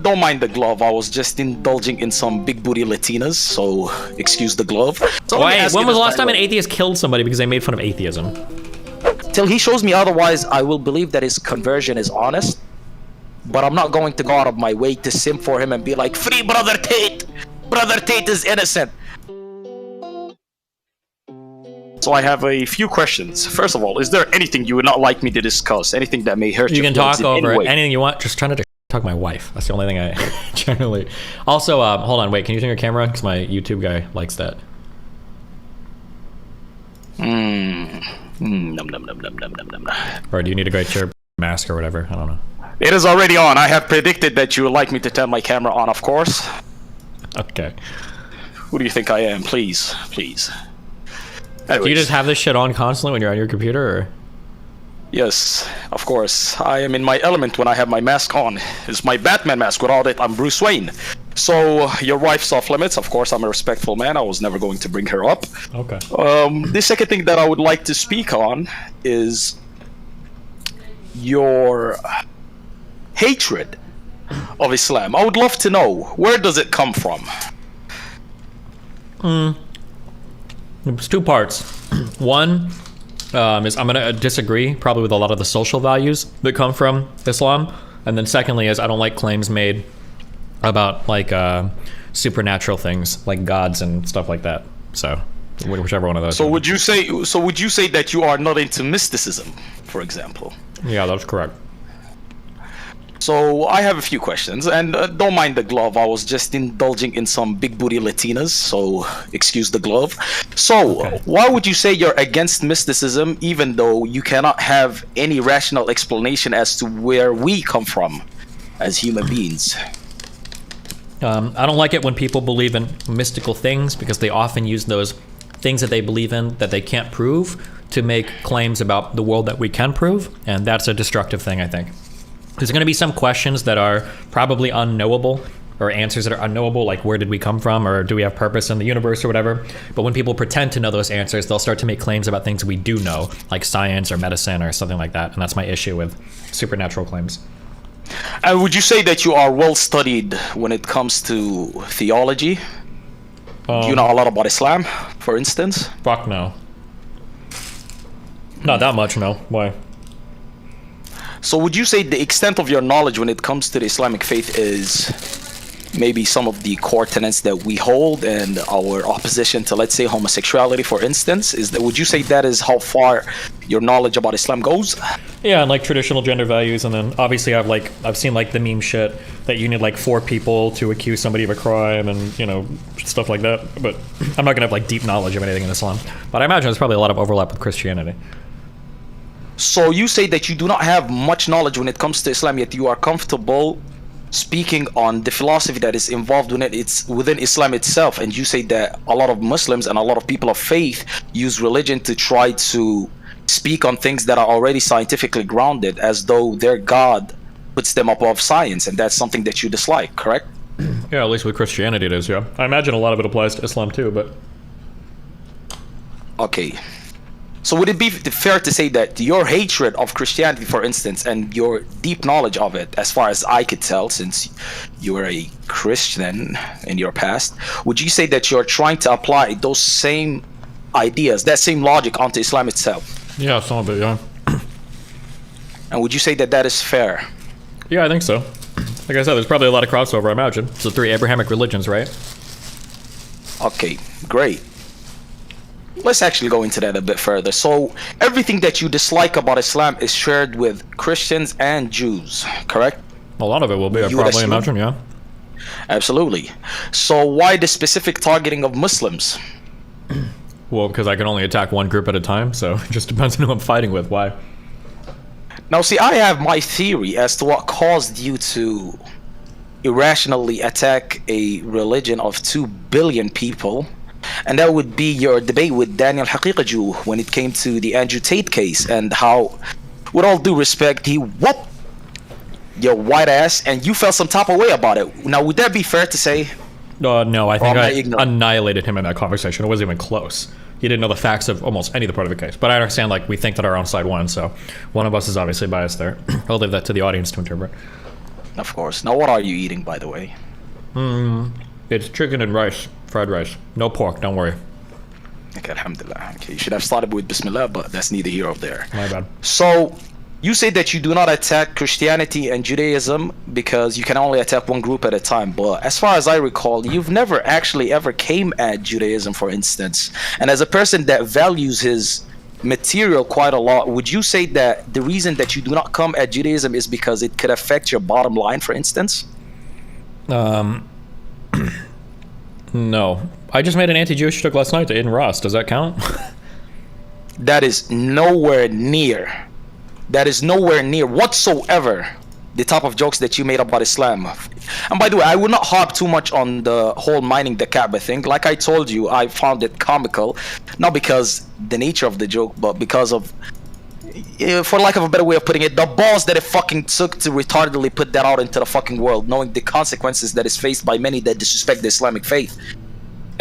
don't mind the glove. I was just indulging in some big booty Latinas, so excuse the glove. So wait, when was the last time an atheist killed somebody because they made fun of atheism? Till he shows me otherwise, I will believe that his conversion is honest. But I'm not going to go out of my way to simp for him and be like, free Brother Tate! Brother Tate is innocent! So I have a few questions. First of all, is there anything you would not like me to discuss? Anything that may hurt you? You can talk over it. Anything you want. Just trying to talk to my wife. That's the only thing I generally... Also, hold on, wait, can you turn your camera on? Because my YouTube guy likes that. Or do you need to go to your mask or whatever? I don't know. It is already on. I have predicted that you would like me to turn my camera on, of course. Okay. Who do you think I am? Please, please. Anyways. Do you just have this shit on constantly when you're on your computer, or? Yes, of course. I am in my element when I have my mask on. It's my Batman mask. Without it, I'm Bruce Wayne. So, your wife's off limits. Of course, I'm a respectful man. I was never going to bring her up. Okay. The second thing that I would like to speak on is your hatred of Islam. I would love to know, where does it come from? It's two parts. One is I'm gonna disagree probably with a lot of the social values that come from Islam, and then secondly is I don't like claims made about like supernatural things like gods and stuff like that. So whichever one of those. So would you say that you are not into mysticism, for example? Yeah, that's correct. So I have a few questions, and don't mind the glove. I was just indulging in some big booty Latinas, so excuse the glove. So okay. Why would you say you're against mysticism, even though you cannot have any rational explanation as to where we come from as human beings? I don't like it when people believe in mystical things because they often use those things that they believe in that they can't prove to make claims about the world that we can prove, and that's a destructive thing, I think. There's going to be some questions that are probably unknowable, or answers that are unknowable, like where did we come from, or do we have purpose in the universe, or whatever. But when people pretend to know those answers, they'll start to make claims about things we do know, like science or medicine or something like that. And that's my issue with supernatural claims. Would you say that you are well studied when it comes to theology? Do you know a lot about Islam, for instance? Fuck no. Not that much, no. Why? So would you say the extent of your knowledge when it comes to the Islamic faith is maybe some of the core tenets that we hold and our opposition to, let's say, homosexuality, for instance? Would you say that is how far your knowledge about Islam goes? Yeah, and like traditional gender values, and then obviously I've seen like the meme shit that you need like 4 people to accuse somebody of a crime and, you know, stuff like that. But I'm not gonna have like deep knowledge of anything in Islam. But I imagine there's probably a lot of overlap with Christianity. So you say that you do not have much knowledge when it comes to Islam, yet you are comfortable speaking on the philosophy that is involved in it. It's within Islam itself, and you say that a lot of Muslims and a lot of people of faith use religion to try to speak on things that are already scientifically grounded, as though their God puts them above science, and that's something that you dislike, correct? Yeah, at least with Christianity it is, yeah. I imagine a lot of it applies to Islam too, but... Okay. So would it be fair to say that your hatred of Christianity, for instance, and your deep knowledge of it, as far as I could tell, since you were a Christian in your past, would you say that you're trying to apply those same ideas, that same logic onto Islam itself? Yeah, some of it, yeah. And would you say that that is fair? Yeah, I think so. Like I said, there's probably a lot of crossover, I imagine. It's the 3 Abrahamic religions, right? Okay, great. Let's actually go into that a bit further. So, everything that you dislike about Islam is shared with Christians and Jews, correct? A lot of it will be, I probably imagine, yeah. Absolutely. So, why the specific targeting of Muslims? Well, because I can only attack one group at a time, so it just depends on who I'm fighting with. Why? Now, see, I have my theory as to what caused you to irrationally attack a religion of 2 billion people. And that would be your debate with Daniel Haqiqaju when it came to the Andrew Tate case, and how, with all due respect, he whooped your white ass and you felt some type of way about it. Now, would that be fair to say? No, I think I annihilated him in that conversation. It wasn't even close. He didn't know the facts of almost any of the part of the case. But I understand, like, we think that our own side won, so one of us is obviously biased there. I'll leave that to the audience to interpret. Of course. Now, what are you eating, by the way? It's chicken and rice, fried rice. No pork, don't worry. Okay, alhamdulillah. Okay, you should have started with Bismillah, but that's neither here nor there. My bad. So, you say that you do not attack Christianity and Judaism because you can only attack one group at a time. But as far as I recall, you've never actually ever came at Judaism, for instance. And as a person that values his material quite a lot, would you say that the reason that you do not come at Judaism is because it could affect your bottom line, for instance? No. I just made an anti-Jewish joke last night to Aiden Ross. Does that count? That is nowhere near. That is nowhere near whatsoever the type of jokes that you made about Islam. And by the way, I will not harp too much on the whole mining the Kaaba thing. Like I told you, I found it comical, not because the nature of the joke, but because of, for lack of a better way of putting it, the balls that it fucking took to retardedly put that out into the fucking world, knowing the consequences that is faced by many that disrespect the Islamic faith.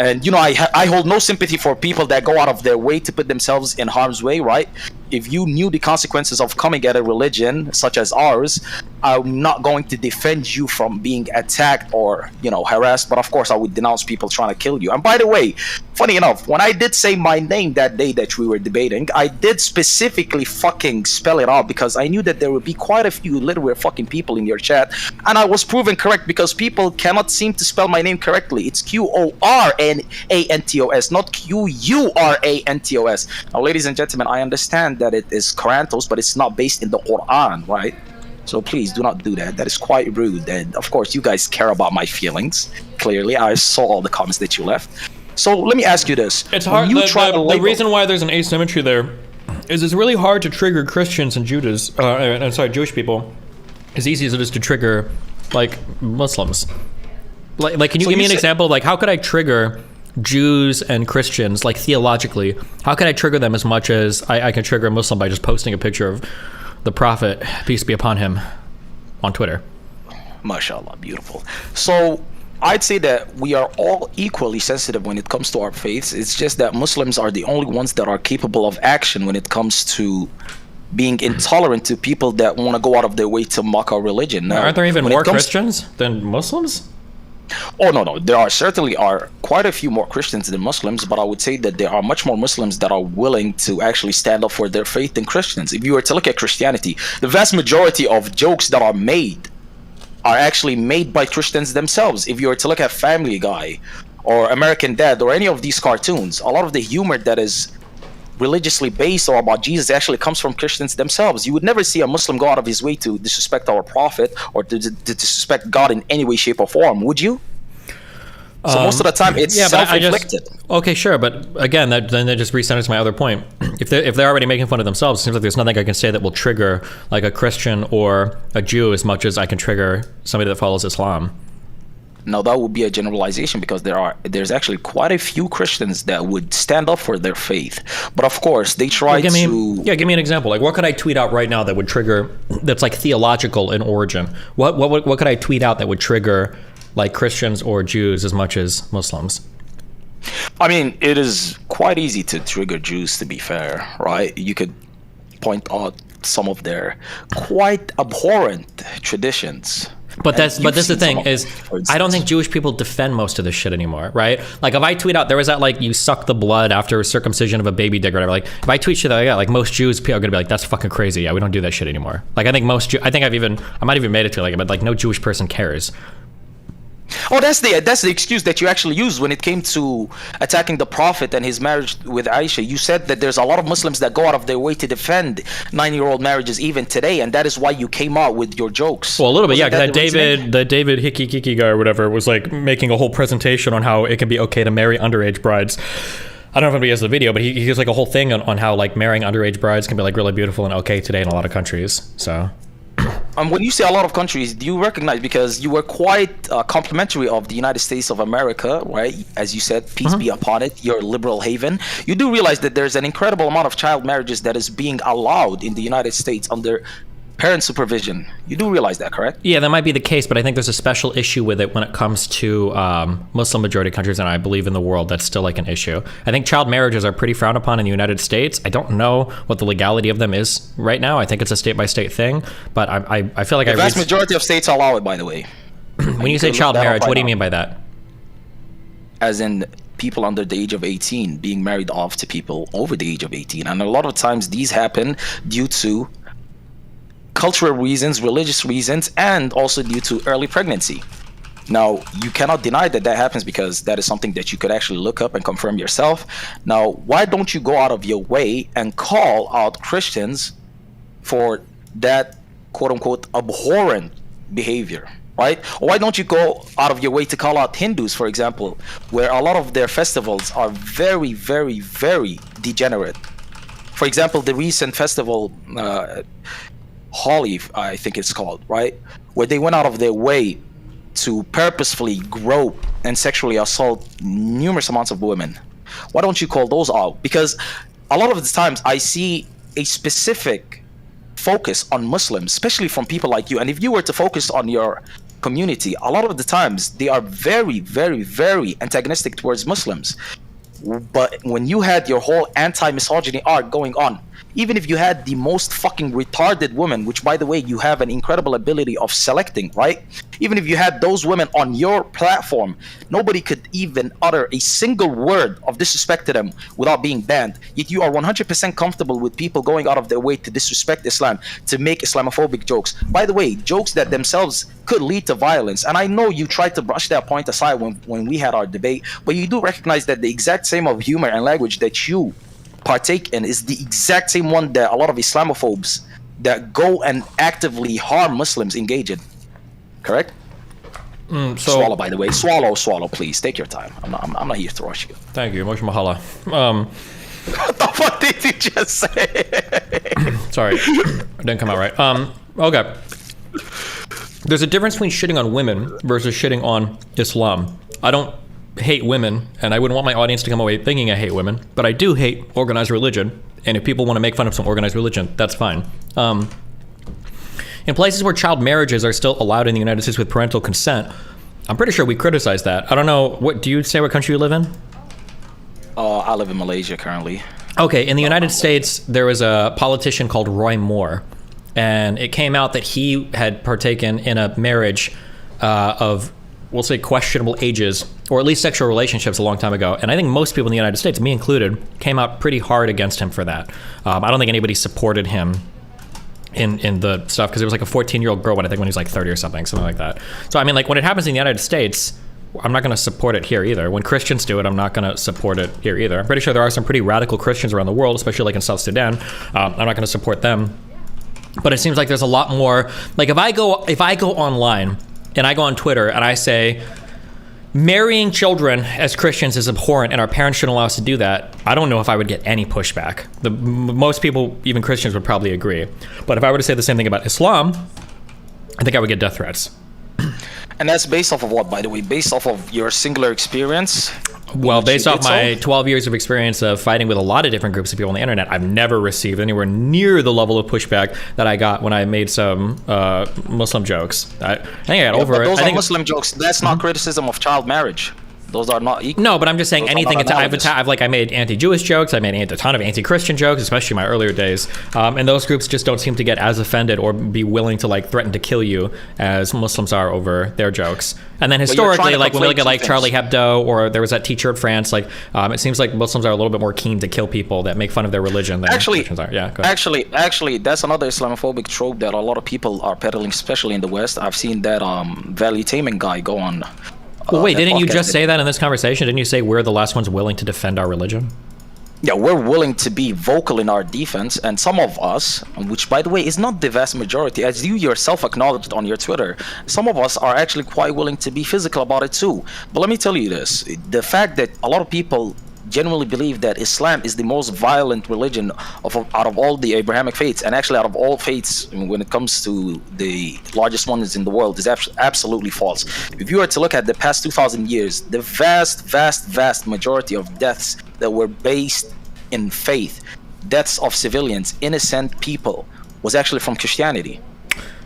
And you know, I hold no sympathy for people that go out of their way to put themselves in harm's way, right? If you knew the consequences of coming at a religion such as ours, I'm not going to defend you from being attacked or, you know, harassed, but of course I would denounce people trying to kill you. And by the way, funny enough, when I did say my name that day that we were debating, I did specifically fucking spell it out because I knew that there would be quite a few illiterate fucking people in your chat, and I was proven correct because people cannot seem to spell my name correctly. It's Qorantos, not Qurantos. Now, ladies and gentlemen, I understand that it is Qorantos, but it's not based in the Quran, right? So please do not do that. That is quite rude. And of course, you guys care about my feelings. Clearly, I saw all the comments that you left. So let me ask you this: It's hard. The The reason why there's an asymmetry there is it's really hard to trigger Christians and Jewish people, as easy as it is to trigger like Muslims. Like, can you So give me you an say- example? Like, how could I trigger Jews and Christians, like theologically? How can I trigger them as much as I can trigger a Muslim by just posting a picture of the Prophet, peace be upon him, on Twitter? MashaAllah, beautiful. So I'd say that we are all equally sensitive when it comes to our faiths. It's just that Muslims are the only ones that are capable of action when it comes to being intolerant to people that want to go out of their way to mock our religion. Now, Aren't there even when it more comes- Christians than Muslims? Oh no, there are certainly are quite a few more Christians than Muslims, but I would say that there are much more Muslims that are willing to actually stand up for their faith than Christians. If you were to look at Christianity, the vast majority of jokes that are made are actually made by Christians themselves. If you were to look at Family Guy or American Dad or any of these cartoons, a lot of the humor that is religiously based or about Jesus actually comes from Christians themselves. You would never see a Muslim go out of his way to disrespect our prophet or to disrespect God in any way, shape, or form, would you? So most of the time it's self-inflicted. Okay, sure, but again, then that just recenters my other point. If they're already making fun of themselves, it seems like there's nothing I can say that will trigger like a Christian or a Jew as much as I can trigger somebody that follows Islam. Now that would be a generalization because there's actually quite a few Christians that would stand up for their faith, but of course they try give to. me an example. Like, what could I tweet out right now that would trigger? That's like theological in origin. What could I tweet out that would trigger like Christians or Jews as much as Muslims? I mean, it is quite easy to trigger Jews, to be fair, right? You could point out some of their quite abhorrent traditions. But this is the seen thing some of is, them, for I don't instance. think Jewish people defend most of this shit anymore, right? Like if I tweet out there was that like you suck the blood after circumcision of a baby dick or whatever. Like if I tweet shit like that, like most Jews people are gonna be like, that's fucking crazy. Yeah, we don't do that shit anymore. Like I think I might have even made it to like, but like no Jewish person cares. Oh, that's the excuse that you actually used when it came to attacking the Prophet and his marriage with Aisha. You said that there's a lot of Muslims that go out of their way to defend 9-year-old marriages even today, and that is why you came out with your jokes. Well, a little bit, yeah. Wasn't Because the reasoning? the David Hickey Kiki guy or whatever was like making a whole presentation on how it can be okay to marry underage brides. I don't know if anybody has the video, but he has like a whole thing on how like marrying underage brides can be like really beautiful and okay today in a lot of countries. So. When you say a lot of countries, do you recognize, because you were quite complimentary of the United States of America, right? As you said, peace be upon it, your liberal haven. You do realize that there's an incredible amount of child marriages that is being allowed in the United States under parent supervision. You do realize that, correct? Yeah, that might be the case, but I think there's a special issue with it when it comes to Muslim majority countries, and I believe in the world that's still like an issue. I think child marriages are pretty frowned upon in the United States. I don't know what the legality of them is right now. I think it's a state-by-state thing, but I feel like the vast majority of states allow it, by the way. When you say child marriage, what do you mean by that? As in people under the age of 18 being married off to people over the age of 18. And a lot of times these happen due to cultural reasons, religious reasons, and also due to early pregnancy. Now, you cannot deny that that happens because that is something that you could actually look up and confirm yourself. Now, why don't you go out of your way and call out Christians for that quote-unquote abhorrent behavior? Right? Or why don't you go out of your way to call out Hindus, for example, where a lot of their festivals are very, very, very degenerate. For example, the recent festival, Holi, I think it's called, right? Where they went out of their way to purposefully grope and sexually assault numerous amounts of women. Why don't you call those out? Because a lot of the times I see a specific focus on Muslims, especially from people like you. And if you were to focus on your community, a lot of the times they are very, very, very antagonistic towards Muslims. But when you had your whole anti-misogyny arc going on, even if you had the most fucking retarded women, which by the way, you have an incredible ability of selecting, right? Even if you had those women on your platform, nobody could even utter a single word of disrespect to them without being banned. Yet you are 100% comfortable with people going out of their way to disrespect Islam, to make Islamophobic jokes. By the way, jokes that themselves could lead to violence. And I know you tried to brush that point aside when we had our debate, but you do recognize that the exact same of humor and language that you partake in is the exact same one that a lot of Islamophobes that go and actively harm Muslims engage in. Correct? Swallow, by the way. Swallow, please. Take your time. I'm not here to rush you. Thank you. Much mahala. What the fuck did you just say? Sorry. It didn't come out right. Okay. There's a difference between shitting on women versus shitting on Islam. I don't hate women, and I wouldn't want my audience to come away thinking I hate women, but I do hate organized religion, and if people want to make fun of some organized religion, that's fine. In places where child marriages are still allowed in the United States with parental consent, I'm pretty sure we criticize that. I don't know, what do you say what country you live in? I live in Malaysia currently. Okay, in the United States, there was a politician called Roy Moore, and it came out that he had partaken in a marriage of, we'll say, questionable ages, or at least sexual relationships a long time ago. And I think most people in the United States, me included, came out pretty hard against him for that. I don't think anybody supported him in the stuff, because it was like a 14-year-old girl, I think when he was like 30 or something like that. So I mean, like when it happens in the United States, I'm not going to support it here either. When Christians do it, I'm not going to support it here either. I'm pretty sure there are some pretty radical Christians around the world, especially like in South Sudan. I'm not going to support them. But it seems like there's a lot more, like if I go online and I go on Twitter and I say, marrying children as Christians is abhorrent and our parents shouldn't allow us to do that, I don't know if I would get any pushback. Most people, even Christians, would probably agree. But if I were to say the same thing about Islam, I think I would get death threats. And that's based off of what, by the way? Based off of your singular experience? Well, based off my 12 years of experience of fighting with a lot of different groups of people on the internet, I've never received anywhere near the level of pushback that I got when I made some Muslim jokes. I think I got over it. Those are Muslim jokes. That's not criticism of child marriage. Those are not equal. No, but I'm just saying anything. I made anti-Jewish jokes. I made a ton of anti-Christian jokes, especially in my earlier days. And those groups just don't seem to get as offended or be willing to like threaten to kill you as Muslims are over their jokes. And then historically, like when we look at like Charlie Hebdo, or there was that teacher in France, like it seems like Muslims are a little bit more keen to kill people that make fun of their religion than Christians are. Yeah, go ahead. Actually, that's another Islamophobic trope that a lot of people are peddling, especially in the West. I've seen that value taming guy go on. Well, wait, didn't you just say that in this conversation? Didn't you say we're the last ones willing to defend our religion? Yeah, we're willing to be vocal in our defense, and some of us, which by the way is not the vast majority, as you yourself acknowledged on your Twitter, some of us are actually quite willing to be physical about it too. But let me tell you this, the fact that a lot of people genuinely believe that Islam is the most violent religion out of all the Abrahamic faiths, and actually out of all faiths when it comes to the largest ones in the world, is absolutely false. If you were to look at the past 2,000 years, the vast majority of deaths that were based in faith, deaths of civilians, innocent people, was actually from Christianity.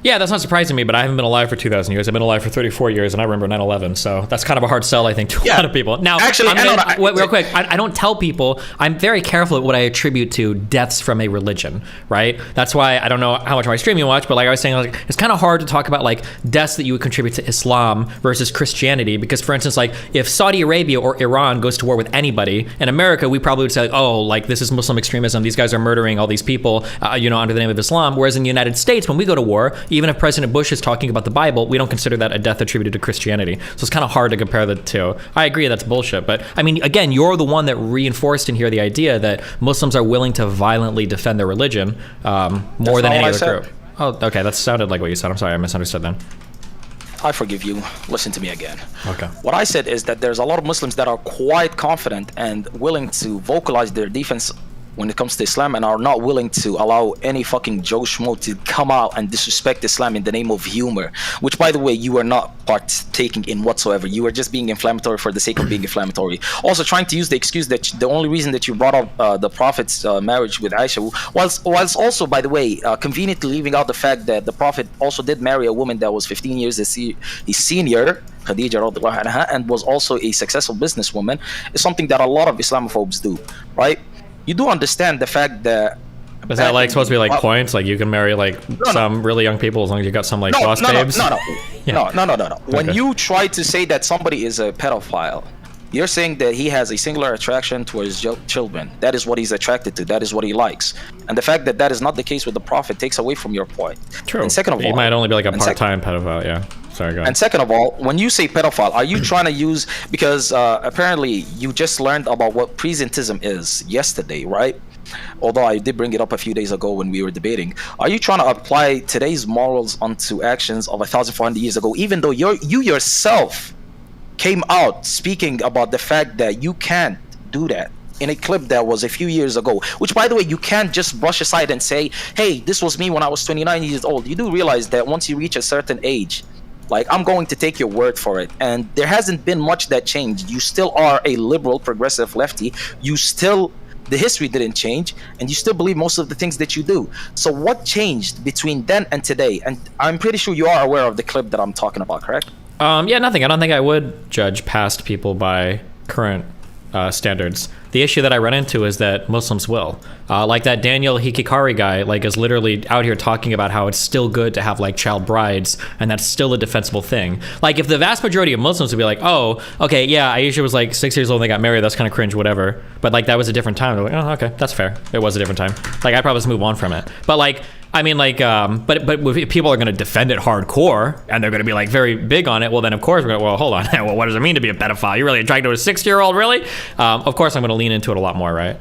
Yeah, that's not surprising me, but I haven't been alive for 2,000 years. I've been alive for 34 years, and I remember 9/11. So that's kind of a hard sell, I think, to a lot of people. Now, actually, real quick, I don't tell people. I'm very careful at what I attribute to deaths from a religion, right? That's why I don't know how much of my stream you watch, but like I was saying, like, it's kind of hard to talk about like deaths that you would contribute to Islam versus Christianity, because, for instance, like if Saudi Arabia or Iran goes to war with anybody, in America, we probably would say, like, oh, like this is Muslim extremism. These guys are murdering all these people, under the name of Islam. Whereas in the United States, when we go to war, even if President Bush is talking about the Bible, we don't consider that a death attributed to Christianity. So it's kind of hard to compare the two. I agree that's bullshit, but I mean, again, you're the one that reinforced in here the idea that Muslims are willing to violently defend their religion more than any other group. Oh, okay, that sounded like what you said. I'm sorry, I misunderstood then. I forgive you. Listen to me again. Okay. What I said is that there's a lot of Muslims that are quite confident and willing to vocalize their defense when it comes to Islam, and are not willing to allow any fucking Joe Schmo to come out and disrespect Islam in the name of humor, which, by the way, you are not partaking in whatsoever. You are just being inflammatory for the sake of being inflammatory. Also trying to use the excuse that the only reason that you brought up the Prophet's marriage with Aisha was also, by the way, conveniently leaving out the fact that the Prophet also did marry a woman that was 15 years his senior, Khadija radiallahu anha, and was also a successful businesswoman, is something that a lot of Islamophobes do, right? You do understand the fact that... Is that like supposed to be like points? Like you can marry like some really young people as long as you got some like boss babes? No. Yeah. When you try to say that somebody is a pedophile, you're saying that he has a singular attraction towards children. That is what he's attracted to. That is what he likes. And the fact that that is not the case with the Prophet takes away from your point. True. And second of all... He might only be like a part-time pedophile, yeah. Sorry, go ahead. And second of all, when you say pedophile, are you trying to use... Because apparently you just learned about what presentism is yesterday, right? Although I did bring it up a few days ago when we were debating. Are you trying to apply today's morals onto actions of 1,400 years ago, even though you yourself came out speaking about the fact that you can't do that in a clip that was a few years ago, which, by the way, you can't just brush aside and say, hey, this was me when I was 29 years old. You do realize that once you reach a certain age, like, I'm going to take your word for it, and there hasn't been much that changed. You still are a liberal, progressive lefty. The history didn't change, and you still believe most of the things that you do. So what changed between then and today? And I'm pretty sure you are aware of the clip that I'm talking about, correct? Yeah, nothing. I don't think I would judge past people by current standards. The issue that I run into is that Muslims will. Like that Daniel Hikikari guy, like, is literally out here talking about how it's still good to have like child brides, and that's still a defensible thing. Like, if the vast majority of Muslims would be like, oh, okay, yeah, Aisha was like 6 years old and they got married, that's kind of cringe, whatever. But like, that was a different time. They're like, oh, okay, that's fair. It was a different time. Like, I'd probably just move on from it. But like, I mean, like, but if people are going to defend it hardcore and they're going to be like very big on it, well, then of course we're going to, well, hold on. Well, what does it mean to be a pedophile? You're really attracted to a 6-year-old, really? Of course, I'm going to lean into it a lot more, right?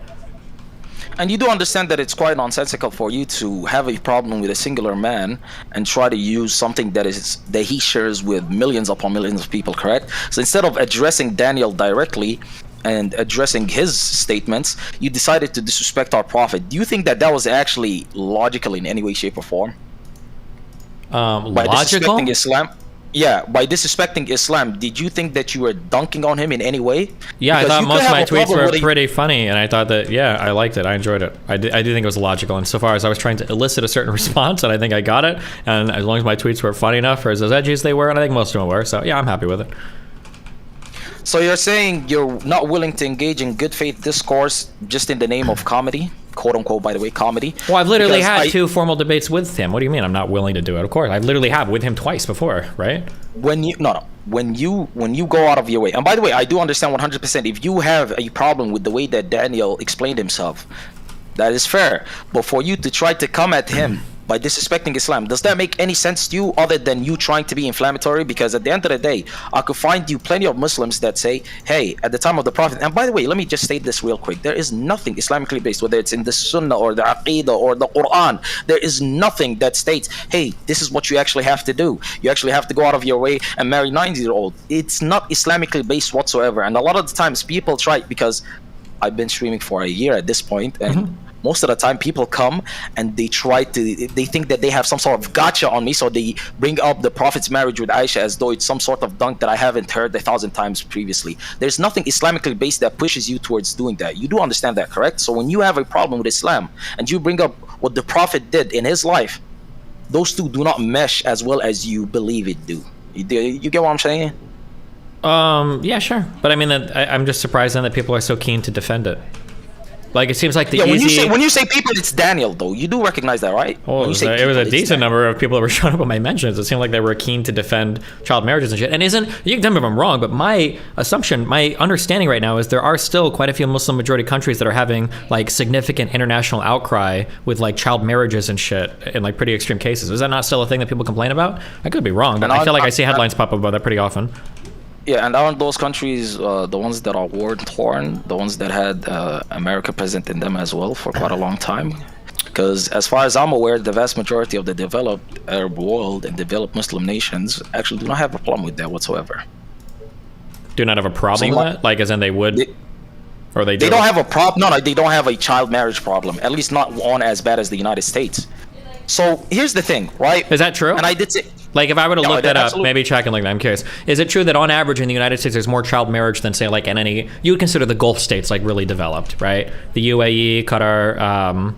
And you do understand that it's quite nonsensical for you to have a problem with a singular man and try to use something that he shares with millions upon millions of people, correct? So instead of addressing Daniel directly and addressing his statements, you decided to disrespect our Prophet. Do you think that was actually logical in any way, shape, or form? By logical? disrespecting Islam? Yeah, by disrespecting Islam, did you think that you were dunking on him in any way? Yeah, Because I thought you most could of my have a tweets problem were with pretty funny, and I thought that, yeah, I liked it. I enjoyed it. I do think it was logical, and so far as I was trying to elicit a certain response, and I think I got it, and as long as my tweets were funny enough, or as edgy as they were, and I think most of them were, so yeah, I'm happy with it. So you're saying you're not willing to engage in good faith discourse just in the name of comedy, quote unquote, by the way, comedy? Well, I've literally Because had 2 formal debates with him. What do you mean I'm not willing to do it? Of course, I literally have with him twice before, right? When you go out of your way, and by the way, I do understand 100%. If you have a problem with the way that Daniel explained himself, that is fair. But for you to try to come at him by disrespecting Islam, does that make any sense to you other than you trying to be inflammatory? Because at the end of the day, I could find you plenty of Muslims that say, hey, at the time of the Prophet, and by the way, let me just state this real quick, there is nothing Islamically based, whether it's in the Sunnah or the Aqidah or the Quran, there is nothing that states, hey, this is what you actually have to do. You actually have to go out of your way and marry 9-year-old. It's not Islamically based whatsoever. And a lot of the times people try, because I've been streaming for a year at this point, and most of the time people come and they think that they have some sort of gotcha on me, so they bring up the Prophet's marriage with Aisha as though it's some sort of dunk that I haven't heard 1,000 times previously. There's nothing Islamically based that pushes you towards doing that. You do understand that, correct? So when you have a problem with Islam and you bring up what the Prophet did in his life, those two do not mesh as well as you believe it do. You get what I'm saying? Yeah, sure. But I mean, I'm just surprised then that people are so keen to defend it. Like, it seems like the easy... When you say people, it's Daniel, though. You do recognize that, right? Well, it was a decent number of people that were showing up on my mentions. It seemed like they were keen to defend child marriages and shit. And you can tell me if I'm wrong, but my assumption, my understanding right now is there are still quite a few Muslim majority countries that are having, like, significant international outcry with, like, child marriages and shit in, like, pretty extreme cases. Is that not still a thing that people complain about? I could be wrong, but I feel like I see headlines pop up about that pretty often. Yeah, and aren't those countries the ones that are war-torn, the ones that had America present in them as well for quite a long time? Because as far as I'm aware, the vast majority of the developed Arab world and developed Muslim nations actually do not have a problem with that whatsoever. Do not have a problem with that? Like, as in they would? Or they do? They don't have a problem. No, they don't have a child marriage problem. At least not one as bad as the United States. So here's the thing, right? Is that true? And I did say... Like, if I were to look that up, absolutely. maybe check and like that, I'm curious. Is it true that on average in the United States there's more child marriage than, say, like in any... You would consider the Gulf states, like, really developed, right? The UAE, Qatar,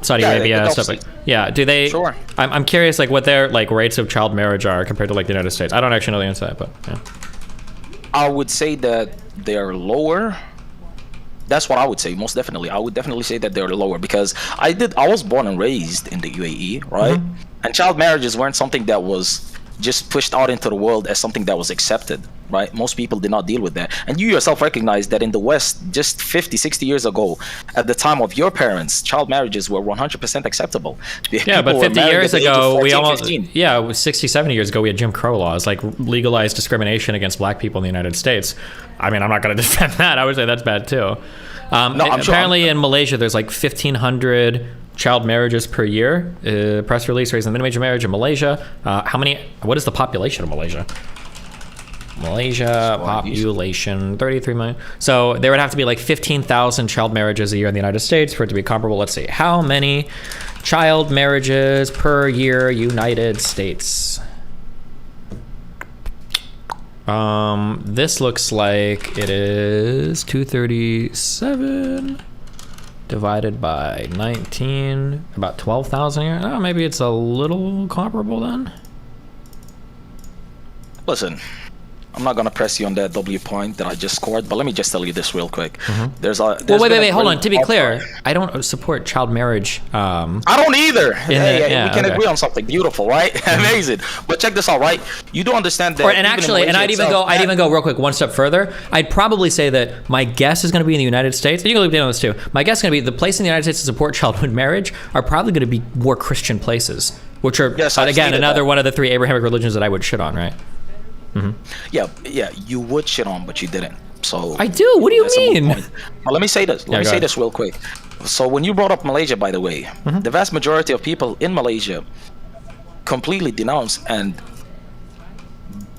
Saudi Arabia, stuff like... Yeah, do they... Sure. I'm curious, like, what their, like, rates of child marriage are compared to, like, the United States. I don't actually know the answer to that, but, yeah. I would say that they're lower. That's what I would say, most definitely. I would definitely say that they're lower because I was born and raised in the UAE, right? Mm-hmm. And child marriages weren't something that was just pushed out into the world as something that was accepted, right? Most people did not deal with that. And you yourself recognize that in the West, just 50, 60 years ago, at the time of your parents, child marriages were 100% acceptable. Yeah, but 50 years ago, 60, 70 years ago, we had Jim Crow laws, like legalized discrimination against black people in the United States. I mean, I'm not going to defend that. I would say that's bad too. Apparently in Malaysia, there's like 1,500 child marriages per year. Press release raising the minimum age of marriage in Malaysia. What is the population of Malaysia? Population 33 million. So there would have to be like 15,000 child marriages a year in the United States for it to be comparable. Let's see. How many child marriages per year, United States? This looks like it is 237 divided by 19, about 12,000 a year. Oh, maybe it's a little comparable then. Listen, I'm not gonna press you on that W point that I just scored, but let me just tell you this real quick. Mm-hmm. Wait, hold on. To be clear, I don't support child marriage. I don't either. We can agree on something beautiful, right? Amazing. But check this out, right? You do understand that. I'd even go real quick one step further. I'd probably say that my guess is going to be in the United States. And you can look down on this too. My guess is going to be the place in the United States to support childhood marriage are probably going to be more Christian places, which are again another one of the three Abrahamic religions that I would shit on, right? Mm-hmm. Yeah, you would shit on, but you didn't. So I do. What do you mean? Well, let me say this. Let me say this real quick. So when you brought up Malaysia, by the way, mm-hmm. the vast majority of people in Malaysia completely denounce and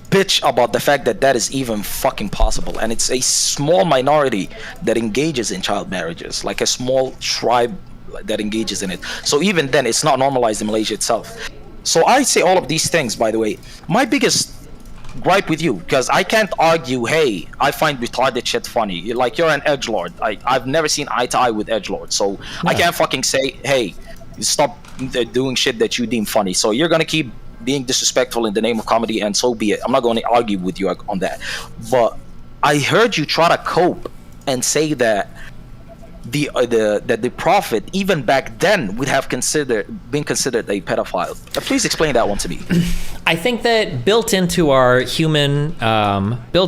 bitch about the fact that that is even fucking possible, and it's a small minority that engages in child marriages, like a small tribe that engages in it. So even then, it's not normalized in Malaysia itself. So I say all of these things, by the way. My biggest gripe with you, because I can't argue, hey, I find retarded shit funny. Like, you're an edgelord. I've never seen eye to eye with edgelord, so yeah. I can't fucking say, hey, stop doing shit that you deem funny. So you're gonna keep being disrespectful in the name of comedy, and so be it. I'm not going to argue with you on that. But I heard you try to cope and say that the prophet, even back then, would have been considered a pedophile. Please explain that one to me. I think that built into our humanness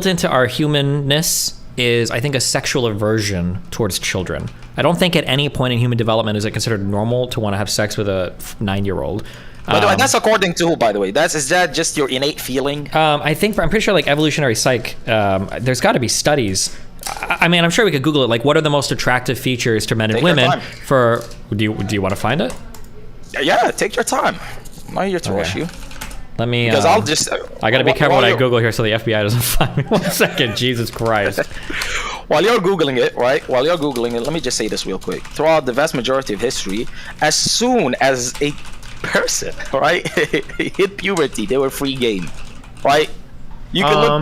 is, I think, a sexual aversion towards children. I don't think at any point in human development is it considered normal to want to have sex with a 9-year-old. By the way, that's according to who, by the way? Is that just your innate feeling? I'm pretty sure, like, evolutionary psych, there's got to be studies. I mean, I'm sure we could Google it. Like, what are the most attractive features to men and women? Do you want to find it? Yeah, take your time. I'm not here to rush you. Let me. Because I gotta be careful what I Google here so the FBI doesn't find me. 1 second, Jesus Christ. While you're Googling it, right? Let me just say this real quick. Throughout the vast majority of history, as soon as a person, right, hit puberty, they were free game, right? You can look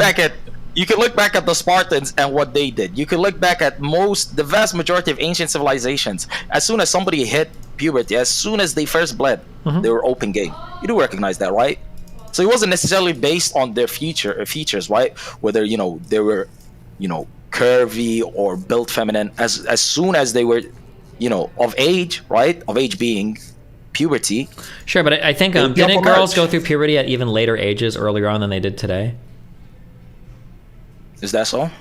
back at the Spartans and what they did. You can look back at the vast majority of ancient civilizations. As soon as somebody hit puberty, as soon as they first bled, they were open gay. You do recognize that, right? So it wasn't necessarily based on their features, right? Whether they were, curvy or built feminine. As soon as they were, of age, right? Of age being puberty. Sure, but I think didn't girls go through puberty at even later ages earlier on than they did today? Is that so?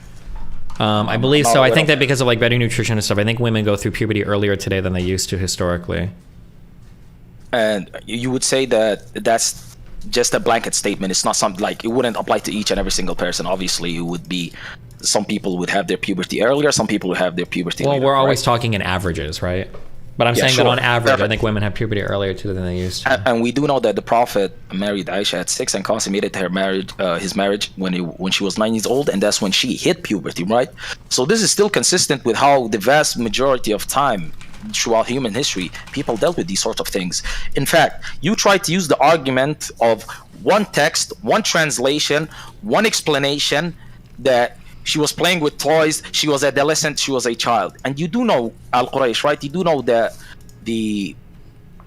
I believe so. I think that because of like better nutrition and stuff, I think women go through puberty earlier today than they used to historically. And you would say that that's just a blanket statement. It's not something like it wouldn't apply to each and every single person. Obviously, it would be some people would have their puberty earlier, some people would have their puberty later. Well, we're always talking in averages, right? But I'm saying that on average, I think women have puberty earlier too than they used to. And we do know that the Prophet married Aisha at 6 and consummated her marriage, his marriage when she was 9 years old, and that's when she hit puberty, right? So this is still consistent with how the vast majority of time throughout human history, people dealt with these sorts of things. In fact, you try to use the argument of one text, one translation, one explanation that she was playing with toys, she was adolescent, she was a child. And you do know Al-Quraysh, right? You do know that the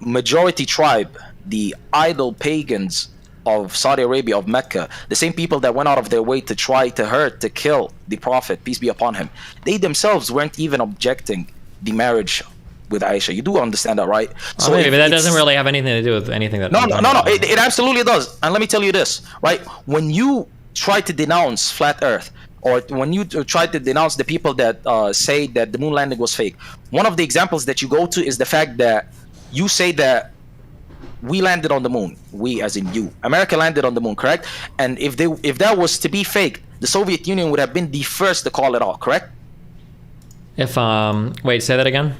majority tribe, the idol pagans of Saudi Arabia, of Mecca, the same people that went out of their way to try to hurt, to kill the Prophet, peace be upon him, they themselves weren't even objecting the marriage with Aisha. You do understand that, right? So maybe, but that doesn't really have anything to do with anything that... No, it absolutely does. And let me tell you this, right? When you try to denounce flat earth, or when you try to denounce the people that say that the moon landing was fake, one of the examples that you go to is the fact that you say that we landed on the moon. We, as in you. America landed on the moon, correct? And if that was to be fake, the Soviet Union would have been the first to call it out, correct? If wait, say that again.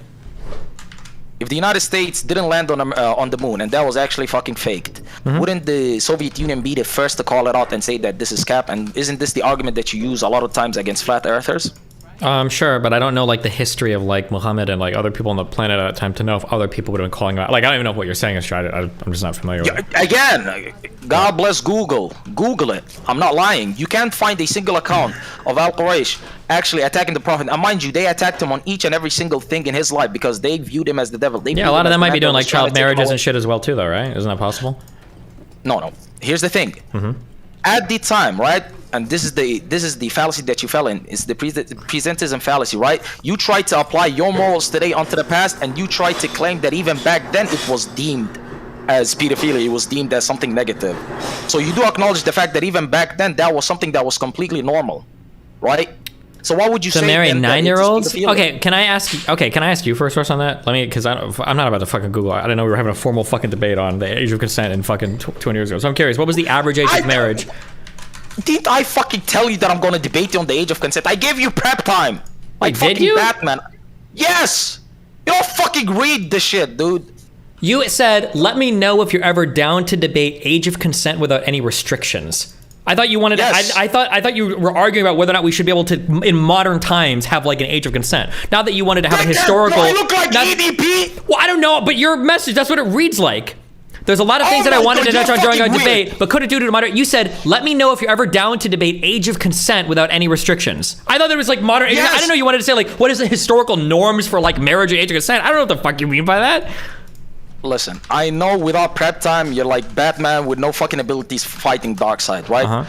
If the United States didn't land on the moon and that was actually fucking faked, wouldn't the Soviet Union be the first to call it out and say that this is cap? And isn't this the argument that you use a lot of times against flat earthers? Sure, but I don't know like the history of like Muhammad and like other people on the planet at that time to know if other people would have been calling out. Like I don't even know what you're saying is right. I'm just not familiar with it. Again, God bless Google. Google it. I'm not lying. You can't find a single account of Al-Quraysh actually attacking the Prophet. And mind you, they attacked him on each and every single thing in his life because they viewed him as the devil. Yeah, a lot of them might be doing like child marriages and shit as well too, though, right? Isn't that possible? No. Here's the thing. At the time, right? And this is the fallacy that you fell in. It's the presentism fallacy, right? You try to apply your morals today onto the past, and you try to claim that even back then it was deemed as pedophilia. It was deemed as something negative. So you do acknowledge the fact that even back then that was something that was completely normal, right? So why would you say marry 9-year-olds? Okay, can I ask you first on that? Let me, because I'm not about to fucking Google. I didn't know we were having a formal fucking debate on the age of consent in fucking 20 years ago. So I'm curious, what was the average age of marriage? Didn't I fucking tell you that I'm going to debate you on the age of consent? I gave you prep time. Like did you? Batman. Yes. You don't fucking read the shit, dude. You said, let me know if you're ever down to debate age of consent without any restrictions. I thought you wanted yes. I thought you were arguing about whether or not we should be able to, in modern times, have like an age of consent. Not that you wanted to have a historical... Do I look like EDP? Well, I don't know, but your message, that's what it reads like. There's a lot of things that I wanted to touch on during our debate, but couldn't do it to moderate. You said, let me know if you're ever down to debate age of consent without any restrictions. I thought there was like modern... Yes. I didn't know you wanted to say like, what is the historical norms for like marriage and age of consent? I don't know what the fuck you mean by that. Listen, I know without prep time, you're like Batman with no fucking abilities fighting Darkseid, right?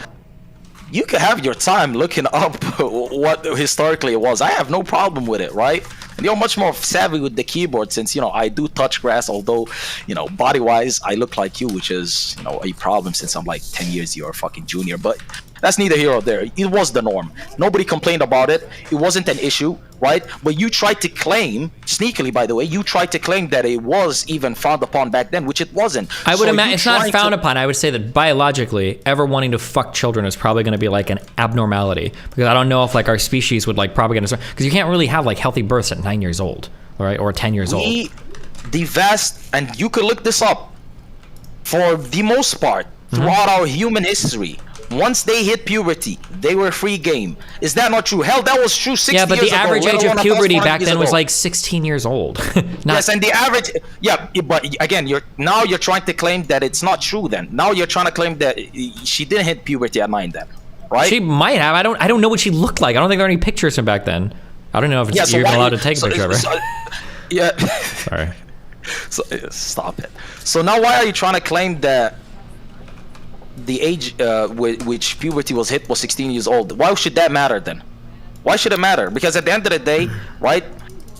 You can have your time looking up what historically it was. I have no problem with it, right? And you're much more savvy with the keyboard since, I do touch grass, although, body-wise, I look like you, which is, a problem since I'm like 10 years your fucking junior. But that's neither here or there. It was the norm. Nobody complained about it. It wasn't an issue, right? But you tried to claim, sneakily by the way, you tried to claim that it was even frowned upon back then, which it wasn't. I would imagine it's not frowned upon. I would say that biologically, ever wanting to fuck children is probably going to be like an abnormality, because I don't know if like our species would like propagate, because you can't really have like healthy births at 9 years old, all right, or 10 years old. The vast, and you could look this up, for the most part, throughout our human history, once they hit puberty, they were free game. Is that not true? Hell, that was true 60 years ago. Yeah, but the average age of puberty back then was like 16 years old. Yes, and the average... Yeah, but again, you're trying to claim that it's not true then. Now you're trying to claim that she didn't hit puberty at 9 then, right? She might have. I don't know what she looked like. I don't think there are any pictures from back then. I don't know if you're even allowed to take a picture of her. Yeah. Sorry. So stop it. So now why are you trying to claim that the age which puberty was hit was 16 years old? Why should that matter then? Why should it matter? Because at the end of the day, right,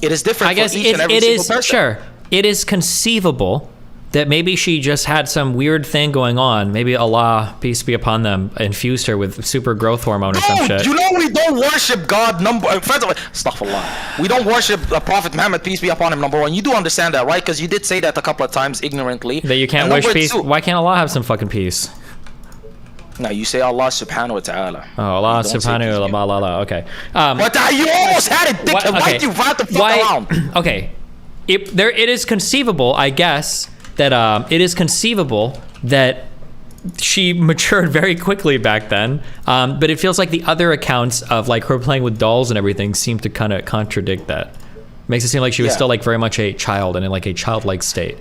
it is different I guess for each and every it single is person. sure. It is conceivable that maybe she just had some weird thing going on. Maybe Allah, peace be upon them, infused her with super growth hormone or some shit. You know we don't worship God, first of all, astaghfirullah. We don't worship Prophet Muhammad, peace be upon him, number one. You do understand that, right? Because you did say that a couple of times ignorantly. That you can't And wish number peace. two- Why can't Allah have some fucking peace? No, you say Allah subhanahu wa ta'ala. Oh, Allah You don't say subhanahu peace be- wa ta'ala. Okay. But you almost had it, dickhead. Why you rat the fuck around? Okay. It is conceivable, I guess, that it is conceivable that she matured very quickly back then, but it feels like the other accounts of like her playing with dolls and everything seem to kind of contradict that. Makes it seem like she was Yeah. still like very much a child and in like a childlike state.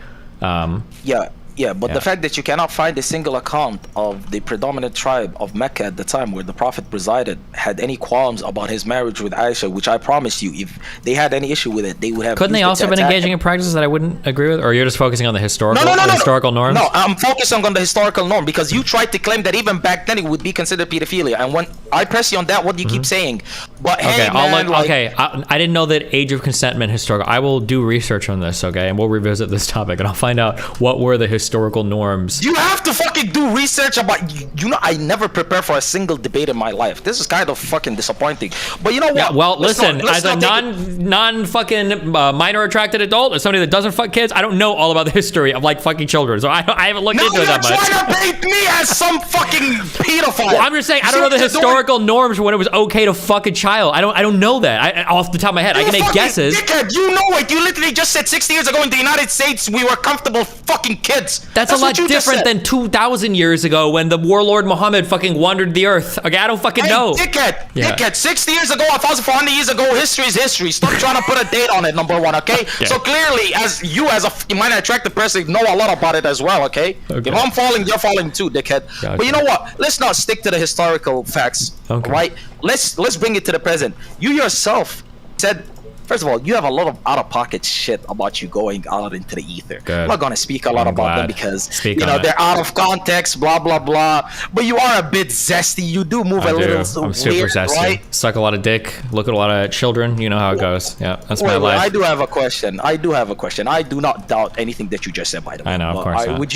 Yeah, but Yeah. the fact that you cannot find a single account of the predominant tribe of Mecca at the time where the Prophet resided had any qualms about his marriage with Aisha, which I promise you, if they had any issue with it, they would have. Couldn't they used it also to been attack engaging him. in practices that I wouldn't agree with, or you're just focusing on the historical No. historical norms? No, I'm focusing on the historical norm because you tried to claim that even back then it would be considered pedophilia, and when I press you on that, what do you keep saying? But Okay, hey, man, I didn't know that age of consent meant historical. I will do research on this, okay, and we'll revisit this topic, and I'll find out what were the historical norms. you have to fucking do research about. You know, I never prepare for a single debate in my life. This is kind of fucking disappointing. But you know what? Yeah, well, Let's listen, not- let's as a not take it- non fucking minor attracted adult, as somebody that doesn't fuck kids, I don't know all about the history of like fucking children, so I haven't looked No, into you're it that much. trying to paint me as some fucking pedophile. Well, I'm just saying I don't know the historical norms for when it was okay to fuck a child. I don't know that. Off the top of my head, I can make guesses. Dickhead, you know it. You literally just said 60 years ago in the United States we were comfortable fucking kids. That's a lot what you just different said. than 2,000 years ago when the warlord Muhammad fucking wandered the earth. Okay, I don't fucking Hey, know. dickhead, 60 years ago, 1,400 years ago, history is history. Stop trying to put a date on it, number one, okay? Yeah. So clearly, as a minor attractive person, know a lot about it as well, okay? Okay. If I'm falling, you're falling too, dickhead. Gotcha. But you know what? Let's not stick to the historical facts, Okay. right? Let's bring it to the present. You yourself said, first of all, you have a lot of out-of-pocket shit about you going out into the ether. Good. I'm not gonna speak a lot I'm about them glad. because Speak you on know it. they're out of context, blah blah blah. But you are a bit zesty. You do move I a do. little I'm super weird, zesty. right? Suck a lot of dick. Look at a lot of children. You know how it goes. Yeah, that's my Wait, life. I do have a question. I do not doubt anything that you just said, by the way. I know, of But course not. would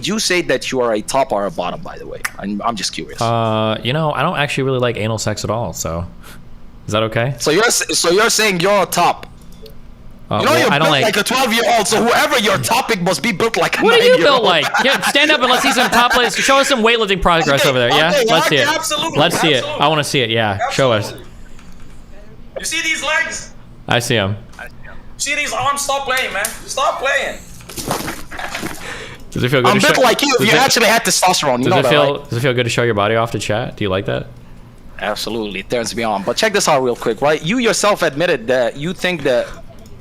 you say that you are a top or a bottom, by the way? I'm just curious. You know, I don't actually really like anal sex at all. So, is that okay? so you're saying you're a top. You know, well, you're I don't built like. like a 12-year-old, so whoever your topic must be built like a What are you 9-year-old. built like? Yeah, stand up and let's see some top list. Show us some weightlifting progress Okay, over there. Yeah, okay, let's see okay, it. absolutely, Let's see it. absolutely. I want to see it. Yeah, show us. You see these legs? I see him. See these arms? Stop playing, man. Stop playing. Does it feel good? I'm to built show- like you if does you it- actually had testosterone. You know Does it that, feel? right? Does it feel good to show your body off to chat? Do you like that? Absolutely, it turns me on. But check this out real quick, right? You yourself admitted that you think that,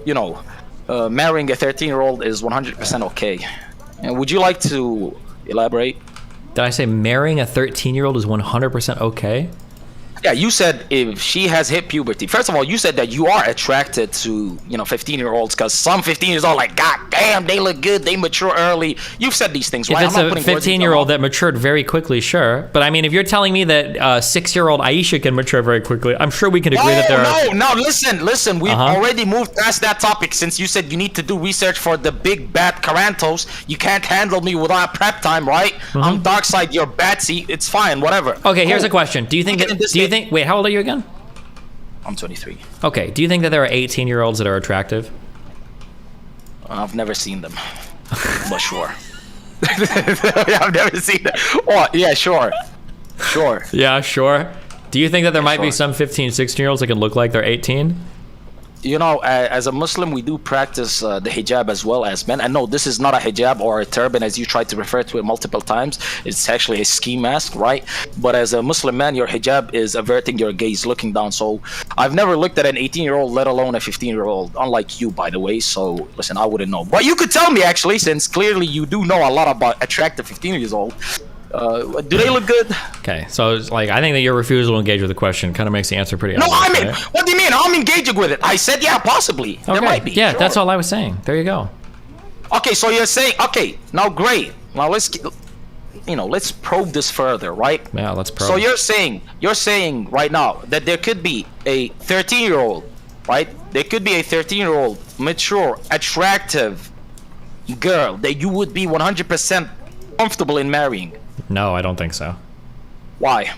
you know, marrying a 13-year-old is 100% okay. And would you like to elaborate? Did I say marrying a 13-year-old is 100% okay? Yeah, you said if she has hit puberty. First of all, you said that you are attracted to, 15-year-olds because some 15-years old like, God damn, they look good, they mature early. You've said these things, If right? it's a 15-year-old that matured very quickly, sure. But I mean, if you're telling me that 6-year-old Aisha can mature very quickly, I'm sure we can agree that there are. No, listen. We've Uh-huh. already moved past that topic since you said you need to do research for the big bad Qorantos. You can't handle me without prep time, right? I'm dark side, you're Batsy. It's fine, whatever. Okay, here's Cool. a question. Do you think Get in that? this Do you game. think? Wait, how old are you again? I'm 23. Okay. Do you think that there are 18-year-olds that are attractive? I've never seen them, but sure. I've never seen them. Oh, yeah, sure. Yeah, sure. Do you think that there might be sure. some 15, 16-year-olds that can look like they're 18? You know, as a Muslim, we do practice the hijab as well as men. And no, this is not a hijab or a turban as you tried to refer to it multiple times. It's actually a ski mask, right? But as a Muslim man, your hijab is averting your gaze, looking down. So I've never looked at an 18-year-old, let alone a 15-year-old, unlike you, by the way. So listen, I wouldn't know. But you could tell me, actually, since clearly you do know a lot about attractive 15-years-old. Do they look good? Okay, so it's like I think that your refusal to engage with the question kind of makes the answer pretty No, obvious. I mean, right? what do you mean? I'm engaging with it. I said, yeah, possibly. There Okay. might be. Yeah, sure. that's all I was saying. There you go. Okay, so you're saying, okay, now great. Now let's probe this further, right? Yeah, let's probe. So you're saying right now that there could be a 13-year-old, right? There could be a 13-year-old, mature, attractive girl that you would be 100% comfortable in marrying. No, I don't think so. Why?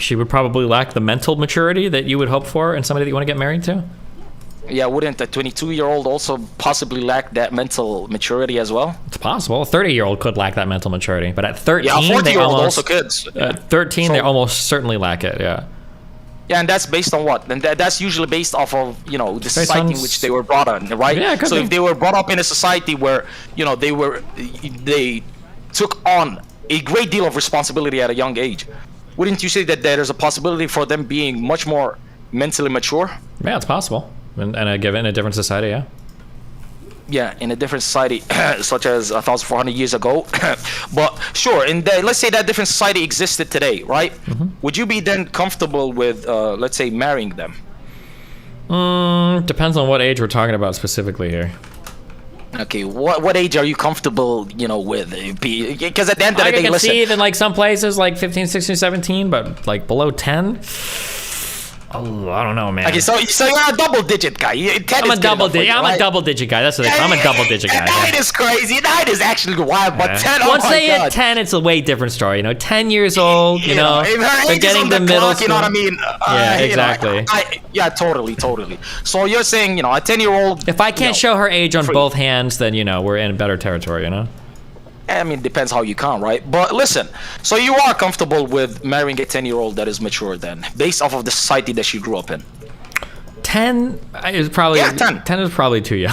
She would probably lack the mental maturity that you would hope for in somebody that you want to get married to. Yeah, wouldn't a 22-year-old also possibly lack that mental maturity as well? It's possible. A 30-year-old could lack that mental maturity, but at 13, Yeah, a they 40-year-old almost also could. At 13, they So- almost certainly lack it. Yeah. Yeah, and that's based on what? And that's usually based off of, the society in which they were brought on, right? Yeah, it could so be. if they were brought up in a society where, they took on a great deal of responsibility at a young age, wouldn't you say that there's a possibility for them being much more mentally mature? Yeah, it's possible. In a different society, yeah. Yeah, in a different society, such as 1,400 years ago. But sure, let's say that different society existed today, right? Would you be then comfortable with, let's say, marrying them? Depends on what age we're talking about specifically here. Okay, what age are you comfortable, with? Because at the end of the I day, can listen. see in like some places like 15, 16, 17, but like below 10. Oh, I don't know, man. Okay, so you're a double-digit guy. I'm a double digit. I'm a double digit guy. That's the thing. I'm a double digit guy. Nine is crazy. 9 is actually wild, but 10. Oh Once my they God. hit 10, it's a way different story. 10 years old. If her They're age is getting on the middle clock, you know what I mean? Yeah, exactly. Yeah, totally. So you're saying, a 10-year-old. If I can't show her age on both hands, then we're in better territory. I mean, depends how you count, right? But listen, so you are comfortable with marrying a 10-year-old that is mature then, based off of the society that she grew up in. 10 is probably 10. 10 is probably too young.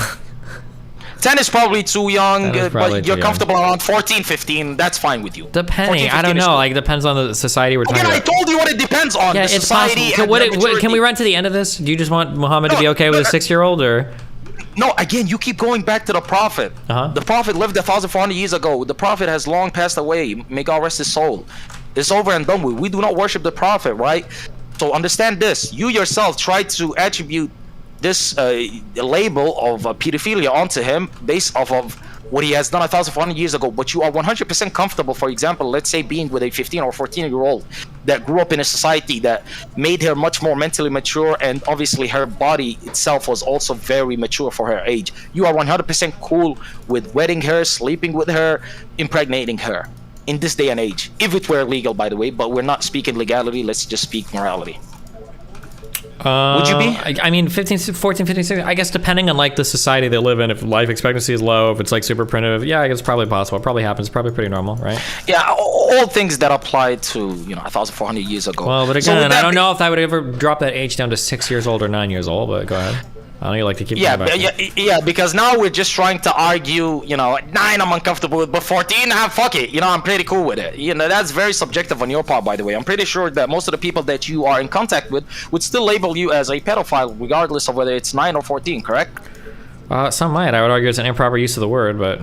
10 is probably too young, 10 is probably but you're too young. comfortable around 14, 15. That's fine with you. Depending, 14, I don't 15 is know. cool. Like depends on the society we're talking Again, I about. told you what it depends on. Yeah, the it's society possible. and Can, the maturity. can we run to the end of this? Do you just want Muhammad to be No, okay with a but- 6-year-old or? No, again, you keep going back to the Prophet. Uh-huh. The Prophet lived 1,400 years ago. The Prophet has long passed away. May God rest his soul. It's over and done with. We do not worship the Prophet, right? So understand this. You yourself try to attribute this label of pedophilia onto him based off of what he has done 1,400 years ago, but you are 100% comfortable, for example, let's say being with a 15 or 14-year-old that grew up in a society that made her much more mentally mature, and obviously her body itself was also very mature for her age. You are 100% cool with wedding her, sleeping with her, impregnating her in this day and age, if it were legal, by the way, but we're not speaking legality, let's just speak morality. Would you be? I mean, 15, 14, 15, 16, I guess depending on like the society they live in, if life expectancy is low, if it's like super primitive, yeah, I guess it's probably possible. It probably happens. Probably pretty normal, right? Yeah, all things that apply to 1,400 years ago. Well, but So again, would that I don't be- know if I would ever drop that age down to 6 years old or 9 years old, but go ahead. I know you like to keep Yeah, going back. yeah, because now we're just trying to argue, at 9 I'm uncomfortable with, but 14, fuck it, I'm pretty cool with it. That's very subjective on your part, by the way. I'm pretty sure that most of the people that you are in contact with would still label you as a pedophile, regardless of whether it's 9 or 14, correct? Some might. I would argue it's an improper use of the word, but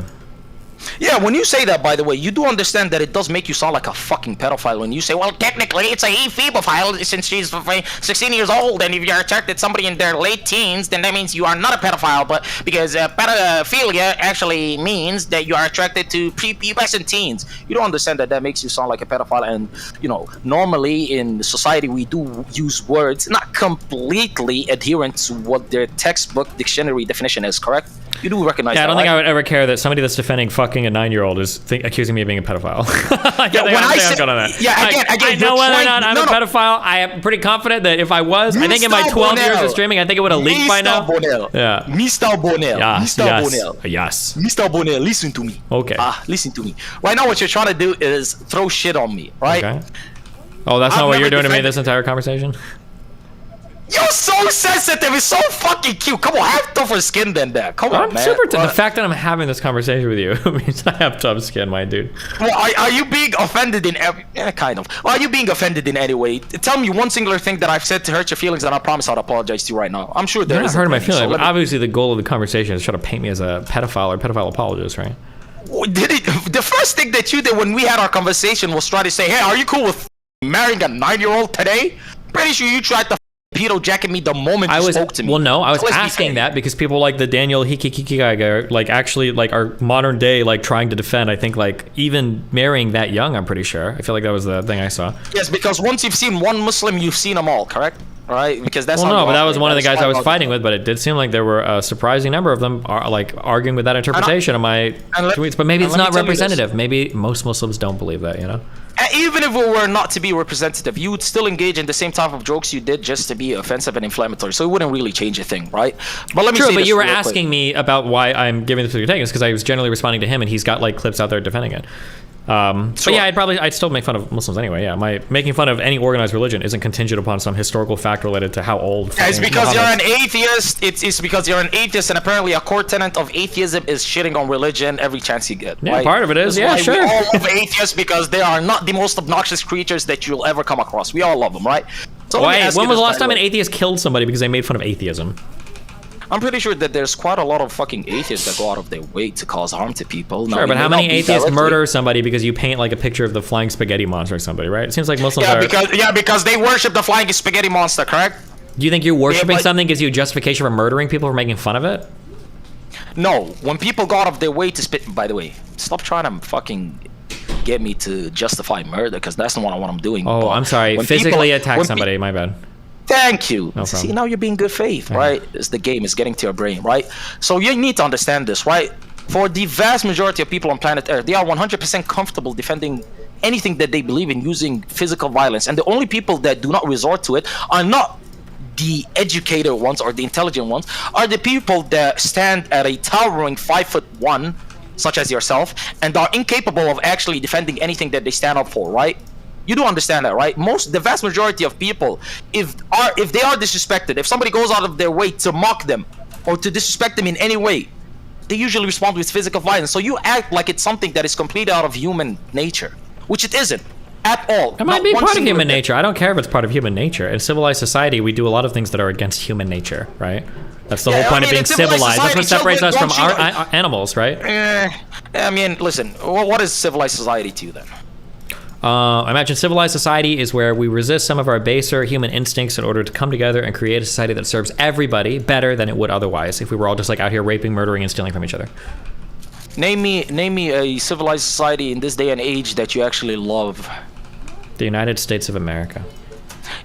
Yeah, when you say that, by the way, you do understand that it does make you sound like a fucking pedophile when you say, well, technically it's a he-febophile since she's 16 years old, and if you're attracted to somebody in their late teens, then that means you are not a pedophile, but because pedophilia actually means that you are attracted to prepubescent teens. You don't understand that that makes you sound like a pedophile, and, normally in society we do use words not completely adherent to what their textbook dictionary definition is, correct? You do recognize that, yeah, I don't think right? I would ever care that somebody that's defending fucking a 9-year-old is accusing me of being a pedophile. Yeah, when I say- yeah, again, I know you're whether or trying- not I'm no, a no. pedophile. I am pretty confident that if I was, I think in my Mr. 12 years Bonnell. of streaming, I think it would have leaked by now. Mr. Bonnell. Yeah. Mr. Bonnell. Yes, Mr. yes, Bonnell. yes. Mr. Bonnell, listen to me. Okay. Listen to me. Right now, what you're trying to do is throw shit on me, right? Okay. Oh, that's I've not what you're never doing to me defended- this entire conversation? You're so sensitive. It's so fucking cute. Come on, have tougher skin than that. Come on, I'm man. super. The fact that I'm having this conversation with you means I have tough skin, my dude. Well, are you being offended in every... Yeah, kind of. Are you being offended in any way? Tell me one singular thing that I've said to hurt your feelings, and I promise I'll apologize to you right now. I'm sure there You're not isn't hurting my any, feelings. so But let me- obviously, the goal of the conversation is try to paint me as a pedophile or pedophile apologist, right? Did it? The first thing that you did when we had our conversation was try to say, "Hey, are you cool with marrying a 9-year-old today?" Pretty sure you tried to torpedo jacking me the moment you spoke to me. Well, no, I was So let's be asking fair. that because people like the Daniel Hikikiki guy, like actually like are modern day like trying to defend. I think like even marrying that young, I'm pretty sure. I feel like that was the thing I saw. Yes, because once you've seen one Muslim, you've seen them all, correct? Right? Because that's Well, how no, you but that was operate. one of the That is guys I was how- fighting with. But it did seem like there were a surprising number of them like arguing with that interpretation of my tweets. But maybe it's not representative. Maybe most Muslims don't believe that. You know. And even if it were not to be representative, you would still engage in the same type of jokes you did just to be offensive and inflammatory. So it wouldn't really change a thing, right? But let me True, say but this you were real quick. asking me about why I'm giving this to your takings because I was generally responding to him, and he's got like clips out there defending it. But yeah, I'd still make fun of Muslims anyway. Yeah, my making fun of any organized religion isn't contingent upon some historical fact related to how old. Yeah, it's because you're Muhammad- an atheist. It's because you're an atheist, and apparently a core tenet of atheism is shitting on religion every chance you get. Yeah, right? part of it is. That's Yeah, why sure. We all love atheists because they are not the most obnoxious creatures that you'll ever come across. We all love them, right? So let me Wait, ask when you was the this, last by time the an way. atheist killed somebody because they made fun of atheism? I'm pretty sure that there's quite a lot of fucking atheists that go out of their way to cause harm to people. Now, Sure, it but may how not many be atheists directly- murder somebody because you paint like a picture of the flying spaghetti monster or somebody, right? It seems like Muslims Yeah, are. because they worship the flying spaghetti monster, correct? Do you think you're worshiping but- something gives you a justification for murdering people for making fun of it? No, when people go out of their way to spit. By the way, stop trying to fucking get me to justify murder, because that's not what I'm doing. Oh, But I'm sorry. when Physically people- attack when pe- somebody. My bad. Thank you. No See, problem. now you're being good faith, right? It's the game. It's getting to your brain, right? So you need to understand this, right? For the vast majority of people on planet Earth, they are 100% comfortable defending anything that they believe in using physical violence. And the only people that do not resort to it are not the educated ones or the intelligent ones, are the people that stand at a towering 5'1", such as yourself, and are incapable of actually defending anything that they stand up for, right? You do understand that, right? The vast majority of people, if they are disrespected, if somebody goes out of their way to mock them or to disrespect them in any way, they usually respond with physical violence. So you act like it's something that is completely out of human nature, which it isn't at all. It might Not be one part of single human bit. nature. I don't care if it's part of human nature. In civilized society, we do a lot of things that are against human nature, right? That's the Yeah, whole point I of mean, being in civilized civilized. That's what society, separates us from children our animals, right? I mean, listen, what is civilized society to you then? I imagine civilized society is where we resist some of our baser human instincts in order to come together and create a society that serves everybody better than it would otherwise if we were all just like out here raping, murdering, and stealing from each other. Name me a civilized society in this day and age that you actually love. The United States of America.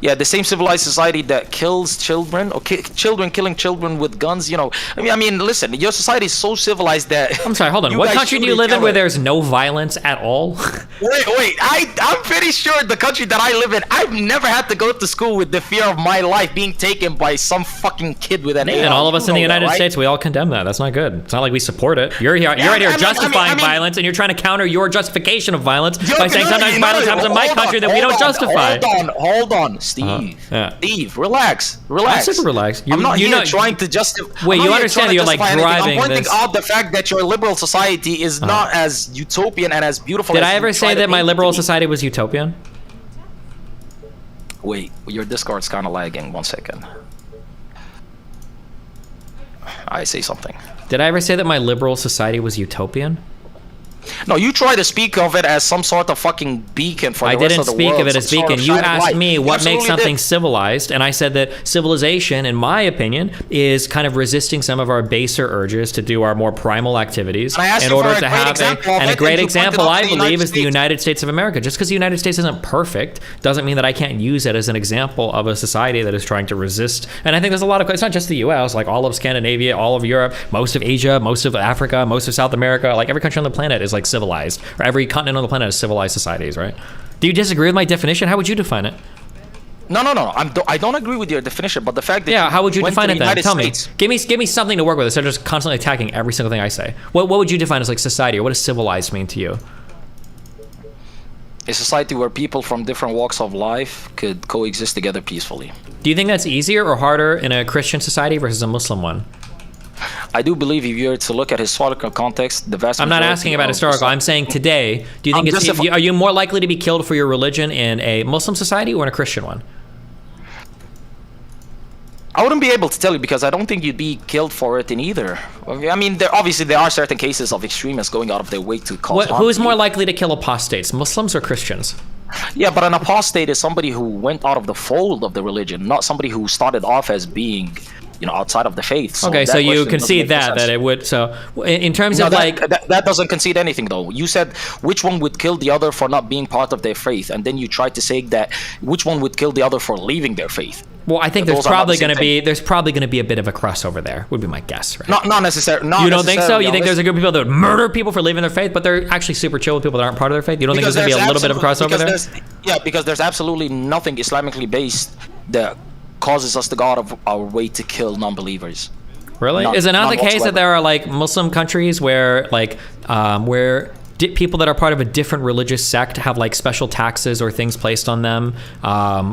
Yeah, the same civilized society that kills children, or children killing children with guns. You know, I mean, listen, your society is so civilized that. I'm sorry, hold on. you What guys country do you shouldn't live in kill where it. there's no violence at all? Wait, I'm pretty sure the country that I live in, I've never had to go to school with the fear of my life being taken by some fucking kid with an AR. And all of us You in the know that, United right? States, we all condemn that. That's not good. It's not like we support it. You're right here justifying violence, and you're trying to counter your justification of violence by saying sometimes violence happens in my country that we don't justify. Hold on, Steve. Yeah. Steve, relax. I'm super relaxed. I'm not you here know- trying to justify. Wait, you understand that you're like driving I'm pointing this. out the fact that your liberal society is not as utopian and as beautiful. Did as I you ever try say to that my make it liberal to be. society was utopian? Wait, your Discord's kind of lagging. 1 second. I say something. Did I ever say that my liberal society was utopian? No, you try to speak of it as some sort of fucking beacon for I the rest didn't of the speak world, of it as some sort beacon. of You shining asked light. me You what makes absolutely something did. civilized, and I said that civilization, in my opinion, is kind of resisting some of our baser urges to do our more primal activities And I asked in you order for a to great have example of and a it, great and you example, pointed out I the believe, United is the States. United States of America. Just because the United States isn't perfect doesn't mean that I can't use it as an example of a society that is trying to resist. And I think there's a lot of, it's not just the U.S., like all of Scandinavia, all of Europe, most of Asia, most of Africa, most of South America, like every country on the planet is like civilized, or every continent on the planet is civilized societies, right? Do you disagree with my definition? How would you define it? No. I don't agree with your definition, but the fact that Yeah, how would you went define to it the then? United Tell States, me. Give me something to work with instead of just constantly attacking every single thing I say. What would you define as like society, or what does civilized mean to you? a society where people from different walks of life could coexist together peacefully. Do you think that's easier or harder in a Christian society versus a Muslim one? I do believe if you were to look at historical context, the vast I'm not majority asking about of historical. I'm saying today. Do you think I'm are you more likely to be killed for your religion in a Muslim society or in a Christian one? I wouldn't be able to tell you because I don't think you'd be killed for it in either. I mean, there are certain cases of extremists going out of their way to cause harm Who's to more you. likely to kill apostates, Muslims or Christians? Yeah, but an apostate is somebody who went out of the fold of the religion, not somebody who started off as being, outside of the faith. So Okay, that so you question doesn't concede make no that sense. it would. So in terms No, of like, that doesn't concede anything though. You said which one would kill the other for not being part of their faith, and then you tried to say that which one would kill the other for leaving their faith. well, I think Those there's are not probably the same going to thing. be a bit of a crossover there. Would be my guess, right? Not necessarily. You don't think so? You think there's a group of people that would murder people for leaving their faith, but they're actually super chill with people that aren't part of their faith? You don't think there's going to be a little bit of a crossover there? Yeah, because there's absolutely nothing Islamically based that causes us to go out of our way to kill non-believers. Really? None- Is it not the none case that whatsoever. there are like Muslim countries where people that are part of a different religious sect have like special taxes or things placed on them,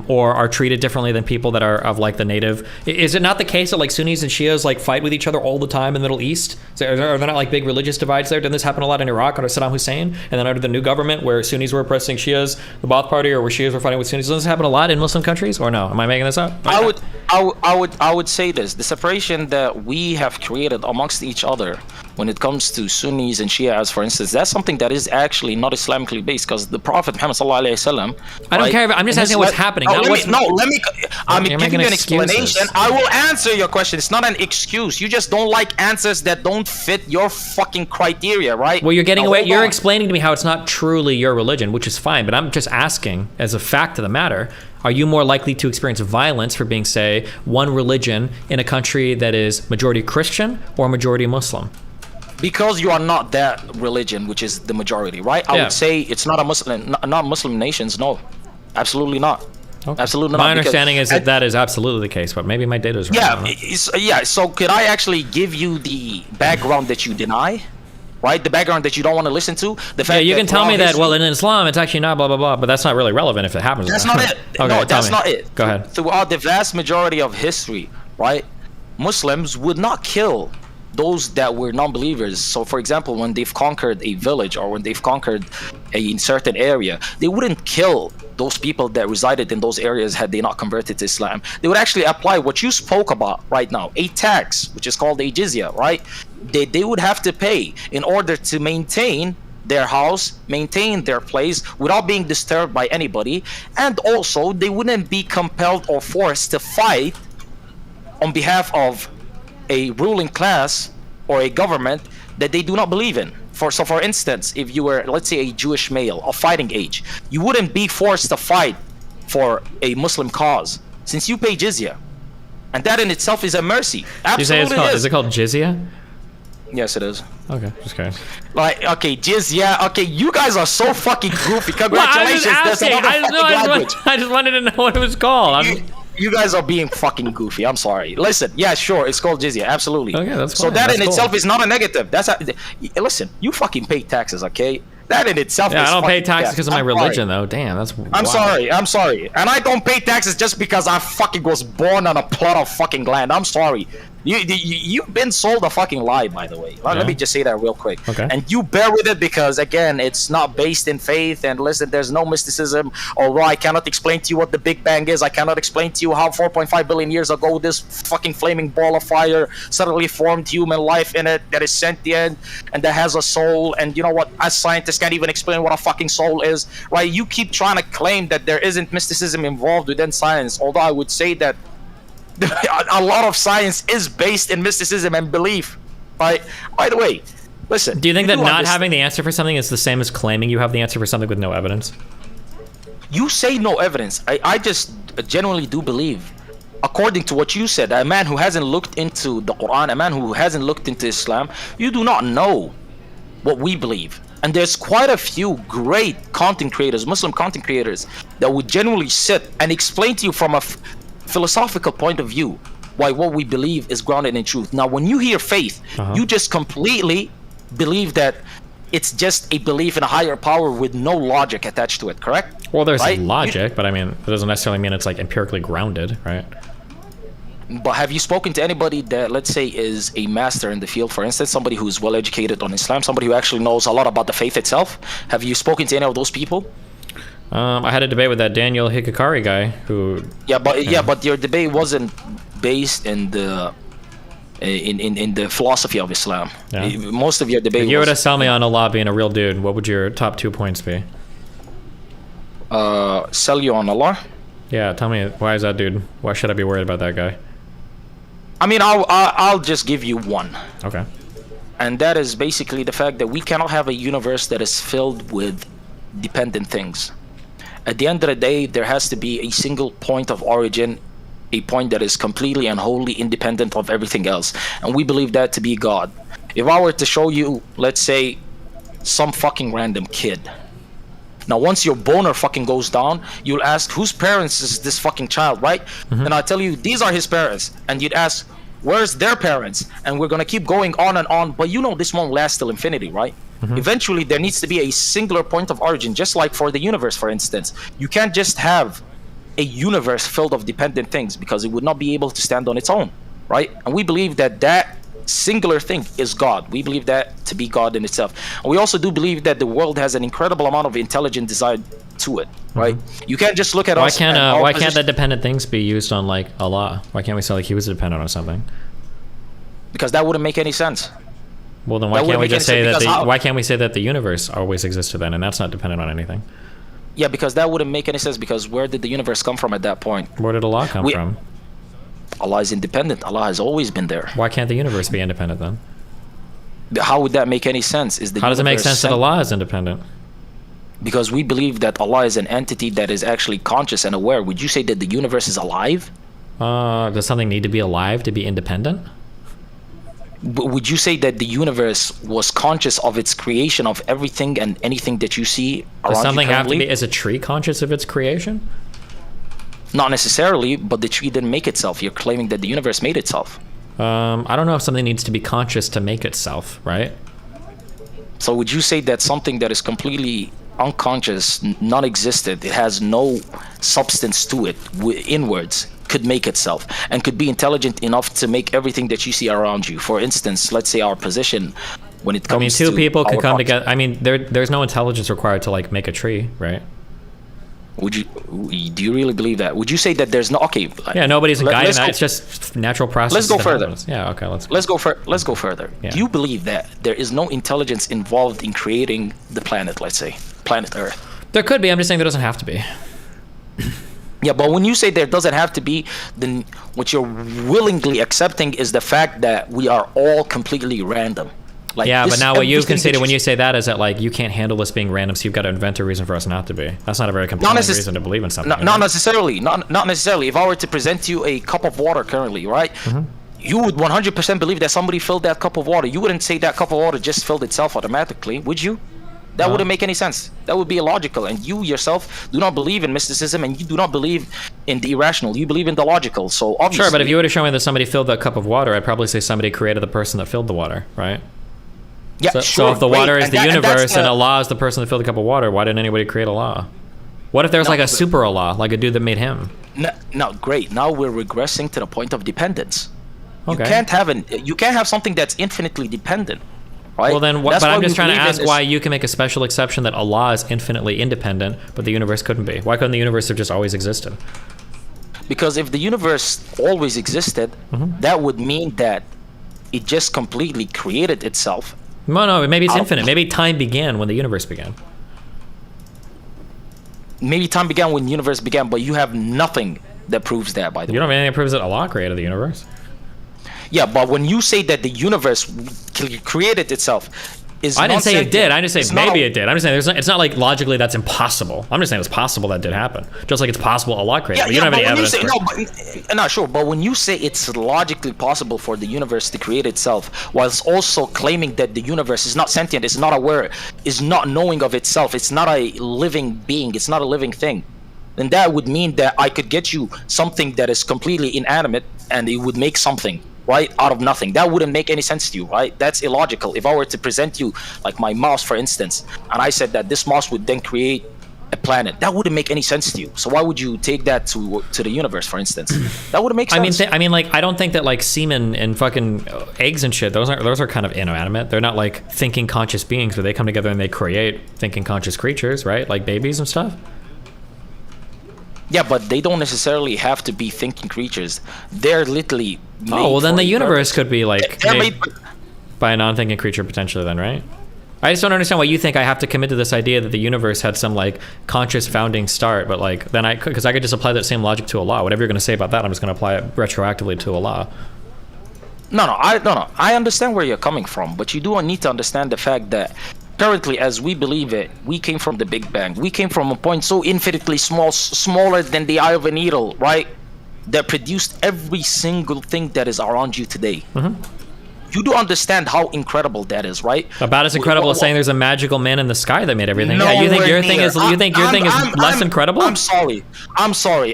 or are treated differently than people that are of like the native? Is it not the case that like Sunnis and Shias like fight with each other all the time in the Middle East? Are there not like big religious divides there? Didn't this happen a lot in Iraq under Saddam Hussein, and then under the new government where Sunnis were oppressing Shias, the Ba'ath Party, or where Shias were fighting with Sunnis? Doesn't this happen a lot in Muslim countries, or no? Am I making this up? I would say this: the separation that we have created amongst each other when it comes to Sunnis and Shias, for instance, that's something that is actually not Islamically based, because the Prophet Muhammad sallallahu alaihi wasallam. I don't care. I'm just asking what's happening. I'm You're giving making you an excuses. explanation. I will answer your question. It's not an excuse. You just don't like answers that don't fit your fucking criteria, right? Well, you're getting Now, away. hold You're on. explaining to me how it's not truly your religion, which is fine. But I'm just asking, as a fact of the matter, are you more likely to experience violence for being, say, one religion in a country that is majority Christian or majority Muslim? Because you are not that religion, which is the majority, right? I Yeah. would say it's not a Muslim, not Muslim nations. No, absolutely not. Okay. Absolutely My not. because- understanding is that that is absolutely the case, but maybe my data is wrong. I don't know. Yeah. So could I actually give you the background that you deny, right? The background that you don't want to listen to. The fact Yeah, you that can tell throughout me that. history- Well, in Islam, it's actually not blah blah blah, but that's not really relevant if it happens. That's not it. Okay, No, tell that's me. not it. Go ahead. Throughout the vast majority of history, right, Muslims would not kill those that were non-believers. So, for example, when they've conquered a village or when they've conquered a certain area, they wouldn't kill those people that resided in those areas had they not converted to Islam. They would actually apply what you spoke about right now, a tax, which is called a jizya, right? They would have to pay in order to maintain their house, maintain their place without being disturbed by anybody, and also they wouldn't be compelled or forced to fight on behalf of a ruling class or a government that they do not believe in. So for instance, if you were, let's say, a Jewish male of fighting age, you wouldn't be forced to fight for a Muslim cause since you pay jizya, and that in itself is a mercy. You say Absolutely, is it called jizya? Yes, it is. Okay, just kidding. Like, okay, jizya. Okay, you guys are so fucking goofy. Well, I was Congratulations. just That's asking. another fucking language. I just wanted to know what it was called. You guys are being fucking goofy. I'm sorry. Listen, yeah, sure, it's called jizya, absolutely. Okay, that's so fine. that That's in cool. itself is not a negative. Listen, you fucking pay taxes, okay? That in itself Yeah, is I don't pay fucking taxes tax. because of my I'm religion, sorry. though. Damn, that's. I'm sorry, and I don't pay taxes just because I fucking was born on a plot of fucking land. I'm sorry. You've been sold a fucking lie, by the way. Let me just say that real quick. Okay. And you bear with it because, again, it's not based in faith. And listen, there's no mysticism. Although I cannot explain to you what the Big Bang is, I cannot explain to you how 4.5 billion years ago this fucking flaming ball of fire suddenly formed human life in it that is sentient and that has a soul. And you know what? As scientists can't even explain what a fucking soul is, right? You keep trying to claim that there isn't mysticism involved within science. Although I would say that a lot of science is based in mysticism and belief. Right? By the way, listen. Do you think that not understand- having the answer for something is the same as claiming you have the answer for something with no evidence? You say no evidence. I just genuinely do believe, according to what you said, a man who hasn't looked into the Quran, a man who hasn't looked into Islam, you do not know what we believe. And there's quite a few great content creators, Muslim content creators, that would genuinely sit and explain to you from a philosophical point of view why what we believe is grounded in truth. Now, when you hear faith, you just completely believe that it's just a belief in a higher power with no logic attached to it, correct? Well, there's Right? logic, but I mean, it doesn't necessarily mean it's like empirically grounded, right? But have you spoken to anybody that, let's say, is a master in the field, for instance, somebody who's well educated on Islam, somebody who actually knows a lot about the faith itself? Have you spoken to any of those people? I had a debate with that Daniel Hikakari guy who. Yeah, but your debate wasn't based in the in the philosophy of Islam. Yeah. Most of your debate If you were was to sell me on Allah being a real dude, what would your top 2 points be? Sell you on Allah. Yeah, tell me, why is that dude? Why should I be worried about that guy? I mean, I'll just give you one. Okay. And that is basically the fact that we cannot have a universe that is filled with dependent things. At the end of the day, there has to be a single point of origin, a point that is completely and wholly independent of everything else. And we believe that to be God. If I were to show you, let's say, some fucking random kid. Now, once your boner fucking goes down, you'll ask, whose parents is this fucking child, right? And I'll tell you, these are his parents. And you'd ask, where's their parents? And we're gonna keep going on and on, but you know this won't last till infinity, right? Eventually, there needs to be a singular point of origin, just like for the universe, for instance. You can't just have a universe filled of dependent things because it would not be able to stand on its own, right? And we believe that that singular thing is God. We believe that to be God in itself. And we also do believe that the world has an incredible amount of intelligent design to it, right? You can't just look at Why us. why can't the dependent things be used on like Allah? Why can't we say like he was dependent on something? Because that wouldn't make any sense. Well, then why That can't we wouldn't make just any say sense, that because why can't we say that the universe always existed then, and that's not dependent on anything? Yeah, because that wouldn't make any sense, because where did the universe come from at that point? Where did Allah come from? Allah is independent. Allah has always been there. Why can't the universe be independent then? How would that make any sense? How does it make sense that Allah is independent? Because we believe that Allah is an entity that is actually conscious and aware. Would you say that the universe is alive? Does something need to be alive to be independent? Would you say that the universe was conscious of its creation, of everything and anything that you see around Does something you have to currently? be? Is a tree conscious of its creation? Not necessarily, but the tree didn't make itself. You're claiming that the universe made itself. I don't know if something needs to be conscious to make itself, right? So would you say that something that is completely unconscious, non-existent, it has no substance to it, inwards, could make itself and could be intelligent enough to make everything that you see around you? For instance, let's say our position when it comes to... two people can our come object. together. I mean, there's no intelligence required to like make a tree, right? Would you? Do you really believe that? Would you say that there's no? Okay. Yeah, nobody's guiding let's that. go- It's just natural process. Let's go further. Yeah, okay, let's Let's go further. Yeah. Do you believe that there is no intelligence involved in creating the planet? Let's say planet Earth. There could be. I'm just saying there doesn't have to be. Yeah, but when you say there doesn't have to be, then what you're willingly accepting is the fact that we are all completely random. Like Yeah, this- but now what you everything conceded that when you say that is that like you can't handle us being random, so you've got to invent a reason for us not to be. That's not a very compelling necess- reason to believe in something. Not necessarily. Not necessarily. If I were to present you a cup of water currently, right? You would 100% believe that somebody filled that cup of water. You wouldn't say that cup of water just filled itself automatically, would you? That wouldn't make any sense. That would be illogical. And you yourself do not believe in mysticism, and you do not believe in the irrational. You believe in the logical. So obviously, Sure, but if you were to show me that somebody filled that cup of water, I'd probably say somebody created the person that filled the water, right? yeah, So, sure, so if the great. water is And the that- and that's universe and the- Allah is the person that filled the cup of water, why didn't anybody create Allah? What if there was like a super Allah, like a dude that made him? No, great. Now we're regressing to the point of dependence. Okay. You can't have something that's infinitely dependent, right? Well then, That's but why I'm we just trying to believe in ask this- why you can make a special exception that Allah is infinitely independent, but the universe couldn't be. Why couldn't the universe have just always existed? Because if the universe always existed, that would mean that it just completely created itself. No, maybe it's infinite. Maybe time began when the universe began. Maybe time began when the universe began, but you have nothing that proves that, by the You way. don't have anything that proves that Allah created the universe. Yeah, but when you say that the universe created itself, is I didn't say it did. I just it's say not maybe a- it did. I'm just saying it's not like logically that's impossible. I'm just saying it's possible that did happen. Just like it's possible Allah created. Yeah, but you don't have any when you evidence. say, no, but not sure. But when you say it's logically possible for the universe to create itself, whilst also claiming that the universe is not sentient, is not aware, is not knowing of itself, it's not a living being, it's not a living thing, then that would mean that I could get you something that is completely inanimate, and it would make something right out of nothing. That wouldn't make any sense to you, right? That's illogical. If I were to present you like my mouse, for instance, and I said that this mouse would then create a planet, that wouldn't make any sense to you. So why would you take that to the universe, for instance? That wouldn't make sense. I mean, like I don't think that like semen and fucking eggs and shit. Those are kind of inanimate. They're not like thinking conscious beings, but they come together and they create thinking conscious creatures, right? Like babies and stuff. Yeah, but they don't necessarily have to be thinking creatures. They're literally made Oh well, then for the a universe purpose. could be like They're made made- by a non-thinking creature potentially, then, right? I just don't understand why you think I have to commit to this idea that the universe had some like conscious founding start, but like then because I could just apply that same logic to Allah. Whatever you're going to say about that, I'm just going to apply it retroactively to Allah. No, I understand where you're coming from, but you do need to understand the fact that currently, as we believe it, we came from the Big Bang. We came from a point so infinitely small, smaller than the eye of a needle, right? That produced every single thing that is around you today. You do understand how incredible that is, right? About as incredible as saying there's a magical man in the sky that made everything. No, yeah, you think your thing is less incredible? I'm sorry.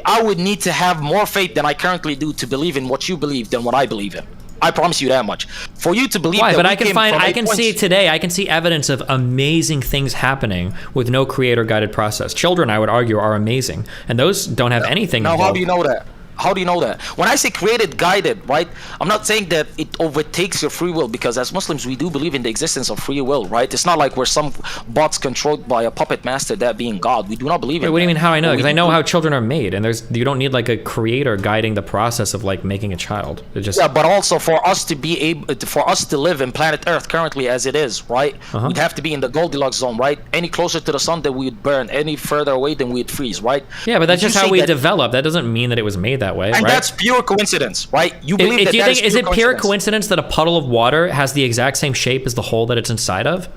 I would need to have more faith than I currently do to believe in what you believe than what I believe in. I promise you that much. For you to believe Why? that But we I can came find, from I a can point- see today, I can see evidence of amazing things happening with no creator-guided process. Children, I would argue, are amazing, and those don't have anything. Now, how involved. do you know that? How do you know that? When I say created, guided, right? I'm not saying that it overtakes your free will, because as Muslims, we do believe in the existence of free will, right? It's not like we're some bots controlled by a puppet master, that being God. We do not believe in Wait, what do you that. mean how I know? But Because we I know do- how children are made, and you don't need like a creator guiding the process of like making a child. It just Yeah, but also for us to be able, for us to live in planet Earth currently as it is, right? We'd have to be in the Goldilocks zone, right? Any closer to the sun, then we'd burn. Any further away, then we'd freeze, right? yeah, but that's Would just you how say we that- develop. That doesn't mean that it was made that way, And right? that's pure coincidence, right? You believe that Do you that think is pure it pure coincidence. coincidence that a puddle of water has the exact same shape as the hole that it's inside of?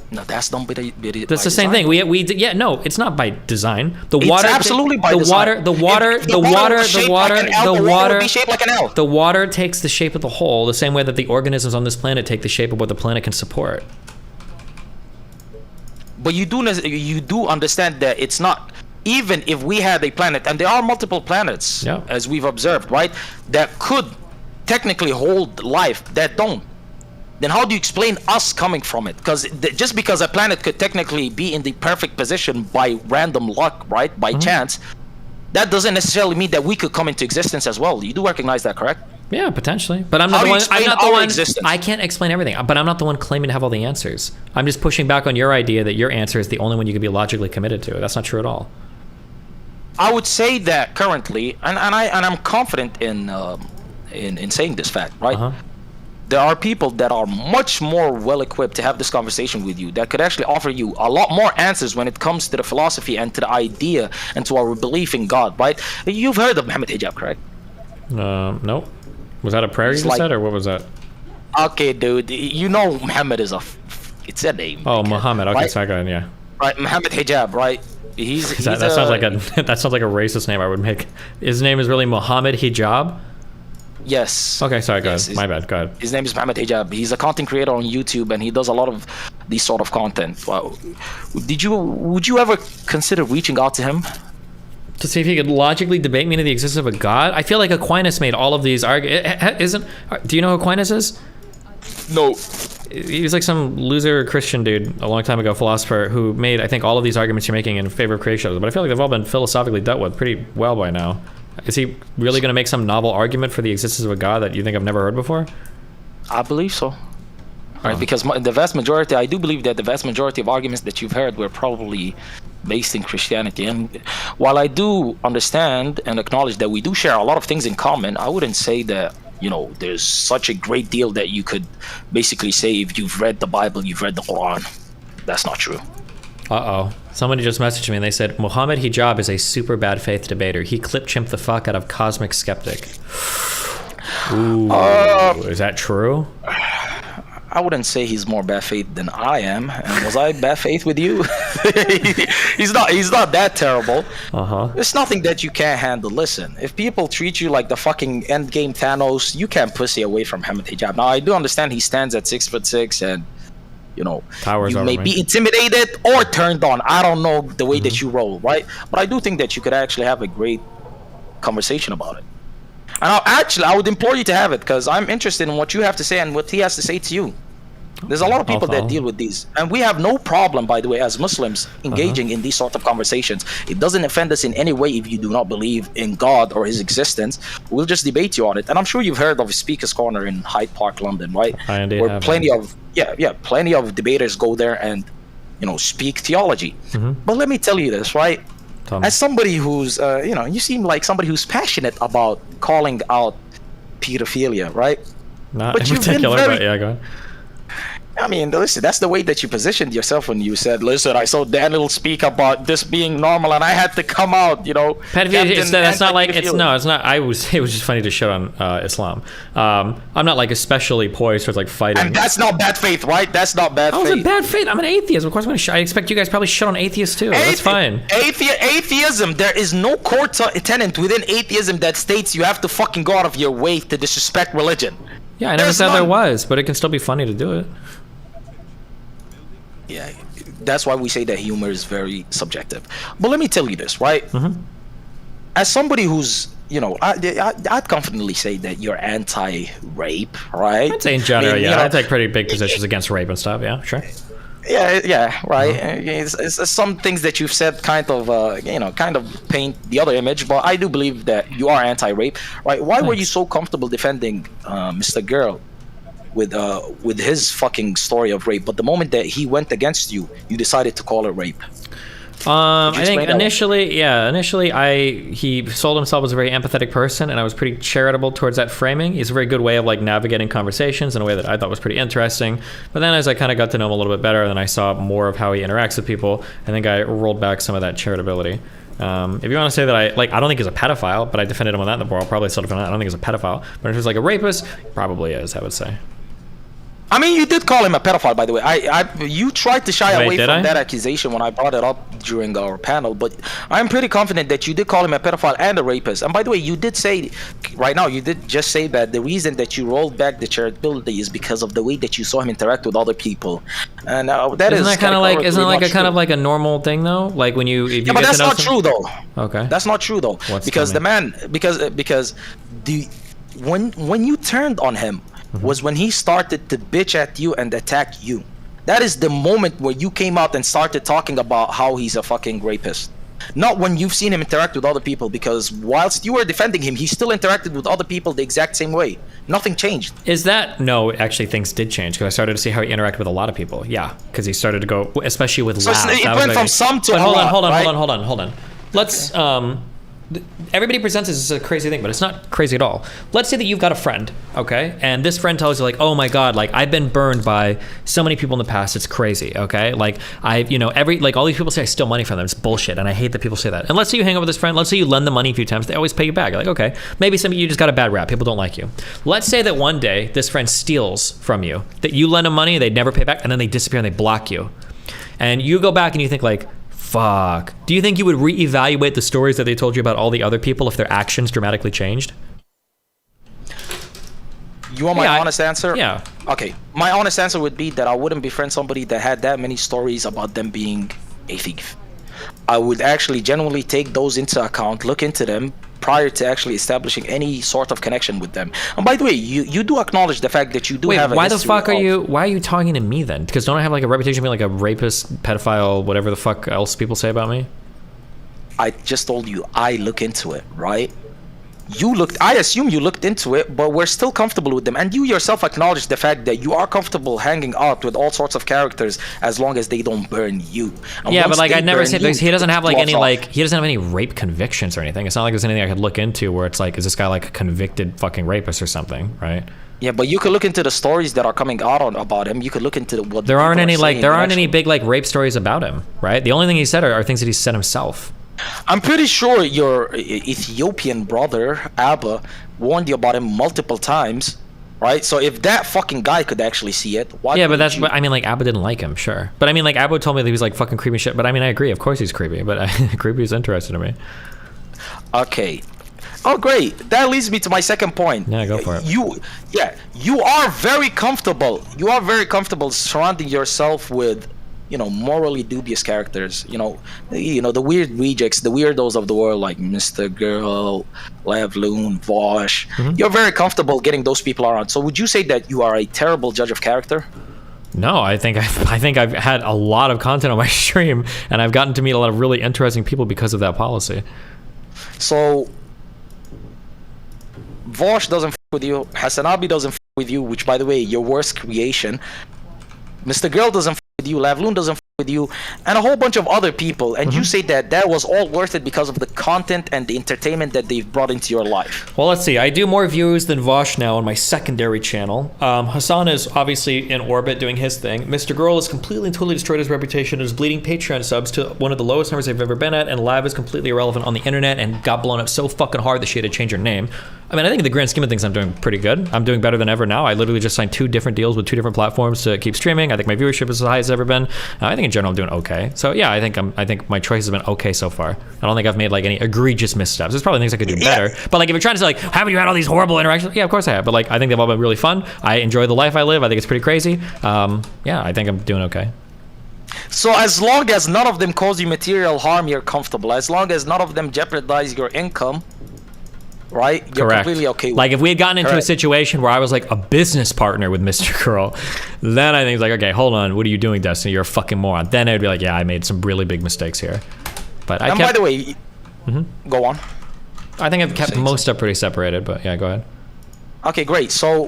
No, that's not by That's the same thing. No, it's not by design. The It's water absolutely by the design. water, the water, If the water, was the shaped water, like an L, the water water. would be shaped like an L. The water takes the shape of the hole the same way that the organisms on this planet take the shape of what the planet can support. But you do understand that it's not, even if we had a planet, and there are multiple planets, Yeah. as we've observed, right, that could technically hold life, that don't. Then how do you explain us coming from it? Because just because a planet could technically be in the perfect position by random luck, right, by chance, that doesn't necessarily mean that we could come into existence as well. You do recognize that, correct? Yeah, potentially. But I'm How not do the you one. I'm explain not the our one. existence? I can't explain everything. But I'm not the one claiming to have all the answers. I'm just pushing back on your idea that your answer is the only one you can be logically committed to. That's not true at all. I would say that currently, and I'm confident in saying this fact, right? Uh-huh. There are people that are much more well equipped to have this conversation with you, that could actually offer you a lot more answers when it comes to the philosophy and to the idea and to our belief in God, right? You've heard of Muhammad Hijab, correct? No. Was that a prayer you It's just like- said, or what was that? Okay, dude, you know Muhammad is it's a name. Oh, Muhammad. Okay, right? so I got it. Yeah. Right, Muhammad Hijab, right? He's That sounds like that sounds like a racist name I would make. His name is really Muhammad Hijab. Yes. Okay, sorry, go Yes, ahead. My bad. Go ahead. His name is Muhammad Hijab. He's a content creator on YouTube, and he does a lot of these sort of content. Wow. Would you ever consider reaching out to him? To see if he could logically debate me into the existence of a god. I feel like Aquinas made all of these arguments. Do you know who Aquinas is? No. He was like some loser Christian dude a long time ago, philosopher, who made, I think, all of these arguments you're making in favor of creationism. But I feel like they've all been philosophically dealt with pretty well by now. Is he really going to make some novel argument for the existence of a god that you think I've never heard before? I believe so. Right, because the vast majority, I do believe that the vast majority of arguments that you've heard were probably based in Christianity. And while I do understand and acknowledge that we do share a lot of things in common, I wouldn't say that, there's such a great deal that you could basically say if you've read the Bible, you've read the Quran. That's not true. Uh-oh. Somebody just messaged me and they said, Muhammad Hijab is a super bad faith debater. He clip-chimped the fuck out of Cosmic Skeptic. Ooh. Is that true? I wouldn't say he's more bad faith than I am. And was I bad faith with you? He's not that terrible. Uh-huh. There's nothing that you can't handle. Listen, if people treat you like the fucking endgame Thanos, you can't pussy away from Muhammad Hijab. Now, I do understand he stands at 6'6" and, Towers you over may me. be intimidated or turned on. I don't know the way that you roll, right? But I do think that you could actually have a great conversation about it. And I would implore you to have it, because I'm interested in what you have to say and what he has to say to you. There's a lot of people that follow. deal with these, and we have no problem, by the way, as Muslims engaging in these sort of conversations. It doesn't offend us in any way if you do not believe in God or his existence. We'll just debate you on it. And I'm sure you've heard of Speaker's Corner in Hyde Park, London, right? I indeed Where have, plenty of debaters go there and speak theology. But let me tell you this, right? Tell me. As somebody who's you seem like somebody who's passionate about calling out pedophilia, right? Not but in you've been particular, very- but yeah, go ahead. I mean, listen, that's the way that you positioned yourself when you said, "Listen, I saw Daniel speak about this being normal, and I had to come out." You know, That's not like it's no, it's not. It was just funny to shit on Islam. I'm not like especially poised towards like fighting. And that's not bad faith, right? That's not bad I faith. wasn't bad faith. I'm an atheist. Of course, I expect you guys probably shit on atheists too. That's fine. Atheism. There is no core tenet within atheism that states you have to fucking go out of your way to disrespect religion. Yeah, I never said there was, but it can still be funny to do it. Yeah, that's why we say that humor is very subjective. But let me tell you this, right? As somebody who's, you know, I'd confidently say that you're anti-rape, right? I'd say in general, I mean, yeah. you know, I take pretty big positions against rape and stuff. Yeah, sure. Yeah, right. It's some things that you've said kind of, kind of paint the other image, but I do believe that you are anti-rape, right? Why were you so comfortable defending Mr. Girl with his fucking story of rape, but the moment that he went against you, you decided to call it rape? I think initially, he sold himself as a very empathetic person, and I was pretty charitable towards that framing. He's a very good way of like navigating conversations in a way that I thought was pretty interesting. But then as I kind of got to know him a little bit better, then I saw more of how he interacts with people. I think I rolled back some of that charitability. If you want to say that I don't think he's a pedophile, but I defended him on that in the bar. I'll probably still defend him. I don't think he's a pedophile, but if he's like a rapist, probably is. I would say. I mean, you did call him a pedophile, by the way. You tried to shy away from that accusation when I brought it up during our panel, but I'm pretty confident that you did call him a pedophile and a rapist. And by the way, you did say, right now, you did just say that the reason that you rolled back the charitability is because of the way that you saw him interact with other people. And isn't that kind of like a normal thing though? Like when you, if you but that's not true though. Okay. That's not true though. Because the man, because when you turned on him, was when he started to bitch at you and attack you. That is the moment where you came out and started talking about how he's a fucking rapist. Not when you've seen him interact with other people, because whilst you were defending him, he still interacted with other people the exact same way. Nothing changed. No, actually things did change, because I started to see how he interacted with a lot of people. Yeah, because he started to go, especially with so laughs. It went from some to hold on. Let's everybody presents this as a crazy thing, but it's not crazy at all. Let's say that you've got a friend, okay, and this friend tells you like, oh my god, like I've been burned by so many people in the past, it's crazy, okay, like all these people say I steal money from them, it's bullshit, and I hate that people say that. And let's say you hang out with this friend, let's say you lend them money a few times, they always pay you back. You're like, okay, maybe some of you just got a bad rap, people don't like you. Let's say that one day this friend steals from you, that you lend them money, they never pay back, and then they disappear and they block you, and you go back and you think like, fuck. Do you think you would reevaluate the stories that they told you about all the other people if their actions dramatically changed? You want my honest answer? Yeah. Okay. My honest answer would be that I wouldn't befriend somebody that had that many stories about them being a thief. I would actually genuinely take those into account, look into them prior to actually establishing any sort of connection with them. And by the way, you do acknowledge the fact that you do have a why are you talking to me then? Because don't I have like a reputation of being like a rapist, pedophile, whatever the fuck else people say about me? I just told you I look into it, right? I assume you looked into it, but we're still comfortable with them. And you yourself acknowledge the fact that you are comfortable hanging out with all sorts of characters as long as they don't burn you. And yeah, but like I never said he doesn't have like any he doesn't have any rape convictions or anything. It's not like there's anything I could look into where it's like, is this guy like a convicted fucking rapist or something, right? Yeah, but you could look into the stories that are coming out about him. You could look into what there aren't any big like rape stories about him, right? The only thing he said are things that he said himself. I'm pretty sure your Ethiopian brother, Abba, warned you about him multiple times, right? So if that fucking guy could actually see it, why? Yeah, but I mean, like, Abba didn't like him, sure. But I mean, like, Abba told me that he was like fucking creepy shit. But I mean, I agree. Of course he's creepy, but creepy is interesting to me. Okay. Oh, great. That leads me to my second point. Yeah, go for it. You are very comfortable. You are very comfortable surrounding yourself with, morally dubious characters. The weird rejects, the weirdos of the world, like Mr. Girl, Lavloon, Vosh. Mm-hmm. You're very comfortable getting those people around. So would you say that you are a terrible judge of character? No, I think I've had a lot of content on my stream, and I've gotten to meet a lot of really interesting people because of that policy. So Vosh doesn't f with you. Hassanabi doesn't f with you, which, by the way, your worst creation. Mr. Girl doesn't f with you. Lavloon doesn't f with you and a whole bunch of other people, and you say that that was all worth it because of the content and the entertainment that they've brought into your life. Well, let's see. I do more views than Vosh now on my secondary channel. Hassan is obviously in orbit doing his thing. Mr. Girl has completely and totally destroyed his reputation and is bleeding Patreon subs to one of the lowest numbers they've ever been at, and Live is completely irrelevant on the internet and got blown up so fucking hard that she had to change her name. I mean, I think in the grand scheme of things, I'm doing pretty good. I'm doing better than ever now. I literally just signed 2 different deals with 2 different platforms to keep streaming. I think my viewership is as high as it's ever been. I think in general I'm doing okay. So yeah, I think my choice has been okay so far. I don't think I've made like any egregious missteps. There's probably things I could do better. But like if you're trying to say like, haven't you had all these horrible interactions? Yeah, of course I have. But like I think they've all been really fun. I enjoy the life I live. I think it's pretty crazy. Yeah, I think I'm doing okay. So as long as none of them cause you material harm, you're comfortable. As long as none of them jeopardize your income, right? You're Correct. completely okay with like if we had gotten into Correct. a situation where I was like a business partner with Mr. Girl, then I think it's like, okay, hold on, what are you doing, Destiny? You're a fucking moron. Then I'd be like, yeah, I made some really big mistakes here. But I And kept, by the way, go on. I think I've kept most stuff pretty separated, but yeah, go ahead. Okay, great. So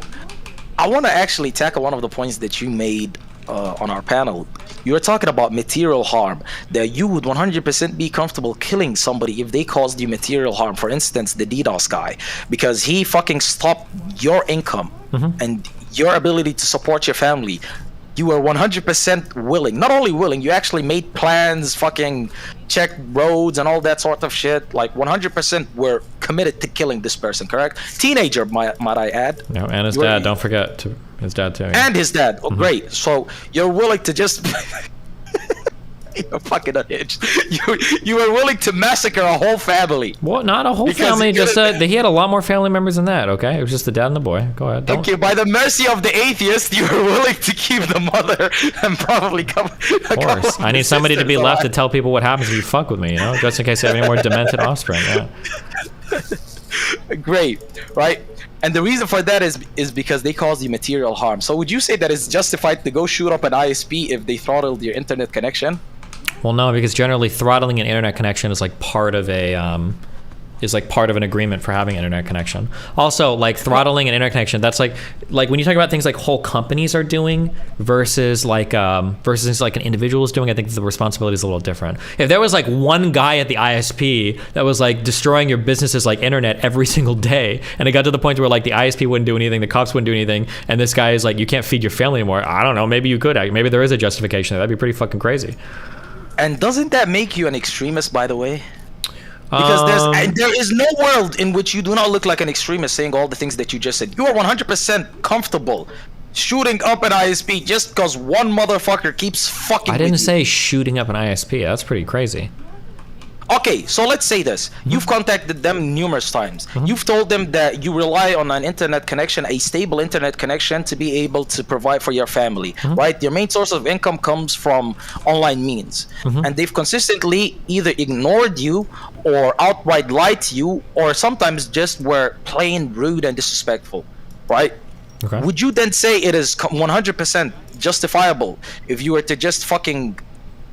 I want to actually tackle one of the points that you made on our panel. You were talking about material harm, that you would 100% be comfortable killing somebody if they caused you material harm. For instance, the DDoS guy, because he fucking stopped your income and your ability to support your family. You were 100% willing, not only willing, you actually made plans, fucking checked roads and all that sort of shit. Like 100% were committed to killing this person, correct? Teenager, might I add. No, and his dad, don't forget his dad too. Yeah. And his dad. Oh, great. So you're willing to just you're fucking unhinged. You were willing to massacre a whole family. What? Not a whole Because family. he Just couldn't- he had a lot more family members than that. Okay, it was just the dad and the boy. Go ahead. Don't. Okay, by the mercy of the atheist, you were willing to keep the mother and probably come. Of course, I need somebody to be left to tell people what happens if you fuck with me. You know, just in case I have any more demented offspring. Yeah. Great, right? And the reason for that is because they caused you material harm. So would you say that it's justified to go shoot up an ISP if they throttled your internet connection? Well, no, because generally throttling an internet connection is like part of an agreement for having internet connection. Also, like throttling an internet connection, that's like when you talk about things like whole companies are doing versus like an individual is doing, I think the responsibility is a little different. If there was like one guy at the ISP that was like destroying your business's like internet every single day, and it got to the point where like the ISP wouldn't do anything, the cops wouldn't do anything, and this guy is like, you can't feed your family anymore. I don't know, maybe you could. Maybe there is a justification there. That'd be pretty fucking crazy. And doesn't that make you an extremist, by the way? Because there is no world in which you do not look like an extremist saying all the things that you just said. You are 100% comfortable shooting up an ISP just because one motherfucker keeps fucking I didn't with you. say shooting up an ISP. That's pretty crazy. Okay, so let's say this. You've contacted them numerous times. You've told them that you rely on an internet connection, a stable internet connection, to be able to provide for your family, right? Your main source of income comes from online means. And they've consistently either ignored you or outright lied to you, or sometimes just were plain rude and disrespectful, right? Okay. Would you then say it is 100% justifiable if you were to just fucking,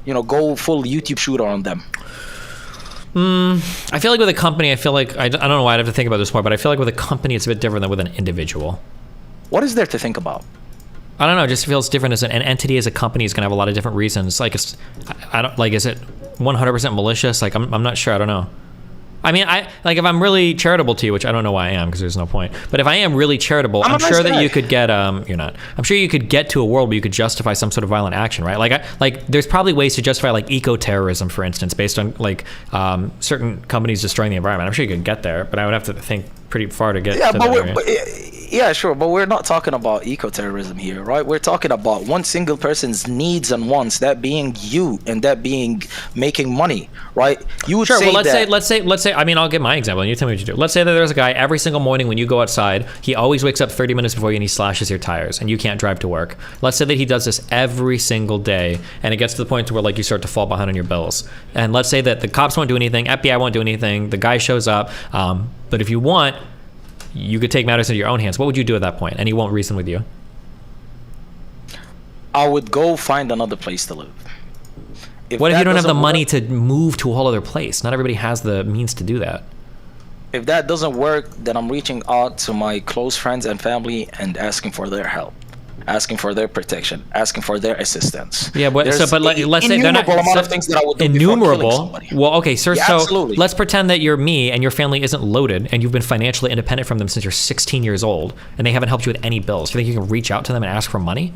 go full YouTube shooter on them? I feel like with a company, I don't know why I'd have to think about this more, but I feel like with a company, it's a bit different than with an individual. What is there to think about? I don't know. It just feels different. As an entity, as a company, is going to have a lot of different reasons. Like, I don't like. Is it 100% malicious? Like, I'm not sure. I don't know. I mean, if I'm really charitable to you, which I don't know why I am, because there's no point. But if I am really charitable, I'm sure that you could get you're not. I'm sure you could get to a world where you could justify some sort of violent action, right? Like there's probably ways to justify like eco-terrorism, for instance, based on like certain companies destroying the environment. I'm sure you could get there, but I would have to think pretty far to get to that area. Yeah, sure, but we're not talking about eco-terrorism here, right? We're talking about one single person's needs and wants, that being you, and that being making money, right? You would sure. say Well, let's that, say. I mean, I'll give my example, and you tell me what you do. Let's say that there's a guy every single morning when you go outside, he always wakes up 30 minutes before you and he slashes your tires, and you can't drive to work. Let's say that he does this every single day, and it gets to the point where like you start to fall behind on your bills. And let's say that the cops won't do anything, FBI won't do anything, the guy shows up, but if you want, you could take matters into your own hands. What would you do at that point? And he won't reason with you. I would go find another place to live. What if you don't have the money to move to a whole other place? Not everybody has the means to do that. If that doesn't work, then I'm reaching out to my close friends and family and asking for their help. asking for their protection, asking for their assistance. Yeah, but There's let's say they're not innumerable amount of things that I would do before killing innumerable. somebody. Well, okay, sir. Yeah, So absolutely. let's pretend that you're me and your family isn't loaded, and you've been financially independent from them since you're 16 years old, and they haven't helped you with any bills. Do you think you can reach out to them and ask for money?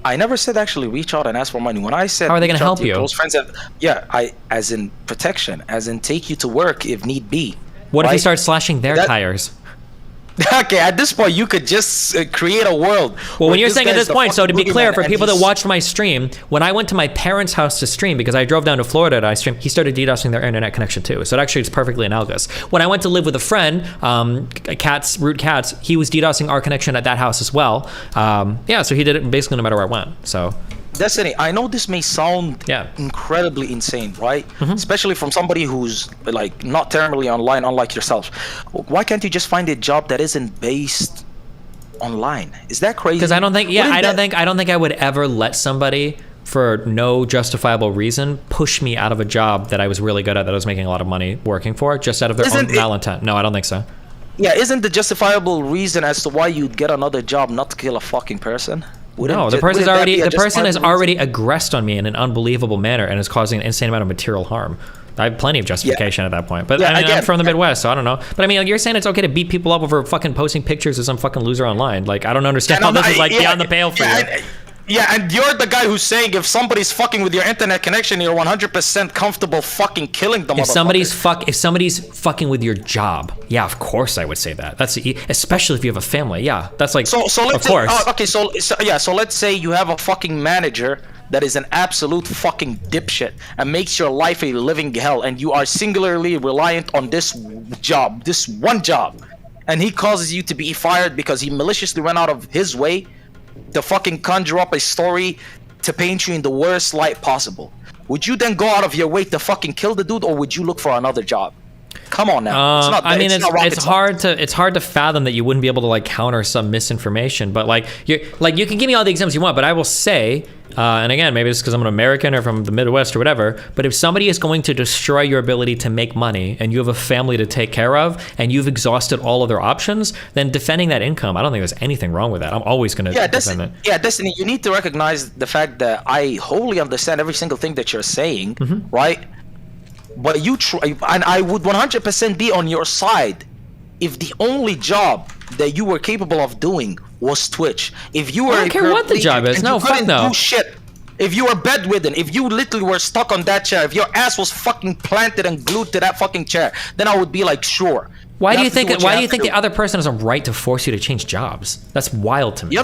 I never said actually reach out and ask for money. When I said How are they reach gonna out help to your you? close friends, I as in protection, as in take you to work if need be. What if you right? start slashing their That- tires? Okay, at this point, you could just create a world. Well, where when you're this saying at guy's this the point, so to fucking be clear, boogeyman for and people that he's- watched my stream, when I went to my parents' house to stream, because I drove down to Florida to stream, he started DDoSing their internet connection too. So it actually it's perfectly analogous. When I went to live with a friend, Root Cats, he was DDoSing our connection at that house as well. Yeah, so he did it basically no matter where I went. So Destiny, I know this may sound Yeah. incredibly insane, right? Especially from somebody who's like not terminally online, unlike yourself. Why can't you just find a job that isn't based online? Is that crazy? because I don't think, yeah, Wouldn't I don't think I would ever let somebody for no justifiable reason push me out of a job that I was really good at, that I was making a lot of money working for, just out of their own Isn't it- malintent. No, I don't think so. Yeah, isn't the justifiable reason as to why you'd get another job not to kill a fucking person? No, the person has already aggressed on me in an unbelievable manner and is causing an insane amount of material harm. I have plenty of justification at that point. But Yeah, I mean, I'm again, from the Midwest, so I don't know. But I mean, like, you're saying it's okay to beat people up over fucking posting pictures of some fucking loser online. Like, I don't understand how this is like beyond the pale for you. Yeah, and you're the guy who's saying if somebody's fucking with your internet connection, you're 100% comfortable fucking killing them. If somebody's fucking with your job, yeah, of course I would say that. That's especially if you have a family. Yeah, that's like So let's of course. so let's say you have a fucking manager that is an absolute fucking dipshit and makes your life a living hell, and you are singularly reliant on this job, this one job, and he causes you to be fired because he maliciously went out of his way to fucking conjure up a story to paint you in the worst light possible. Would you then go out of your way to fucking kill the dude, or would you look for another job? Come on now. I mean, not rocket it's science. hard to fathom that you wouldn't be able to like counter some misinformation. But like you can give me all the examples you want, but I will say, and again, maybe it's because I'm an American or from the Midwest or whatever. But if somebody is going to destroy your ability to make money, and you have a family to take care of, and you've exhausted all other options, then defending that income, I don't think there's anything wrong with that. I'm always going to defend it. Yeah, Destiny, you need to recognize the fact that I wholly understand every single thing that you're saying, right? But you try, and I would 100% be on your side if the only job that you were capable of doing was Twitch. If you were, I don't care what the job is. No, fuck no. Do shit. If you were bedridden, if you literally were stuck on that chair, if your ass was fucking planted and glued to that fucking chair, then I would be like, sure. Why do you think have to do. the other person has a right to force you to change jobs? That's wild to me.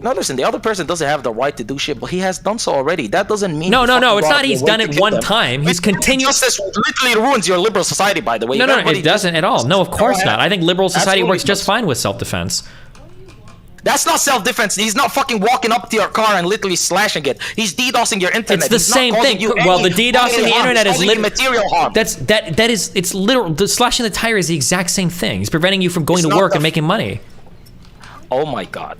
Listen, the other person doesn't have the right to do shit, but he has done so already. That doesn't mean No, you it's fucking not. go out He's your way done to it kill one them. time. He's continued. Justice literally ruins your liberal society, by the way. No, Everybody it doesn't at all. No, of course not. I think liberal society Absolutely works just does. fine with self-defense. That's not self-defense. He's not fucking walking up to your car and literally slashing it. He's DDoSing your internet. It's the He's not same causing thing. you Well, any the DDoSing the harm. internet He's is causing you material harm. It's literal. The slashing the tire is the exact same thing. He's preventing you from going It's to not work the- and making money. Oh my god.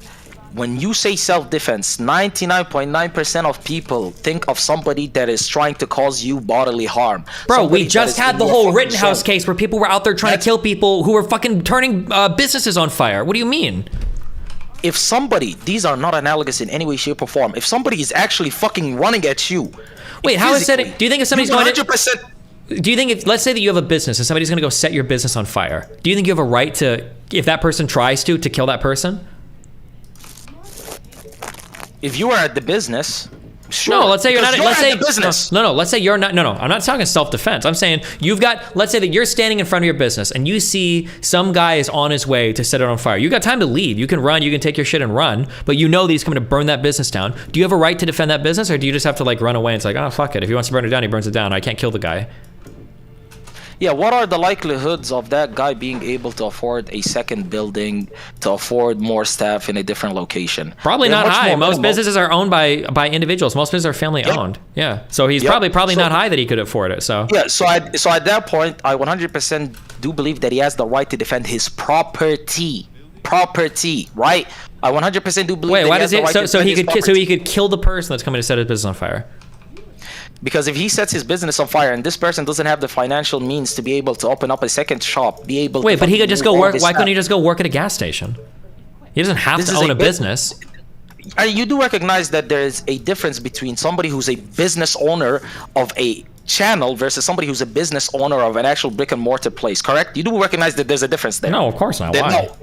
When you say self-defense, 99.9% of people think of somebody that is trying to cause you bodily harm. Bro, Somebody we that just is had in the your whole fucking Rittenhouse soul. case where people were out there trying to kill people who were fucking turning businesses on fire. What do you mean? If somebody, these are not analogous in any way, shape, or form. If somebody is actually fucking running at you, Wait, how is physically, that? Do you think if somebody's you going to? 100%. Do you think if, let's say that you have a business and somebody's going to go set your business on fire, do you think you have a right to, if that person tries to kill that person? If you are at the business, sure. No, let's say you're not. Because Let's say at the business. No. Let's say you're not. No. I'm not talking self-defense. I'm saying you've got. Let's say that you're standing in front of your business and you see some guy is on his way to set it on fire. You got time to leave. You can run. You can take your shit and run. But you know that he's coming to burn that business down. Do you have a right to defend that business, or do you just have to like run away and it's like, oh fuck it. If he wants to burn it down, he burns it down. I can't kill the guy. Yeah, what are the likelihoods of that guy being able to afford a second building, to afford more staff in a different location? Probably They're not much high. more Most minimal. businesses are owned by individuals. Most businesses are family owned. Yeah. So he's Yep. probably So- not high that he could afford it. So Yeah, so at that point, I 100% do believe that he has the right to defend his property, right? I 100% do believe. wait, that why he has does the it? right So to so defend he his could so property. he could kill the person that's coming to set his business on fire. Because if he sets his business on fire and this person doesn't have the financial means to be able to open up a second shop, be able Wait, to but he could fucking just do go all work. this Why couldn't he stuff. just go work at a gas station? He doesn't have This to is own a a bit- business. You do recognize that there is a difference between somebody who's a business owner of a channel versus somebody who's a business owner of an actual brick and mortar place, correct? You do recognize that there's a difference there. No, of course not. Why? No.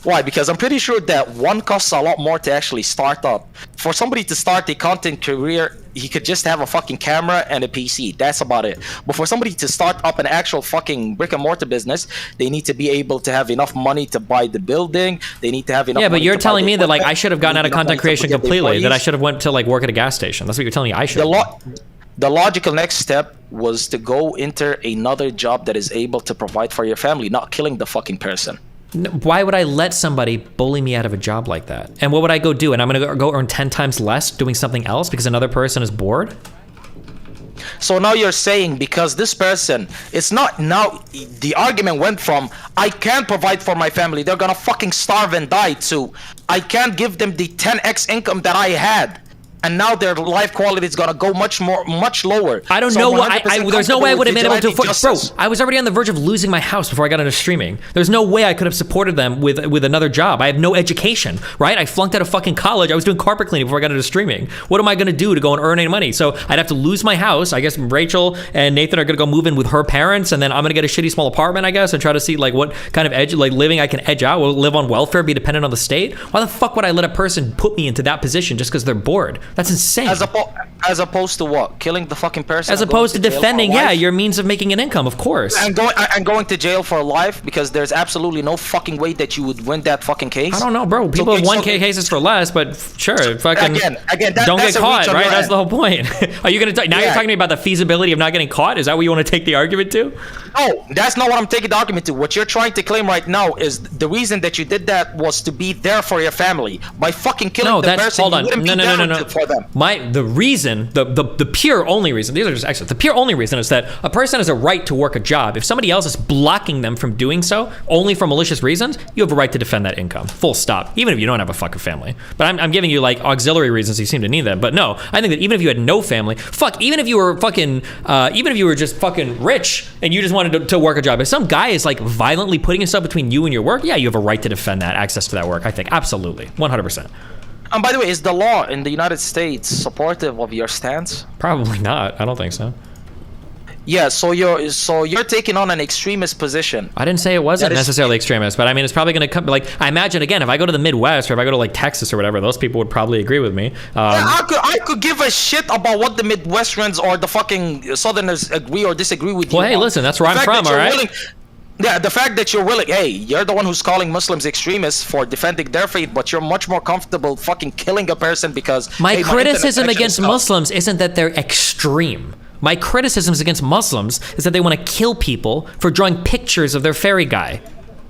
Why? Because I'm pretty sure that one costs a lot more to actually start up. For somebody to start a content career, he could just have a fucking camera and a PC. That's about it. But for somebody to start up an actual fucking brick and mortar business, they need to be able to have enough money to buy the building. They need to have enough. Yeah, but money you're to buy telling the me that like equipment. I should have gotten They out need of enough content money to creation get the completely. That I employees. should have went to like work at a gas station. That's what you're telling me I should. The logical next step was to go into another job that is able to provide for your family, not killing the fucking person. Why would I let somebody bully me out of a job like that? And what would I go do? And I'm gonna go earn 10 times less doing something else because another person is bored? So now you're saying because this person, it's not now, the argument went from, I can't provide for my family, they're gonna fucking starve and die, to I can't give them the 10x income that I had. And now their life quality is gonna go much lower. I don't So know I'm what. 100% There's no way I would have been able to. comfortable with vigilante Bro, I was already on the verge of losing my house before I got into streaming. There's no way I could have supported them with another job. I have no education, right? I flunked out of fucking college. I was doing carpet cleaning before I got into streaming. What am I gonna do to go and earn any money? So I'd have to lose my house. I guess Rachel and Nathan are gonna go move in with her parents, and then I'm gonna get a shitty small apartment, I guess, and try to see like what kind of living I can edge out. Will live on welfare, be dependent on the state? Why the fuck would I let a person put me into that position just because they're bored? That's insane. As opposed to what? Killing the fucking person? As and going opposed to jail for defending, life? your means of making an income, of course. And going to jail for life because there's absolutely no fucking way that you would win that fucking case. I don't know, bro. People have won cases for less, but sure, fucking again, don't that's get a caught, reach on right? your That's end. the whole point. Are you gonna now? You're Yeah. talking to me about the feasibility of not getting caught? Is that what you want to take the argument to? No, that's not what I'm taking the argument to. What you're trying to claim right now is the reason that you did that was to be there for your family. By fucking killing No, the that's person, hold you on. wouldn't No, be no, no, there no, no. for them. The reason, the pure only reason. These are just excellent. The pure only reason is that a person has a right to work a job. If somebody else is blocking them from doing so only for malicious reasons, you have a right to defend that income. Full stop. Even if you don't have a fucking family. But I'm giving you like auxiliary reasons. You seem to need them. But no, I think that even if you had no family, even if you were fucking, even if you were just fucking rich and you just wanted to work a job, if some guy is like violently putting himself between you and your work, yeah, you have a right to defend that access to that work. I think absolutely, 100%. And by the way, is the law in the United States supportive of your stance? Probably not. I don't think so. Yeah, so you're taking on an extremist position. I didn't say it wasn't That is- necessarily extremist, but I mean, it's probably going to come. Like, I imagine again, if I go to the Midwest or if I go to like Texas or whatever, those people would probably agree with me. I could give a shit about what the Midwesterns or the fucking Southerners agree or disagree with you. Well, hey, on. listen, that's where The I'm fact from, that you're all right? willing- Yeah, the fact that you're willing, hey, you're the one who's calling Muslims extremists for defending their faith, but you're much more comfortable fucking killing a person because My hey, criticism internet against connection is Muslims isn't that they're extreme. My criticisms against Muslims is that they want to kill people for drawing pictures of their fairy guy.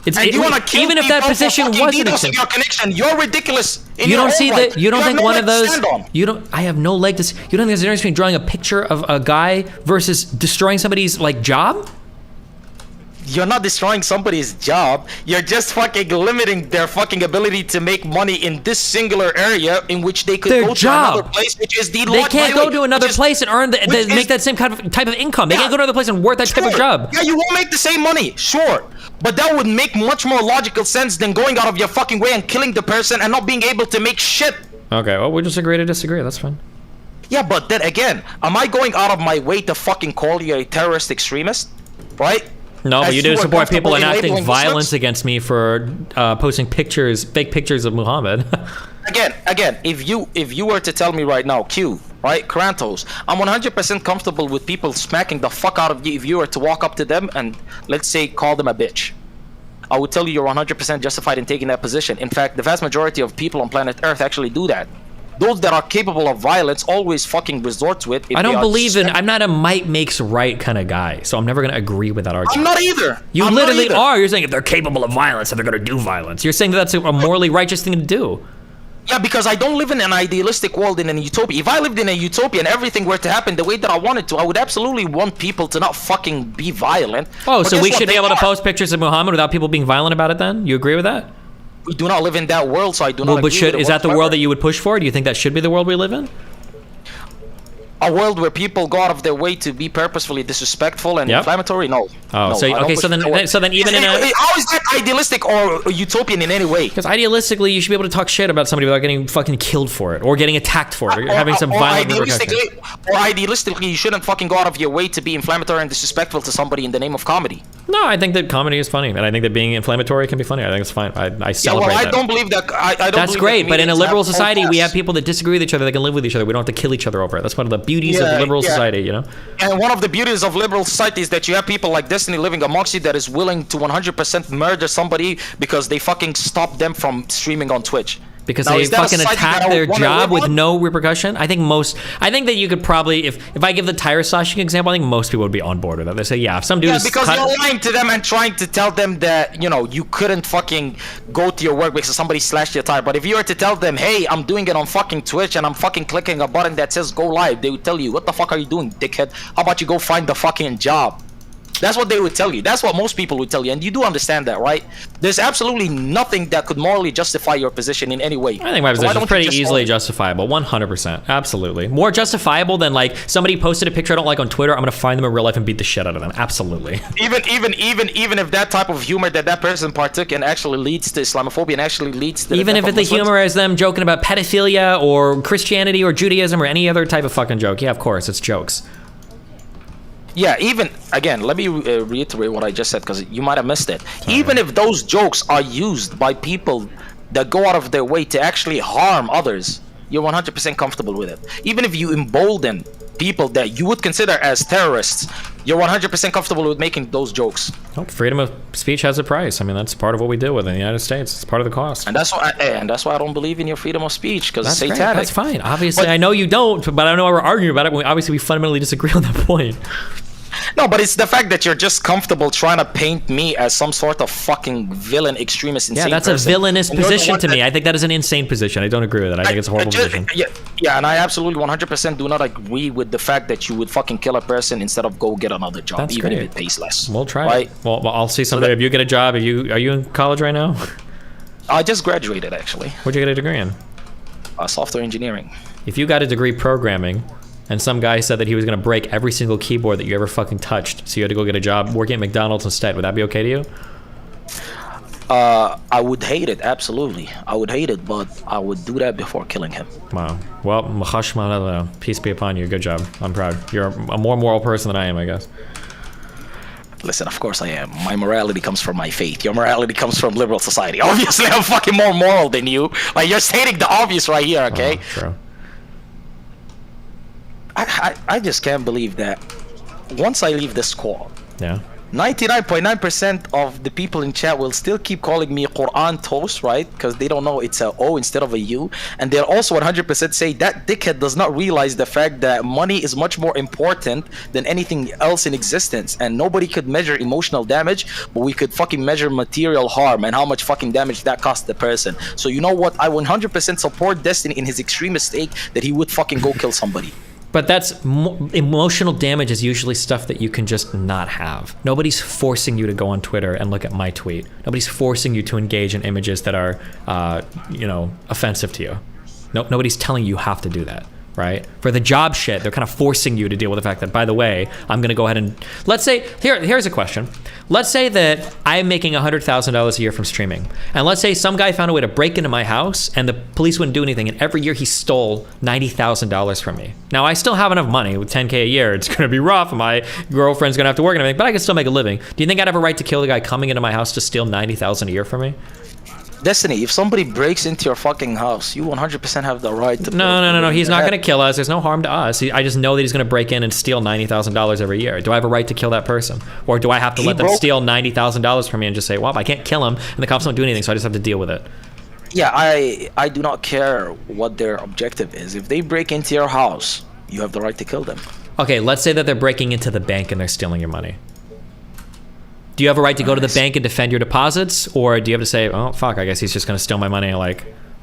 And you want to kill even if that people for position fucking wasn't DDoSing extreme. your connection. You're ridiculous. In You your don't own see right. that. You don't have think no one leg of to those. stand on. You don't. I have no leg to. You don't think there's a difference between drawing a picture of a guy versus destroying somebody's like job? You're not destroying somebody's job. You're just fucking limiting their fucking ability to make money in this singular area in which they could Their go job. to another place, which is the They law. can't go to another place and earn which make is- that same kind of type of income. They Yeah. can't go to another place and work that type of Sure. job. Yeah, you won't make the same money, sure. But that would make much more logical sense than going out of your fucking way and killing the person and not being able to make shit. Okay, well, we just agree to disagree. That's fine. Yeah, but then again, am I going out of my way to fucking call you a terrorist extremist? Right? No, but As you do are support people comfortable in enacting labeling violence Muslims? against me for posting fake pictures of Muhammad. Again, if you were to tell me right now, Q, right, Qorantos, I'm 100% comfortable with people smacking the fuck out of you if you were to walk up to them and, let's say, call them a bitch. I would tell you you're 100% justified in taking that position. In fact, the vast majority of people on planet Earth actually do that. Those that are capable of violence always fucking resort to it. If I they don't are believe in. strength- I'm not a might makes right kind of guy, so I'm never going to agree with that argument. I'm not either. You I'm not literally either. are. You're saying if they're capable of violence, then they're going to do violence. You're saying that that's a morally righteous thing to do. Yeah, because I don't live in an idealistic world in a utopia. If I lived in a utopia and everything were to happen the way that I wanted to, I would absolutely want people to not fucking be violent. Oh, But so guess we what? should be They able to are. post pictures of Muhammad without people being violent about it then? You agree with that? We do not live in that world, so I do not Well, but agree with it is that the world whatsoever. that you would push for? Do you think that should be the world we live in? a world where people go out of their way to be purposefully disrespectful and Yep. inflammatory? No. Oh, No, so I don't okay, push so then forward. so then even in a How is that idealistic or utopian in any way? because idealistically you should be able to talk shit about somebody without getting fucking killed for it or getting attacked for it or having some violent repercussions. Idealistically, you shouldn't fucking go out of your way to be inflammatory and disrespectful to somebody in the name of comedy. No, I think that comedy is funny, and I think that being inflammatory can be funny. I think it's fine. I Yeah, celebrate well, I that. don't believe that. I don't. That's believe great, that but in a comedians liberal have society, we have podcasts. people that disagree with each other. They can live with each other. We don't have to kill each other over it. That's one of the beauties of Yeah, liberal yeah. society, you know? And one of the beauties of liberal society is that you have people like Destiny living amongst you that is willing to 100% murder somebody because they fucking stop them from streaming on Twitch. Because Now, they is that a fucking society attack that I their would wanna job live with on? no repercussion. I think that you could probably, if I give the tire slashing example, I think most people would be on board with that. They say, yeah, if some dude Yeah, is because cut, you're lying to them and trying to tell them that, you couldn't fucking go to your work because somebody slashed your tire. But if you were to tell them, hey, I'm doing it on fucking Twitch and I'm fucking clicking a button that says go live, they would tell you, what the fuck are you doing, dickhead? How about you go find the fucking job? That's what they would tell you. That's what most people would tell you. And you do understand that, right? There's absolutely nothing that could morally justify your position in any way. I think my So why position is don't you pretty just easily own it? justifiable. 100%. Absolutely. More justifiable than like somebody posted a picture I don't like on Twitter. I'm going to find them in real life and beat the shit out of them. Absolutely. Even if that type of humor that person partook in actually leads to Islamophobia and actually leads to Even if death of the Muslims. humor is them joking about pedophilia or Christianity or Judaism or any other type of fucking joke. Yeah, of course. It's jokes. Yeah, even again, let me reiterate what I just said because you might have missed it. Even if those jokes are used by people that go out of their way to actually harm others, you're 100% comfortable with it. Even if you embolden people that you would consider as terrorists, you're 100% comfortable with making those jokes. Well, freedom of speech has a price. I mean, that's part of what we deal with in the United States. It's part of the cost. And that's why I don't believe in your freedom of speech because it's That's great. satanic. That's fine. Obviously, But- I know you don't, but I know we're arguing about it. Obviously, we fundamentally disagree on that point. No, but it's the fact that you're just comfortable trying to paint me as some sort of fucking villain, extremist, insane Yeah, that's person. a villainous And you're the position one to me. that- I think that is an insane position. I don't agree with it. I think it's a horrible position. Yeah, and I absolutely 100% do not agree with the fact that you would fucking kill a person instead of go get another job, That's even great. if it pays less. We'll try right? it. Well, I'll see someday. that- If you get a job, are you in college right now? I just graduated actually, What'd you get a degree in? software engineering. If you got a degree programming, and some guy said that he was going to break every single keyboard that you ever fucking touched, so you had to go get a job working at McDonald's instead, would that be okay to you? I would hate it, absolutely. I would hate it, but I would do that before killing him. Wow. Well, peace be upon you. Good job. I'm proud. You're a more moral person than I am, I guess. Listen, of course I am. My morality comes from my faith. Your morality comes from liberal society. Obviously, I'm fucking more moral than you. Like, you're stating the obvious right here, okay? Oh, true. I just can't believe that once I leave this call, Yeah. 99.9% of the people in chat will still keep calling me Qorantos, right? Because they don't know it's a O instead of a U. And they'll also 100% say that dickhead does not realize the fact that money is much more important than anything else in existence. And nobody could measure emotional damage, but we could fucking measure material harm and how much fucking damage that cost the person. So you know what? I 100% support Destiny in his extremist take that he would fucking go kill somebody. But that's emotional damage is usually stuff that you can just not have. Nobody's forcing you to go on Twitter and look at my tweet. Nobody's forcing you to engage in images that are, offensive to you. Nobody's telling you have to do that, right? For the job shit, they're kind of forcing you to deal with the fact that, by the way, I'm going to go ahead and let's say here's a question. Let's say that I'm making $100,000 a year from streaming, and let's say some guy found a way to break into my house, and the police wouldn't do anything, and every year he stole $90,000 from me. Now I still have enough money with $10K a year. It's going to be rough. My girlfriend's going to have to work and everything, but I can still make a living. Do you think I'd have a right to kill the guy coming into my house to steal $90,000 a year from me? Destiny, if somebody breaks into your fucking house, you 100% have the right to... No. He's not going to kill us. There's no harm to us. I just know that he's going to break in and steal $90,000 every year. Do I have a right to kill that person? Or do I have to let them steal $90,000 from me and just say, well, I can't kill him, and the cops don't do anything, so I just have to deal with it? Yeah, I do not care what their objective is. If they break into your house, you have the right to kill them. Okay, let's say that they're breaking into the bank and they're stealing your money. Do you have a right to go to the bank and defend your deposits? Or do you have to say, oh, fuck, I guess he's just going to steal my money,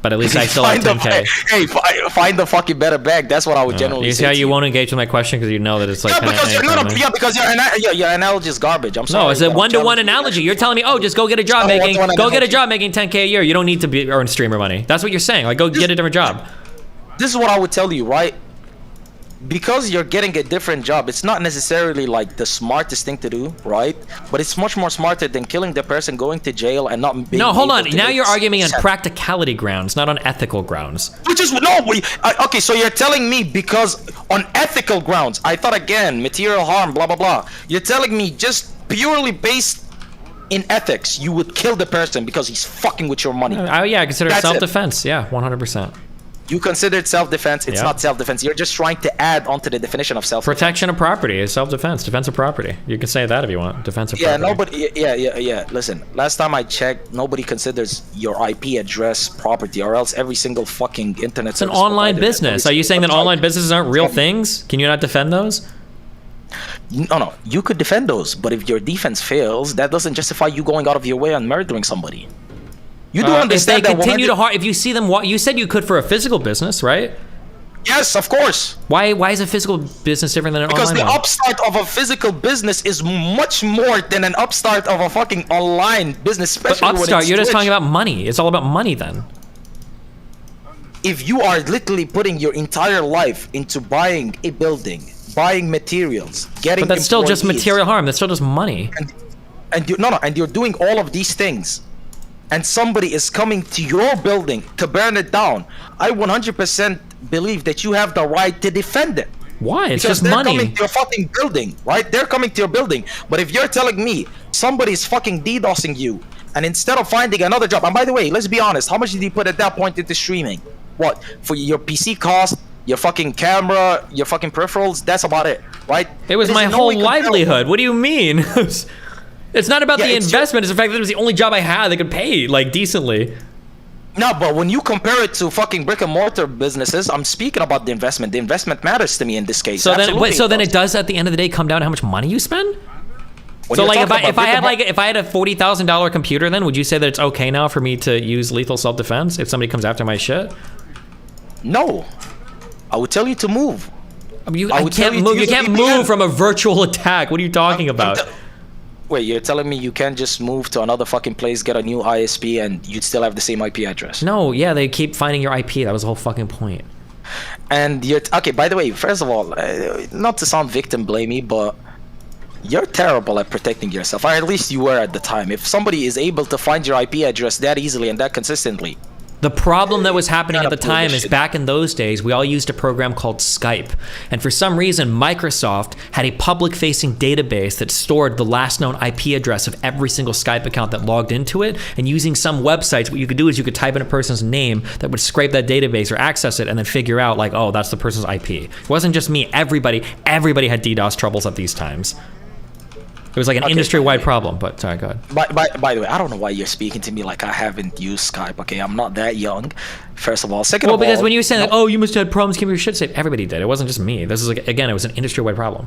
but at least I still have $10K. Hey, find the fucking better bank. That's what I would generally You say. see how to you won't engage with my question because you know that it's like... because your analogy is garbage. I'm sorry. No, it's a one-to-one analogy. You're telling me, just go get a job making $10K a year. You don't need to earn streamer money. That's what you're saying. Like, go get a different job. This is what I would tell you, right? because you're getting a different job, it's not necessarily like the smartest thing to do, right? But it's much more smarter than killing the person, going to jail, and not being No, hold able on. to Now you're arguing on accept- practicality grounds, not on ethical grounds. Which is no. Okay, so you're telling me because on ethical grounds, I thought again, material harm, blah blah blah. You're telling me just purely based in ethics, you would kill the person because he's fucking with your money. Oh yeah, I consider it That's it. self-defense. Yeah, 100%. You consider it self-defense. It's Yeah. not self-defense. You're just trying to add onto the definition of self-defense. Protection of property is self-defense. Defense of property. You can say that if you want. Defense of Yeah, property. nobody. Yeah. Listen, last time I checked, nobody considers your IP address property, or else every single fucking internet. It's an online business. Are you saying that online businesses aren't real things? Can you not defend those? No. You could defend those, but if your defense fails, that doesn't justify you going out of your way and murdering somebody. You do If they understand that continue 100 to harm, if you see them, you said you could for a physical business, right? Yes, of course. Why is a physical business different than an Because online the one? upstart of a physical business is much more than an upstart of a fucking online business. Especially But when upstart, it's you're just Twitch. talking about money. It's all about money then. If you are literally putting your entire life into buying a building, buying materials, getting But that's still just employees, material harm. That's still just money. and you're doing all of these things, and somebody is coming to your building to burn it down, I 100% believe that you have the right to defend it. Why? It's Because just they're money. coming to your fucking building, right? They're coming to your building. But if you're telling me somebody's fucking DDoSing you, and instead of finding another job, and by the way, let's be honest, how much did you put at that point into streaming? What? For your PC cost, your fucking camera, your fucking peripherals, that's about it, right? It was It is my in no whole way comparable. livelihood. What do you mean? It's not about Yeah, the it's investment. It's the fact that it was the only job I had that could pay like decently. No, but when you compare it to fucking brick and mortar businesses, I'm speaking about the investment. The investment matters to me in this case. So then, Absolutely so then does. it does at the end of the day come down to how much money you spend. When So you're like if talking I about brick and if I had a $40,000 computer, then would you say that it's okay now for me to use lethal self-defense if somebody comes after my shit? No, I would tell you to move. I mean, I would tell can't you to move. You use a can't VPN. move from a virtual attack. What are you talking about? Wait, you're telling me you can't just move to another fucking place, get a new ISP, and you'd still have the same IP address? No, yeah, they keep finding your IP. That was the whole fucking point. And you're okay. By the way, first of all, not to sound victim blamey, but you're terrible at protecting yourself. Or at least you were at the time. If somebody is able to find your IP address that easily and that consistently, The problem that was happening at the time is bullshit. back in those days, we all used a program called Skype. And for some reason, Microsoft had a public-facing database that stored the last known IP address of every single Skype account that logged into it. And using some websites, what you could do is you could type in a person's name that would scrape that database or access it and then figure out like, oh, that's the person's IP. It wasn't just me. Everybody had DDoS troubles at these times. It was like an Okay, industry-wide problem, but sorry, go ahead. by the way, I don't know why you're speaking to me like I haven't used Skype. Okay, I'm not that young. First of all, second Well, of all, because when you were saying like, oh, you must have had problems keeping your shit safe, everybody did. It wasn't just me. This is like, again, it was an industry-wide problem.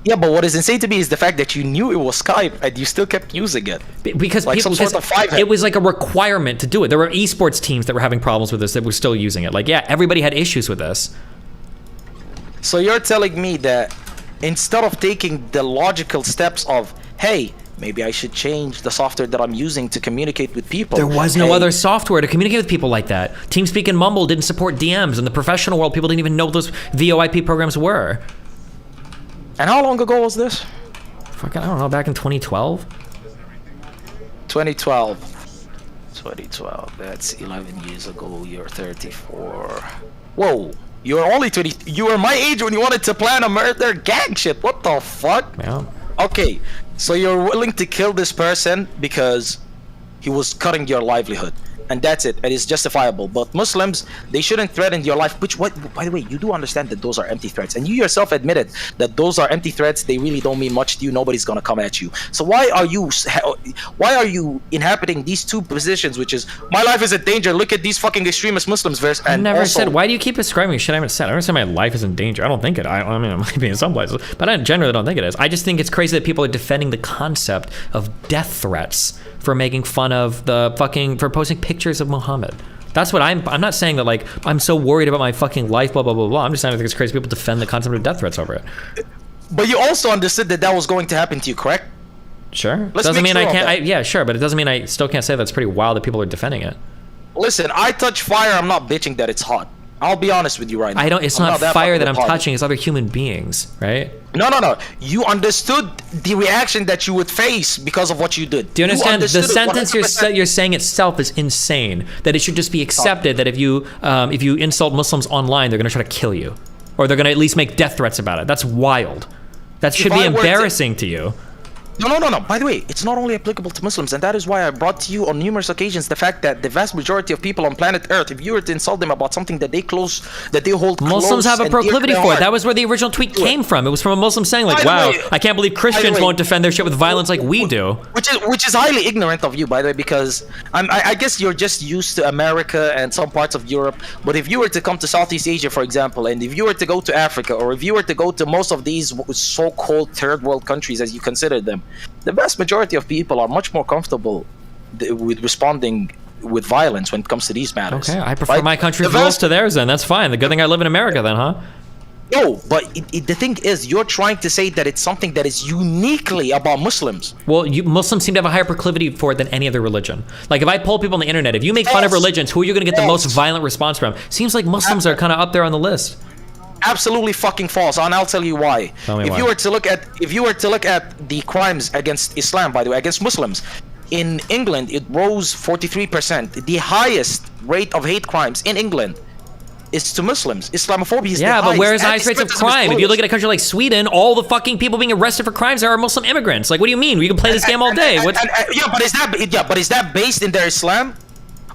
yeah, but what is insane to me is the fact that you knew it was Skype and you still kept using it. Because Like people, some sort of five-head. it was like a requirement to do it. There were esports teams that were having problems with this that were still using it. Like, yeah, everybody had issues with this. So you're telling me that instead of taking the logical steps of, hey, maybe I should change the software that I'm using to communicate with people. There was no Hey, other software to communicate with people like that. TeamSpeak and Mumble didn't support DMs. In the professional world, people didn't even know what those VoIP programs were. And how long ago was this? Fucking, I don't know, back in 2012? 2012. That's 11 years ago. You're 34. Whoa. You were only 20. You were my age when you wanted to plan a murder gang shit. What the fuck? Yeah. Okay, so you're willing to kill this person because he was cutting your livelihood, and that's it. It is justifiable. But Muslims, they shouldn't threaten your life. Which, what? By the way, you do understand that those are empty threats, and you yourself admitted that those are empty threats. They really don't mean much to you. Nobody's gonna come at you. So why are you inhabiting these two positions, which is my life is in danger? Look at these fucking extremist Muslims. Verse I and never also, said, why do you keep describing shit I haven't said? I never said my life is in danger. I don't think it. I mean, it might be in some places, but I generally don't think it is. I just think it's crazy that people are defending the concept of death threats for making fun of for posting pictures of Muhammad. That's what I'm not saying that like, I'm so worried about my fucking life, blah, blah, blah, blah. I'm just saying I think it's crazy people defend the concept of death threats over it. But you also understood that that was going to happen to you, correct? Sure. Let's Doesn't make mean sure I of can't, that. yeah, sure, but it doesn't mean I still can't say that's pretty wild that people are defending it. Listen, I touch fire. I'm not bitching that it's hot. I'll be honest with you right now. I don't. It's I'm not that fire fucking that I'm retarded. touching. It's other human beings, right? No. You understood the reaction that you would face because of what you did. Do you understand? The understood it sentence 100%. you're saying itself is insane. That it should just be accepted that if you insult Muslims online, they're gonna try to kill you, or they're gonna at least make death threats about it. That's wild. That should be I were to- embarrassing to you. No. By the way, it's not only applicable to Muslims, and that is why I brought to you on numerous occasions the fact that the vast majority of people on planet Earth, if you were to insult them about something that they hold Muslims close have a and dear to proclivity their for it. heart- That was where the original tweet came from. It was from a Muslim saying like, By the "Wow, way- I can't believe by Christians the way- won't defend their shit with violence like we do." Which is highly ignorant of you, by the way, because I guess you're just used to America and some parts of Europe. But if you were to come to Southeast Asia, for example, and if you were to go to Africa, or if you were to go to most of these so-called third world countries, as you consider them, the vast majority of people are much more comfortable with responding with violence when it comes to these matters. Okay, I prefer right? my country's The rules vast- to theirs. Then that's fine. The good thing I live in America, then, huh? No, but the thing is, you're trying to say that it's something that is uniquely about Muslims. Well, Muslims seem to have a higher proclivity for it than any other religion. Like if I poll people on the internet, if you make fun of False. religions, who are you going to get the most False. violent response from? Seems like Muslims are kind of up there on the list. Absolutely fucking false, and I'll tell you why. Tell me if why. you were to look at the crimes against Islam, by the way, against Muslims, in England it rose 43%. The highest rate of hate crimes in England is to Muslims. Islamophobia is Yeah, the but where's the highest. highest rates of crime? If you look at a country like Sweden, all the fucking people being arrested for crimes are Muslim immigrants. Like, what do you mean? We can play this game all day. What's but is that based in their Islam?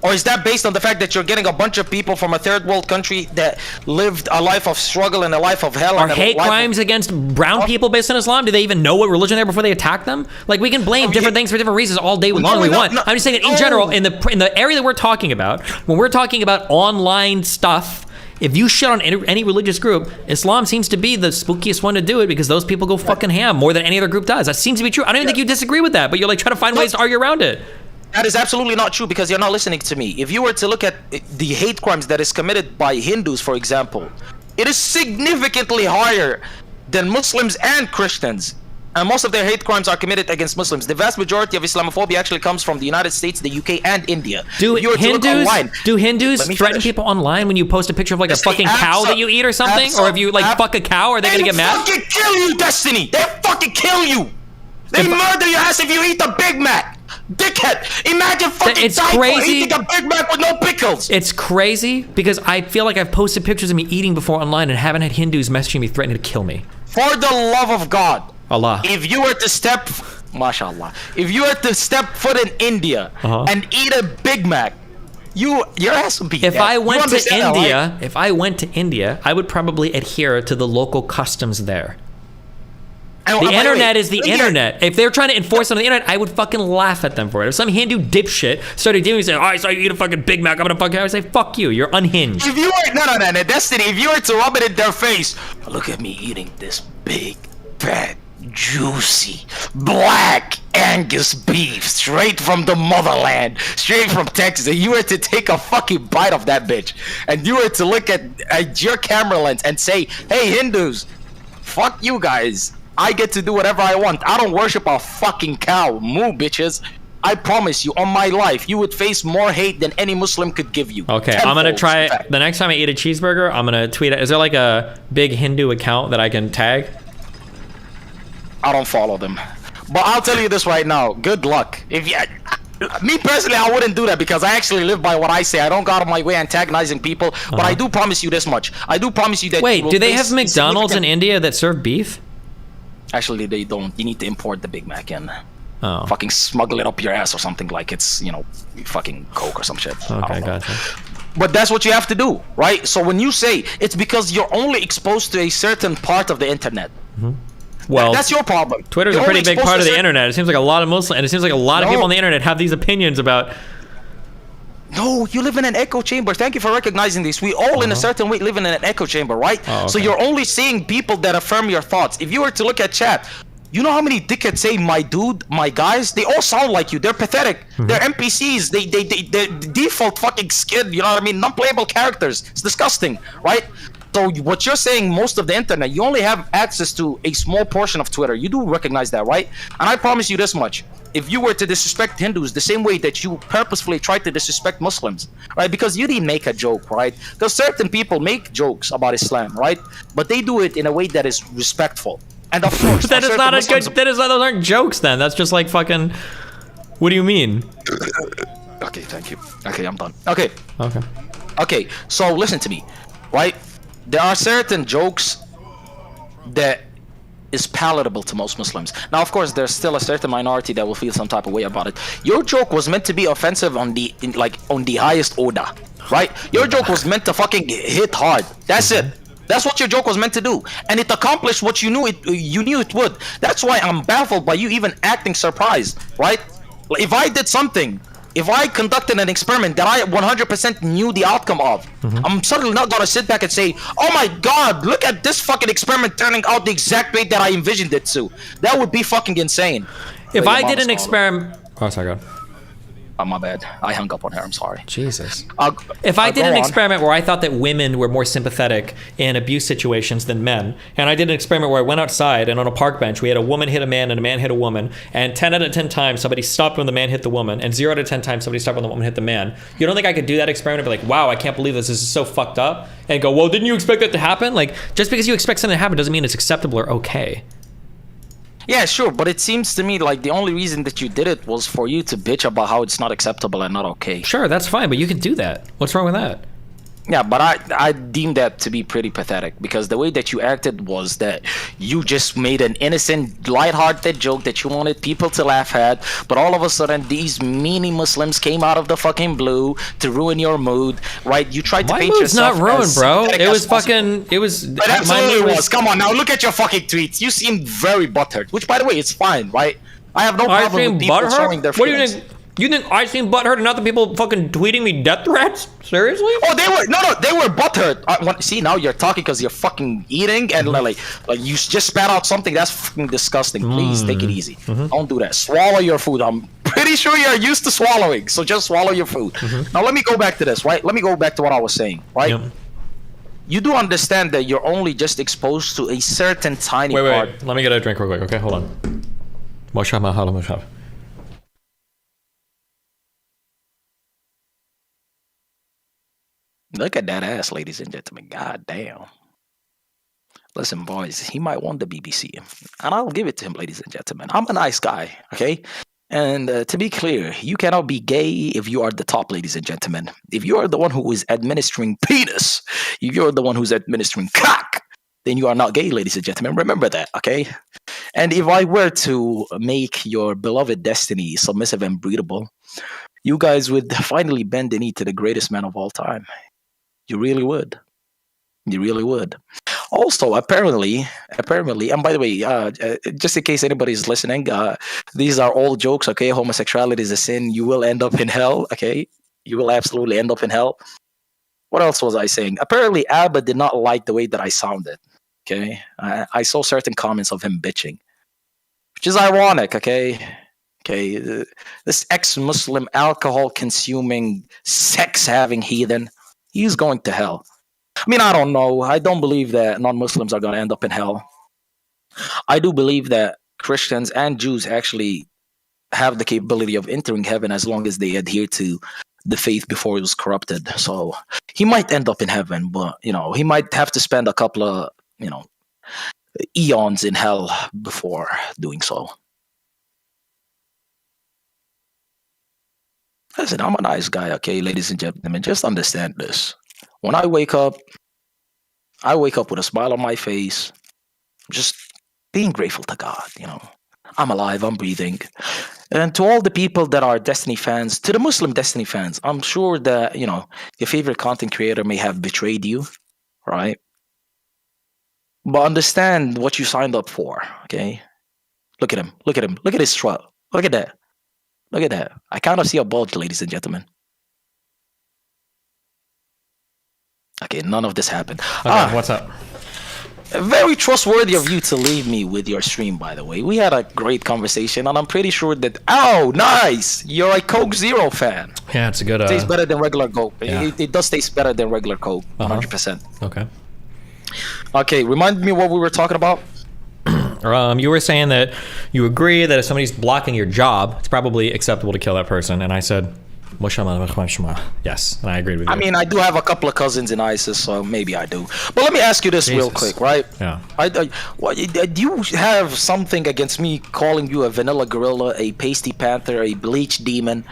Or is that based on the fact that you're getting a bunch of people from a third world country that lived a life of struggle and a life of hell? Are and a hate life of- crimes against brown people based on Islam? Do they even know what religion they're before they attack them? Like, we can blame different things for different reasons all day long we want. I'm just saying that in general, in the area that we're talking about, when we're talking about online stuff, if you shit on any religious group, Islam seems to be the spookiest one to do it because those people go fucking ham more than any other group does. That seems to be true. I don't even think you disagree with that, but you're like trying to find ways to argue around it. That is absolutely not true because you're not listening to me. If you were to look at the hate crimes that is committed by Hindus, for example, it is significantly higher than Muslims and Christians. And most of their hate crimes are committed against Muslims. The vast majority of Islamophobia actually comes from the United States, the UK, and India. Do If you were to look online- Hindus Let me threaten finish. people online when you post a picture of like a Yes, they fucking cow that you eat or something? Or if you like fuck a cow, are they gonna get mad? They fucking kill you, Destiny! They fucking kill you! They murder your ass if you eat a Big Mac! Dickhead! Imagine fucking It's dying for crazy. eating a Big Mac with no pickles! It's crazy because I feel like I've posted pictures of me eating before online and haven't had Hindus messaging me threatening to kill me. For the love of God, Allah. if you were to step, mashallah, if you were to step foot in India and eat a Big Mac, your ass would be If dead. I You went to understand that, India, right? I would probably adhere to the local customs there. And The by way, internet is the India- internet. If they're trying to enforce it on the internet, I would fucking laugh at them for it. If some Hindu dipshit started doing saying, "Oh, I saw you eat a fucking Big Mac, I'm gonna fucking," I would say, "Fuck you, you're unhinged." If you were no, Destiny, if you were to rub it in their face, look at me eating this big, fat, juicy, black Angus beef straight from the motherland, straight from Texas, and you were to take a fucking bite of that bitch, and you were to look at your camera lens and say, "Hey Hindus, fuck you guys. I get to do whatever I want. I don't worship a fucking cow. Moo, bitches." I promise you, on my life, you would face more hate than any Muslim could give you. Okay, I'm gonna Tenfold, try in it. fact. The next time I eat a cheeseburger, I'm gonna tweet it. Is there like a big Hindu account that I can tag? I don't follow them. But I'll tell you this right now. Good luck. If you, me personally, I wouldn't do that because I actually live by what I say. I don't go out of my way antagonizing people. But I do promise you this much. I do promise you that. you Wait, will do they face have McDonald's in significant- India that serve beef? Actually, they don't. You need to import the Big Mac in. Oh. Fucking smuggle it up your ass or something like it's, fucking Coke or some shit. I Okay, don't know. gotcha. But that's what you have to do, right? So when you say it's because you're only exposed to a certain part of the internet. Well, That's your problem. Twitter's a You're pretty only big exposed part to of the certain- internet. It seems like a lot of Muslims, and it seems like a lot of No. people on the internet have these opinions about. No, you live in an echo chamber. Thank you for recognizing this. We all, in a certain way, live in an echo chamber, right? Oh, So okay. you're only seeing people that affirm your thoughts. If you were to look at chat, you know how many dickheads say "my dude," "my guys"? They all sound like you. They're pathetic. They're NPCs. They're default fucking skin. You know what I mean? Non-playable characters. It's disgusting, right? So what you're saying, most of the internet, you only have access to a small portion of Twitter. You do recognize that, right? And I promise you this much. If you were to disrespect Hindus the same way that you purposefully tried to disrespect Muslims, right? Because you didn't make a joke, right? Because certain people make jokes about Islam, right? But they do it in a way that is respectful. And of course, That is not a good. Muslims, Those aren't jokes. Then that's just like fucking. What do you mean? okay, thank you. Okay, I'm done. Okay. Okay. Okay, so listen to me, right? There are certain jokes that is palatable to most Muslims. Now, of course, there's still a certain minority that will feel some type of way about it. Your joke was meant to be offensive on the highest order, right? Your joke was meant to fucking hit hard. That's it. That's what your joke was meant to do, and it accomplished what you knew it would. That's why I'm baffled by you even acting surprised, right? If I did something, if I conducted an experiment that I 100% knew the outcome of, I'm certainly not gonna sit back and say, "Oh my God, look at this fucking experiment turning out the exact way that I envisioned it to." That would be fucking insane. If I did an experiment, oh sorry, God. Oh, my bad. I hung up on her. I'm sorry. Jesus. If I did an experiment where I thought that women were more sympathetic in abuse situations than men, and I did an experiment where I went outside and on a park bench we had a woman hit a man and a man hit a woman, and 10 out of 10 times somebody stopped when the man hit the woman, and 0 out of 10 times somebody stopped when the woman hit the man, you don't think I could do that experiment and be like, wow, I can't believe this is so fucked up, and go, well, didn't you expect that to happen? Like, just because you expect something to happen doesn't mean it's acceptable or okay. Yeah, sure, but it seems to me like the only reason that you did it was for you to bitch about how it's not acceptable and not okay. Sure, that's fine, but you can do that. What's wrong with that? Yeah, but I deem that to be pretty pathetic, because the way that you acted was that you just made an innocent, lighthearted joke that you wanted people to laugh at, but all of a sudden these meanie Muslims came out of the fucking blue to ruin your mood, right? You tried to My paint mood's yourself not ruined, as bro. sympathetic It as was possible. fucking. It was. But absolutely was. Come on, now look at your fucking tweets. You seem very butthurt, which, by the way, is fine, right? I have no problem with people showing their What do you feelings. think? You think I seem butthurt and not the people fucking tweeting me death threats? Seriously? Oh, they were butthurt. See, now you're talking because you're fucking eating, and like you just spat out something that's fucking disgusting. Please take it easy. Don't do that. Swallow your food. I'm pretty sure you're used to swallowing, so just swallow your food. Now let me go back to this, right? Let me go back to what I was saying, right? Yep. You do understand that you're only just exposed to a certain tiny part. Wait. Let me get a drink real quick. Okay, hold on. Moshab. Look at that ass, ladies and gentlemen. God damn. Listen, boys, he might want the BBC, and I'll give it to him, ladies and gentlemen. I'm a nice guy, okay? And to be clear, you cannot be gay if you are the top, ladies and gentlemen. If you are the one who is administering penis, if you're the one who's administering cock, then you are not gay, ladies and gentlemen. Remember that, okay? And if I were to make your beloved destiny submissive and breedable, you guys would finally bend the knee to the greatest man of all time. You really would. You really would. Also, apparently, and by the way, just in case anybody's listening, these are all jokes, okay? Homosexuality is a sin. You will end up in hell, okay? You will absolutely end up in hell. What else was I saying? Apparently, Abba did not like the way that I sounded, okay? I saw certain comments of him bitching, which is ironic, okay? Okay, this ex-Muslim, alcohol-consuming, sex-having heathen, he's going to hell. I mean, I don't know. I don't believe that non-Muslims are going to end up in hell. I do believe that Christians and Jews actually have the capability of entering heaven as long as they adhere to the faith before it was corrupted. So he might end up in heaven, but, he might have to spend a couple of, eons in hell before doing so. Listen, I'm a nice guy, okay, ladies and gentlemen. Just understand this. When I wake up with a smile on my face, just being grateful to God, I'm alive, I'm breathing. And to all the people that are Destiny fans, to the Muslim Destiny fans, I'm sure that, your favorite content creator may have betrayed you, right? But understand what you signed up for, okay? Look at him. Look at his strut. Look at that. Look at that. I kind of see a bulge, ladies and gentlemen. Okay, none of this happened. Okay, what's up? Very trustworthy of you to leave me with your stream, by the way. We had a great conversation, and I'm pretty sure that... Oh, nice! You're a Coke Zero fan. Yeah, it's a good... It tastes better than regular Coke. Yeah. It does taste better than regular Coke, 100%. Okay. Okay, remind me what we were talking about. You were saying that you agree that if somebody's blocking your job, it's probably acceptable to kill that person, and I said, yes, and I agreed with you. I mean, I do have a couple of cousins in ISIS, so maybe I do. But let me ask you this real Jesus. quick, right? Yeah. Do you have something against me calling you a vanilla gorilla, a pasty panther, a bleach demon?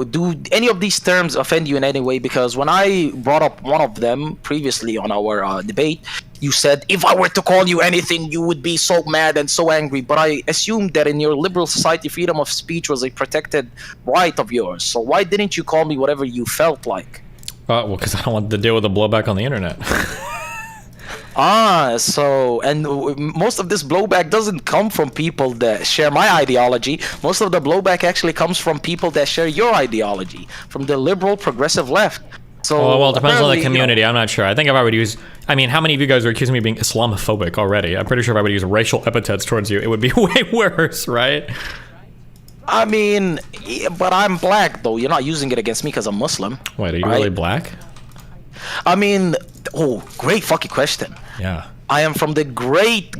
Do any of these terms offend you in any way? Because when I brought up one of them previously on our debate, you said if I were to call you anything, you would be so mad and so angry. But I assumed that in your liberal society, freedom of speech was a protected right of yours. So why didn't you call me whatever you felt like? Well, because I don't want to deal with the blowback on the internet. Most of this blowback doesn't come from people that share my ideology. Most of the blowback actually comes from people that share your ideology, from the liberal progressive left. So Well, it depends on the apparently, community. I'm not sure. I think if I would use, I mean, how many of you guys are accusing me of being Islamophobic already? I'm pretty sure if I would use racial epithets towards you, it would be way worse, right? I mean, yeah, but I'm black though. You're not using it against me because I'm Muslim. Wait, are you right? really black? I mean, oh, great fucking question. Yeah. I am from the great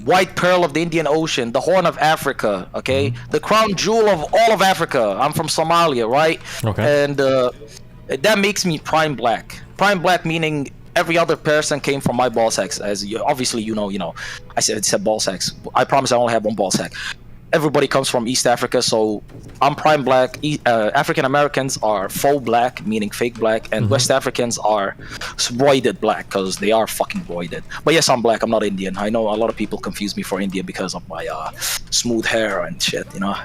white pearl of the Indian Ocean, the Horn of Africa, okay? The crown jewel of all of Africa. I'm from Somalia, right? Okay. And that makes me prime black. Prime black meaning every other person came from my ball sacks. As you, obviously you know. I said ball sacks. I promise I only have one ball sack. Everybody comes from East Africa, so I'm prime black. African Americans are faux black, meaning fake black, and West Africans are voided black because they are fucking voided. But yes, I'm black. I'm not Indian. I know a lot of people confuse me for Indian because of my smooth hair and shit. You know.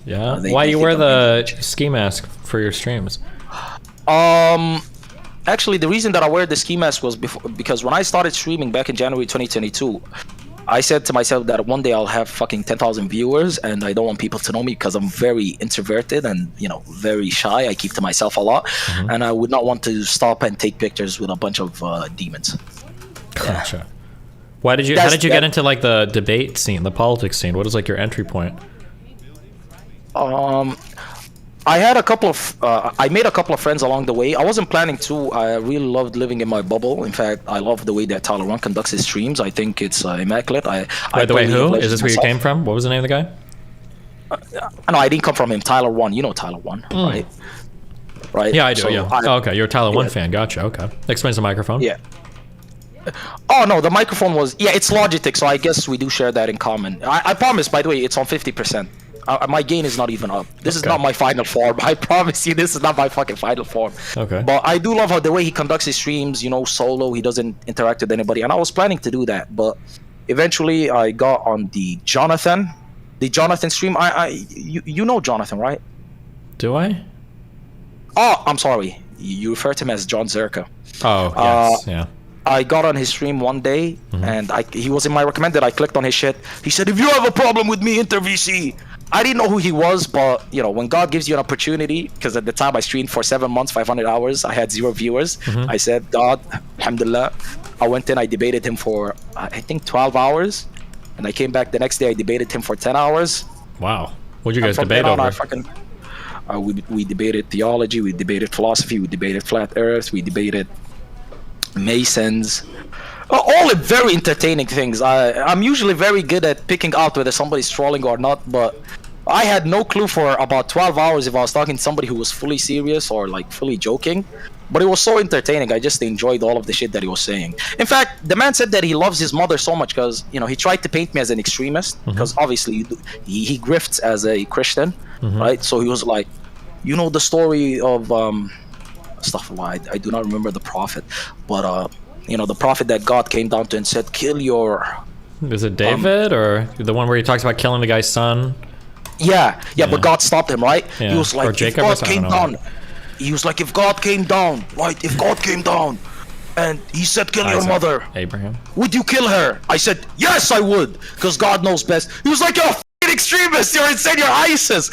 Yeah. they Why you think wear I'm the Indian. ski mask for your streams? Actually, the reason that I wear the ski mask was because when I started streaming back in January 2022. I said to myself that one day I'll have fucking 10,000 viewers, and I don't want people to know me because I'm very introverted and very shy. I keep to myself a lot, and I would not want to stop and take pictures with a bunch of demons. Gotcha. Why did you? How did you get into like the debate scene, the politics scene? What is like your entry point? I had a couple of I made a couple of friends along the way. I wasn't planning to. I really loved living in my bubble. In fact, I love the way that Tyler One conducts his streams. I think it's immaculate. By the way, who is this? Where you came from? What was the name of the guy? No, I didn't come from him. Tyler One. You know Tyler One, right? Right. Yeah, I do. So Yeah. Oh, okay, you're a Tyler One fan. Gotcha. Okay. Explains the microphone. Yeah. Oh no, the microphone was it's Logitech, so I guess we do share that in common. I promise. By the way, it's on 50%. My gain is not even up. This is not my final form. I promise you, this is not my fucking final form. Okay. But I do love how the way he conducts his streams. Solo. He doesn't interact with anybody, and I was planning to do that, but eventually I got on the Jonathan stream. You know Jonathan, right? Do I? Oh, I'm sorry. You refer to him as John Zerka. Oh, yes. Yeah. I got on his stream one day, and he was in my recommended. I clicked on his shit. He said, "If you have a problem with me, enter VC." I didn't know who he was, but when God gives you an opportunity, because at the time I streamed for 7 months, 500 hours, I had 0 viewers. I said, "God, alhamdulillah." I went in, I debated him for I think 12 hours, and I came back the next day. I debated him for 10 hours. Wow. What'd you guys From debate then on, over? we debated theology, we debated philosophy, we debated flat Earth, we debated Masons. All very entertaining things. I'm usually very good at picking out whether somebody's trolling or not, but I had no clue for about 12 hours if I was talking to somebody who was fully serious or like fully joking. But it was so entertaining. I just enjoyed all of the shit that he was saying. In fact, the man said that he loves his mother so much because he tried to paint me as an extremist because obviously he grifts as a Christian, right? So he was like, the story of Astaghfirullah, I do not remember the prophet, but the prophet that God came down to and said, "Kill your." Is it David or the one where he talks about killing the guy's son? Yeah, but God stopped him, right? Yeah. He was like, Or if Jacob God or came something, down, he was like, if God came down, right? If God came down, and he said, "Kill your Isaac. mother," Abraham. would you kill her? I said, yes, I would, because God knows best. He was like, you're a f***ing extremist, you're insane, you're ISIS.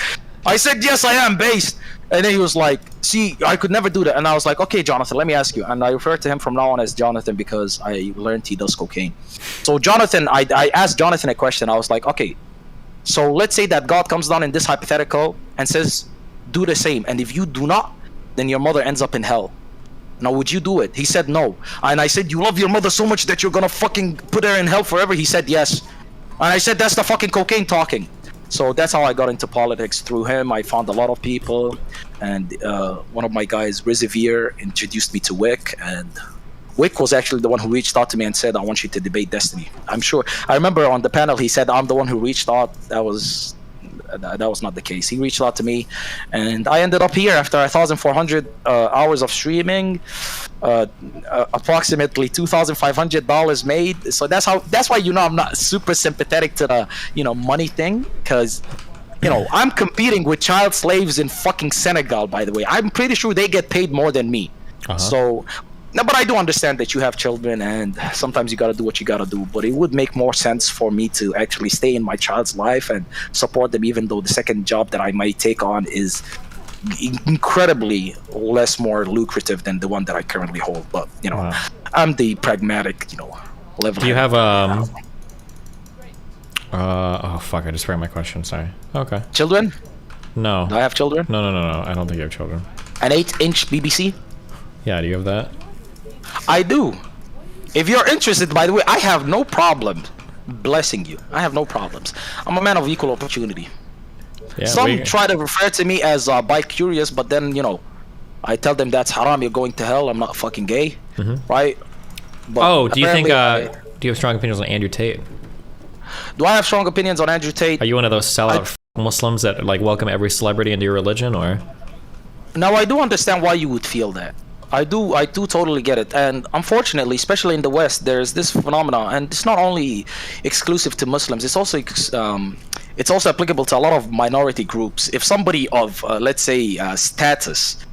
I said, yes, I am based. And then he was like, see, I could never do that. And I was like, okay, Jonathan, let me ask you. And I refer to him from now on as Jonathan because I learned he does cocaine. So Jonathan, I asked Jonathan a question. I was like, okay, so let's say that God comes down in this hypothetical and says, do the same. And if you do not, then your mother ends up in hell. Now, would you do it? He said no. And I said, you love your mother so much that you're gonna fucking put her in hell forever? He said yes. And I said, that's the fucking cocaine talking. So that's how I got into politics. Through him, I found a lot of people. And one of my guys, Rizavir, introduced me to Wick. And Wick was actually the one who reached out to me and said, I want you to debate Destiny. I'm sure. I remember on the panel, he said, I'm the one who reached out. That was not the case. He reached out to me, and I ended up here after 1,400 hours of streaming, approximately $2,500 made. So that's why I'm not super sympathetic to the money thing, because I'm competing with child slaves in fucking Senegal. By the way, I'm pretty sure they get paid more than me. So. No, but I do understand that you have children, and sometimes you gotta do what you gotta do. But it would make more sense for me to actually stay in my child's life and support them, even though the second job that I might take on is incredibly more lucrative than the one that I currently hold. But I'm the pragmatic, level. Do you have oh fuck! I just forgot my question. Sorry. Okay. Children? No. Do I have children? No. I don't think you have children. An 8-inch BBC? Yeah. Do you have that? I do. If you're interested, by the way, I have no problem blessing you. I have no problems. I'm a man of equal opportunity. Yeah, Some try to refer to me as bi-curious, but then, I tell them that's haram, you're going to hell, I'm not fucking gay, right? But do you think, do you have strong opinions on Andrew Tate? Do I have strong opinions on Andrew Tate? Are you one of those sellout Muslims that welcome every celebrity into your religion, or? Now, I do understand why you would feel that. I do totally get it. And unfortunately, especially in the West, there's this phenomenon, and it's not only exclusive to Muslims, it's also applicable to a lot of minority groups. If somebody of, let's say, status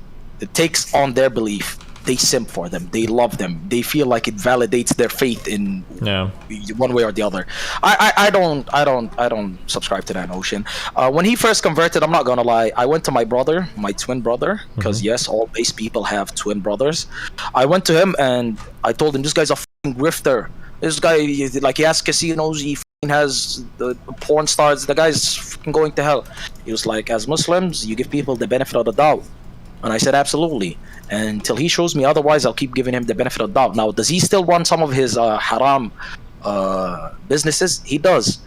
takes on their belief, they simp for them, they love them, they feel like it validates their faith in one way or the other. I don't subscribe to that notion. When he first converted, I'm not gonna lie, I went to my brother, my twin brother, because yes, all base people have twin brothers. I went to him and I told him, this guy's a fucking grifter. This guy, like, he has casinos, he has the porn stars, the guy's fucking going to hell. He was like, as Muslims, you give people the benefit of the doubt. And I said, absolutely. And until he shows me otherwise, I'll keep giving him the benefit of the doubt. Now, does he still run some of his haram businesses? He does.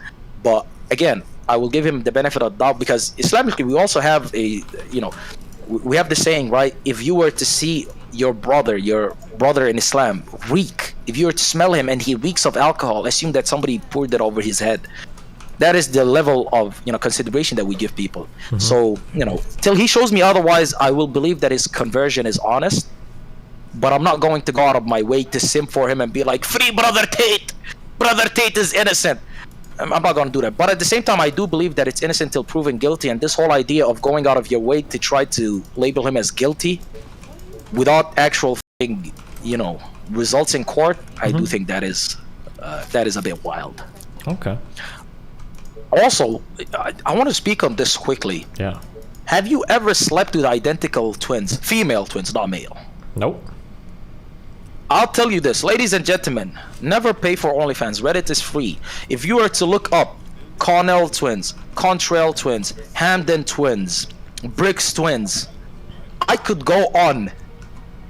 But again, I will give him the benefit of the doubt, because Islamically, we also have we have the saying, right? If you were to see your brother in Islam reek, if you were to smell him and he reeks of alcohol, assume that somebody poured it over his head. That is the level of consideration that we give people. So till he shows me otherwise, I will believe that his conversion is honest. But I'm not going to go out of my way to simp for him and be like, free brother Tate. Brother Tate is innocent. I'm not going to do that. But at the same time, I do believe that it's innocent till proven guilty. And this whole idea of going out of your way to try to label him as guilty without actual results in court, I do think that is a bit wild. Okay. Also, I want to speak on this quickly. Yeah. Have you ever slept with identical twins? Female twins, not male. Nope. I'll tell you this, ladies and gentlemen, never pay for OnlyFans. Reddit is free. If you were to look up Cornell twins, Contrail twins, Hamden twins, Briggs twins, I could go on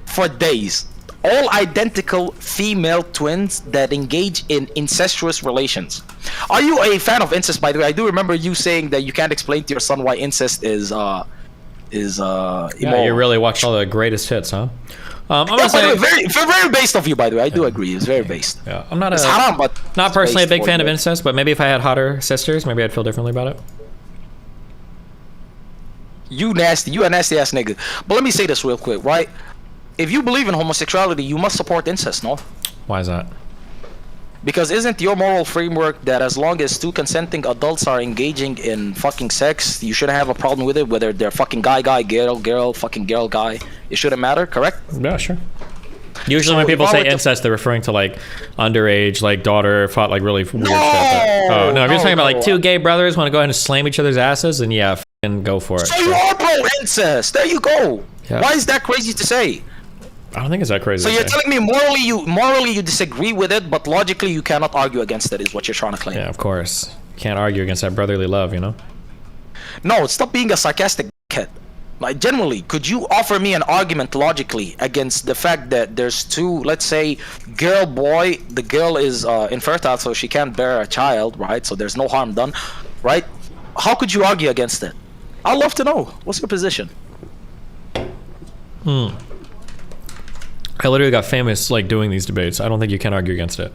for days. All identical female twins that engage in incestuous relations. Are you a fan of incest, by the way? I do remember you saying that you can't explain to your son why incest is immoral. Yeah, you really watched all the greatest hits, huh? I'm Yeah, gonna say, very, very based of you, by the way. I do agree. It's very based. yeah, I'm not It's haram, but not personally a based big for fan you. of incest, but maybe if I had hotter sisters, maybe I'd feel differently about it. You a nasty ass nigga. But let me say this real quick, right? If you believe in homosexuality, you must support incest, no? Why is that? Because isn't your moral framework that as long as two consenting adults are engaging in fucking sex, you shouldn't have a problem with it, whether they're fucking guy, girl, fucking girl, guy. It shouldn't matter, correct? Yeah, sure. Usually So when people if I say were to- incest, they're referring to like underage, like daughter, fought like really weird No! stuff. Oh no, if you're talking about like No. two gay brothers want to go ahead and slam each other's asses, then yeah, fucking go for it. So you are pro incest. There you go. Yeah. Why is that crazy to say? I don't think it's that crazy. So to you're say. telling me morally you disagree with it, but logically you cannot argue against it, is what you're trying to claim. Yeah, of course. Can't argue against that brotherly love, you know? No, stop being a sarcastic kid. Like, generally, could you offer me an argument logically against the fact that there's two, let's say, girl, boy, the girl is infertile, so she can't bear a child, right? So there's no harm done, right? How could you argue against it? I'd love to know. What's your position? I literally got famous like doing these debates. I don't think you can argue against it.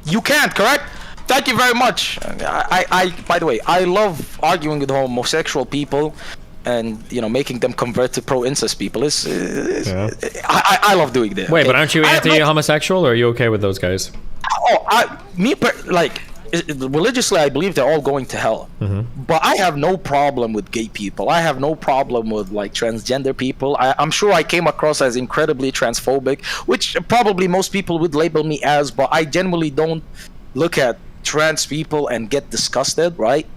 You can't, correct? Thank you very much. By the way, I love arguing with homosexual people, and making them convert to pro-incest people. I love doing that. Wait, okay? but aren't you anti-homosexual, or are you okay with those guys? Religiously, I believe they're all going to hell. But I have no problem with gay people. I have no problem with like transgender people. I'm sure I came across as incredibly transphobic, which probably most people would label me as. But I generally don't look at trans people and get disgusted, right?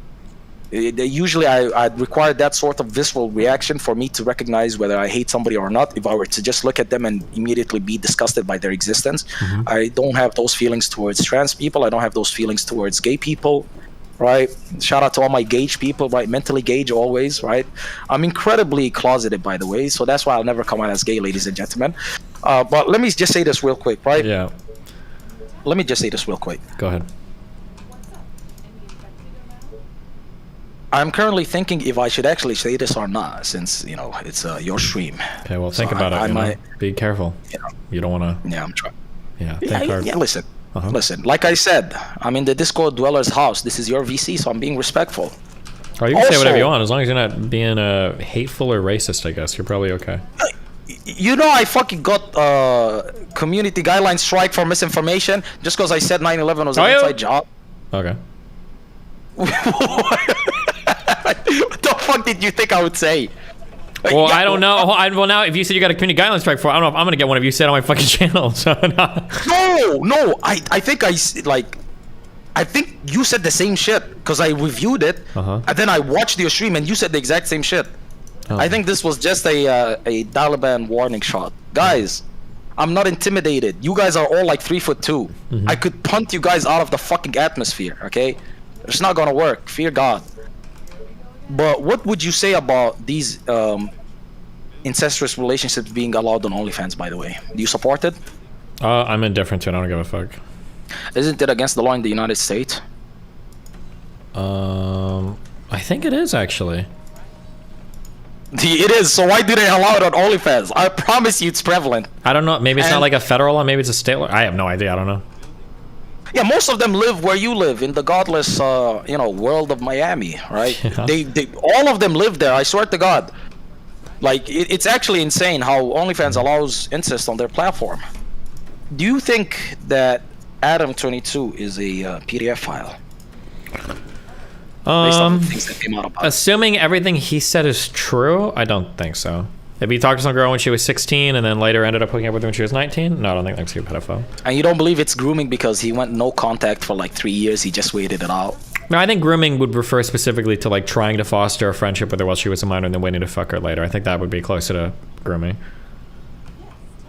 Usually I'd require that sort of visceral reaction for me to recognize whether I hate somebody or not. If I were to just look at them and immediately be disgusted by their existence, I don't have those feelings towards trans people. I don't have those feelings towards gay people, right? Shout out to all my gauge people, right? Mentally gauge always, right? I'm incredibly closeted, by the way, so that's why I'll never come out as gay, ladies and gentlemen. But let me just say this real quick, right? Yeah. Let me just say this real quick. Go ahead. I'm currently thinking if I should actually say this or not, since it's your stream. Okay, well, think about it. I might, be careful. You don't want to. Yeah, I'm trying. Yeah, think hard. Yeah, listen. Listen. Like I said, I'm in the Discord dweller's house. This is your VC, so I'm being respectful. Oh, you can say whatever you want as long as you're not being hateful or racist. I guess you're probably okay. I fucking got community guideline strike for misinformation just because I said 9/11 was an inside job. Okay. What the fuck did you think I would say? Well, I don't know. Well, now if you said you got a community guideline strike for, I don't know if I'm gonna get one if you said on my fucking channel. So no. I think you said the same shit because I reviewed it, and then I watched your stream and you said the exact same shit. I think this was just a Taliban warning shot, guys. I'm not intimidated. You guys are all like 3'2". I could punt you guys out of the fucking atmosphere. Okay, it's not gonna work. Fear God. But what would you say about these incestuous relationships being allowed on OnlyFans, by the way? Do you support it? I'm indifferent to it. I don't give a fuck. Isn't it against the law in the United States? I think it is, actually. It is, so why do they allow it on OnlyFans? I promise you it's prevalent. I don't know. Maybe it's not like a federal law. Maybe it's a state law. I have no idea. I don't know. Yeah, most of them live where you live, in the godless, world of Miami, right? Yeah. They all of them live there. I swear to God. Like, it's actually insane how OnlyFans allows incest on their platform. Do you think that Adam22 is a PDF file? Based on the things that came out about it. Assuming everything he said is true, I don't think so. If he talked to some girl when she was 16 and then later ended up hooking up with her when she was 19, no, I don't think that's a pedophile. And you don't believe it's grooming because he went no contact for like 3 years, he just waited it out? No, I think grooming would refer specifically to like trying to foster a friendship with her while she was a minor and then waiting to fuck her later. I think that would be closer to grooming.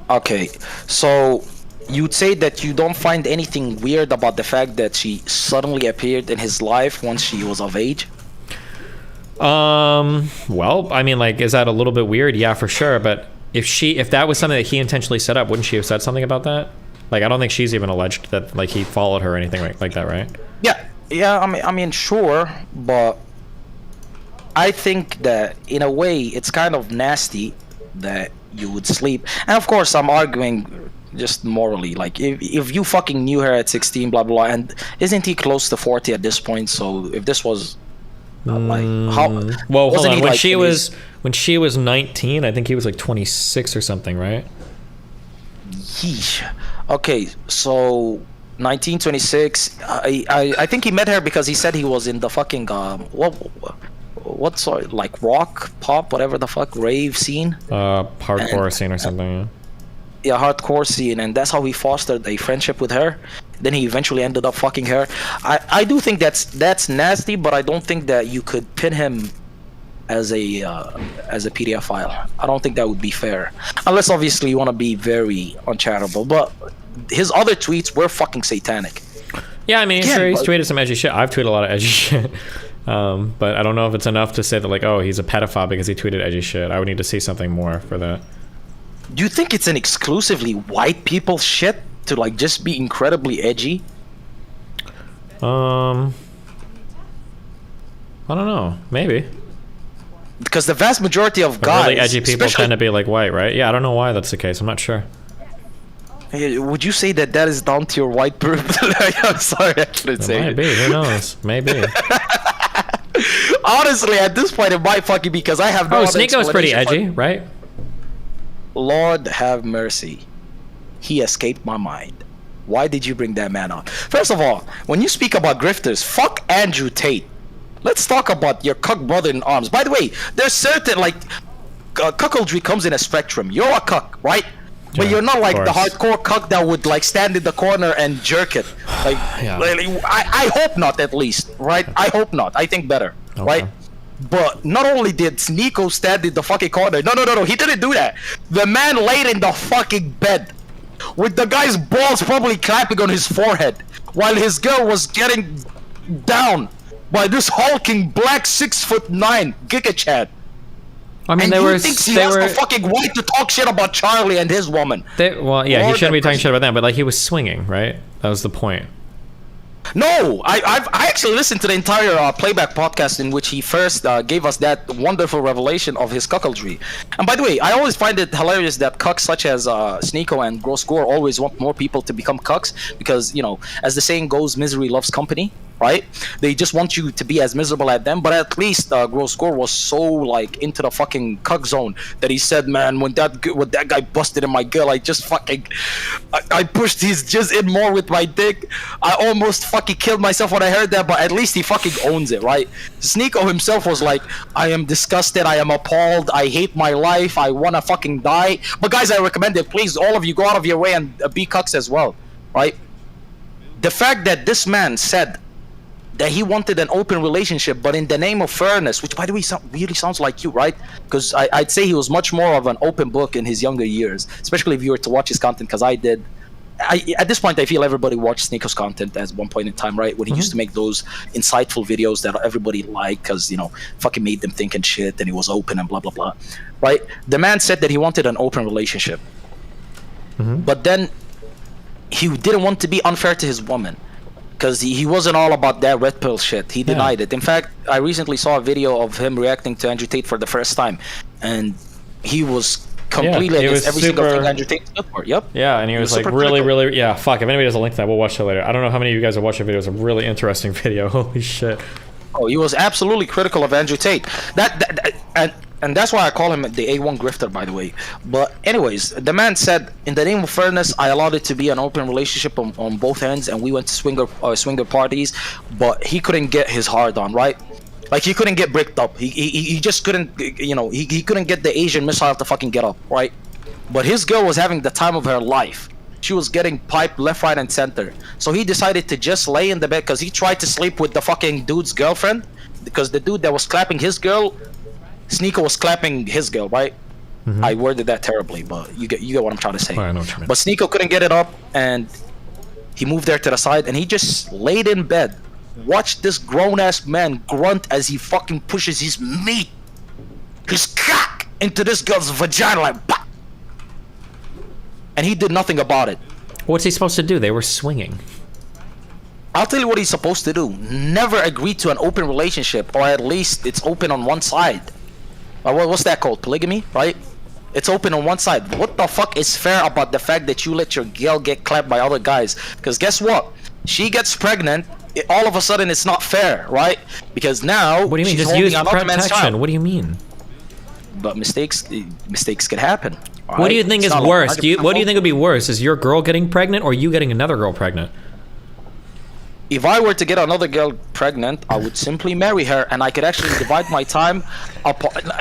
Okay, so you'd say that you don't find anything weird about the fact that she suddenly appeared in his life once she was of age? Well, I mean, like, is that a little bit weird? Yeah, for sure. But if that was something that he intentionally set up, wouldn't she have said something about that? Like, I don't think she's even alleged that like he followed her or anything like that, right? Yeah. I mean, sure, but I think that in a way it's kind of nasty that you would sleep. And of course, I'm arguing just morally. Like, if you fucking knew her at 16, blah blah, and isn't he close to 40 at this point? So if this was like how well, hold on. When she was 19, I think he was like 26 or something, right? Yeesh. Okay, so 1926. I think he met her because he said he was in the fucking what sort, like rock, pop, whatever the fuck, rave scene. Hardcore scene or something. Yeah, hardcore scene, and that's how he fostered a friendship with her. Then he eventually ended up fucking her. I do think that's nasty, but I don't think that you could pin him as a PDF file. I don't think that would be fair, unless obviously you want to be very uncharitable. But his other tweets were fucking satanic. Yeah, I mean, he's tweeted some edgy shit. I've tweeted a lot of edgy shit. But I don't know if it's enough to say that, like, oh, he's a pedophile because he tweeted edgy shit. I would need to see something more for that. Do you think it's an exclusively white people shit to like just be incredibly edgy? I don't know. Maybe. Because the vast majority of But guys, really edgy people tend to be like white, right? Yeah, I don't know why that's the case. I'm not sure. Would you say that is down to your white privilege? I'm sorry, I couldn't say It might be. Who knows? Maybe. Honestly, at this point, it might fucking be because I have no. Oh, other Sneako's pretty explanation edgy, right? Lord have mercy. He escaped my mind. Why did you bring that man on? First of all, when you speak about grifters, fuck Andrew Tate. Let's talk about your cuck brother in arms. By the way, there's certain like cuckoldry comes in a spectrum. You're a cuck, right? But Yeah, you're not like of the course. hardcore cuck that would like stand in the corner and jerk it. Like, Yeah. I hope not, at least, right? I hope not. I think better, right? But not only did Sneeko stand in the fucking corner, no, he didn't do that. The man laid in the fucking bed with the guy's balls probably clapping on his forehead while his girl was getting down by this hulking black 6'9" Giga Chad. I mean, And they he were. thinks he They has were. the fucking right to talk shit about Charlie and his woman. Well, yeah, he Lord shouldn't be have talking mercy. shit about them, but like he was swinging, right? That was the point. No, I actually listened to the entire playback podcast in which he first gave us that wonderful revelation of his cuckoldry. And by the way, I always find it hilarious that cucks such as Sneeko and Gross Gore always want more people to become cucks because, you know, as the saying goes, misery loves company, right? They just want you to be as miserable as them. But at least Gross Gore was so like into the fucking cuck zone that he said, man, when that guy busted in my girl, I just fucking I pushed his jizz in more with my dick. I almost fucking killed myself when I heard that, but at least he fucking owns it, right? Sneeko himself was like, I am disgusted, I am appalled, I hate my life, I wanna fucking die. But guys, I recommend it, please, all of you go out of your way and be cucks as well, right? The fact that this man said that he wanted an open relationship, but in the name of fairness, which by the way really sounds like you, right? Because I'd say he was much more of an open book in his younger years, especially if you were to watch his content, because I did. At this point, I feel everybody watched Sneako's content at one point in time, right? When he used to make those insightful videos that everybody liked because, you know, fucking made them think and shit, and he was open and blah, blah, blah, right? The man said that he wanted an open relationship. But then he didn't want to be unfair to his woman because he wasn't all about that red pill shit. He denied it. In fact, I recently saw a video of him reacting to Andrew Tate for the first time, and he was completely he against was every single super- thing Andrew Tate stood for. Yep. Yeah, and he was like super really, critical. really, yeah. Fuck. If anybody doesn't link to that, we'll watch that later. I don't know how many of you guys have watched the video. It's a really interesting video. Holy shit. Oh, he was absolutely critical of Andrew Tate. And that's why I call him the A1 grifter, by the way. But anyways, the man said, in the name of fairness, I allowed it to be an open relationship on both ends, and we went to swinger parties, but he couldn't get his hard on, right? Like, he couldn't get bricked up. He just couldn't, you know, he couldn't get the Asian missile to fucking get up, right? But his girl was having the time of her life. She was getting piped left, right, and center. So he decided to just lay in the bed because he tried to sleep with the fucking dude's girlfriend. Because the dude that was clapping his girl, Sneeko was clapping his girl, right? I worded that terribly, but you get what I'm trying to say. I know what you mean. But Sneeko couldn't get it up, and he moved there to the side, and he just laid in bed. Watched this grown-ass man grunt as he fucking pushes his meat, his cock, into this girl's vagina like bah! And he did nothing about it. What's he supposed to do? They were swinging. I'll tell you what he's supposed to do. Never agree to an open relationship, or at least it's open on one side. What's that called? Polygamy, right? It's open on one side. What the fuck is fair about the fact that you let your girl get clapped by other guys? Because guess what? She gets pregnant, all of a sudden it's not fair, right? Because now What do you mean? she's Just holding use another man's protection. child. What do you mean? But mistakes can happen. What do you think is worse? What do you think would be worse? Is your girl getting pregnant or you getting another girl pregnant? If I were to get another girl pregnant, I would simply marry her, and I could actually divide my time.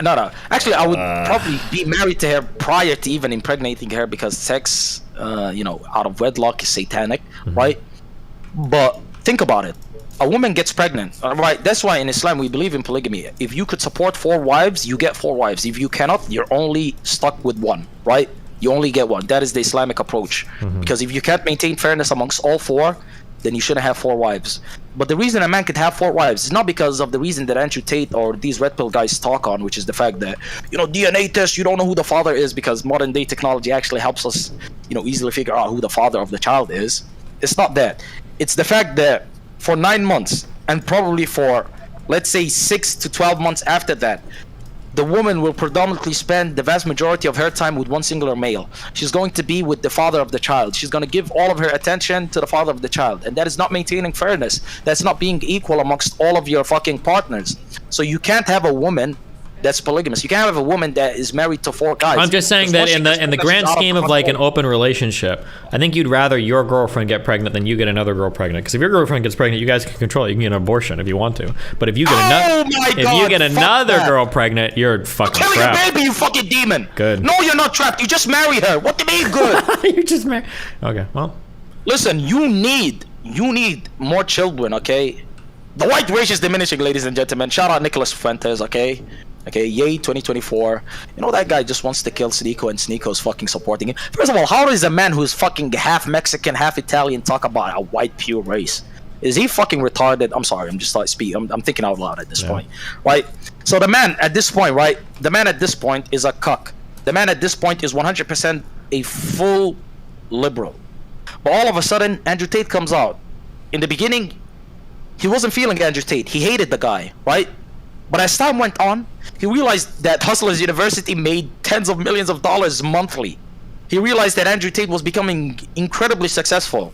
No. Actually, I would probably be married to her prior to even impregnating her, because sex, out of wedlock is satanic, right? But think about it. A woman gets pregnant, right? That's why in Islam we believe in polygamy. If you could support 4 wives, you get 4 wives. If you cannot, you're only stuck with 1, right? You only get 1. That is the Islamic approach. Because if you can't maintain fairness amongst all 4, then you shouldn't have 4 wives. But the reason a man could have 4 wives is not because of the reason that Andrew Tate or these red pill guys talk on, which is the fact that, DNA test, you don't know who the father is, because modern day technology actually helps us, easily figure out who the father of the child is. It's not that. It's the fact that for 9 months, and probably for, let's say, 6 to 12 months after that, the woman will predominantly spend the vast majority of her time with one singular male. She's going to be with the father of the child. She's going to give all of her attention to the father of the child. And that is not maintaining fairness. That's not being equal amongst all of your fucking partners. So you can't have a woman that's polygamous. You can't have a woman that is married to 4 guys. I'm just saying that in the grand scheme of like an open relationship, I think you'd rather your girlfriend get pregnant than you get another girl pregnant. Because if your girlfriend gets pregnant, you guys can control it. You can get an abortion if you want to. But if you get another girl pregnant, you're fucking trapped. trapped. Kill your baby, you fucking demon. Good. No, you're not trapped. You just married her. What do you mean good? You just married. Okay, well. Listen, you need more children, okay? The white race is diminishing, ladies and gentlemen. Shout out Nicholas Fuentes, okay? Okay, yay 2024. That guy just wants to kill Sneeko, and Sneeko's fucking supporting him. First of all, how does a man who's fucking half Mexican, half Italian talk about a white pure race? Is he fucking retarded? I'm sorry, I'm just like speaking. I'm thinking out loud at this point, right? So the man at this point, right? The man at this point is a cuck. The man at this point is 100% a full liberal. But all of a sudden, Andrew Tate comes out. In the beginning, he wasn't feeling Andrew Tate. He hated the guy, right? But as time went on, he realized that Hustlers University made tens of millions of dollars monthly. He realized that Andrew Tate was becoming incredibly successful.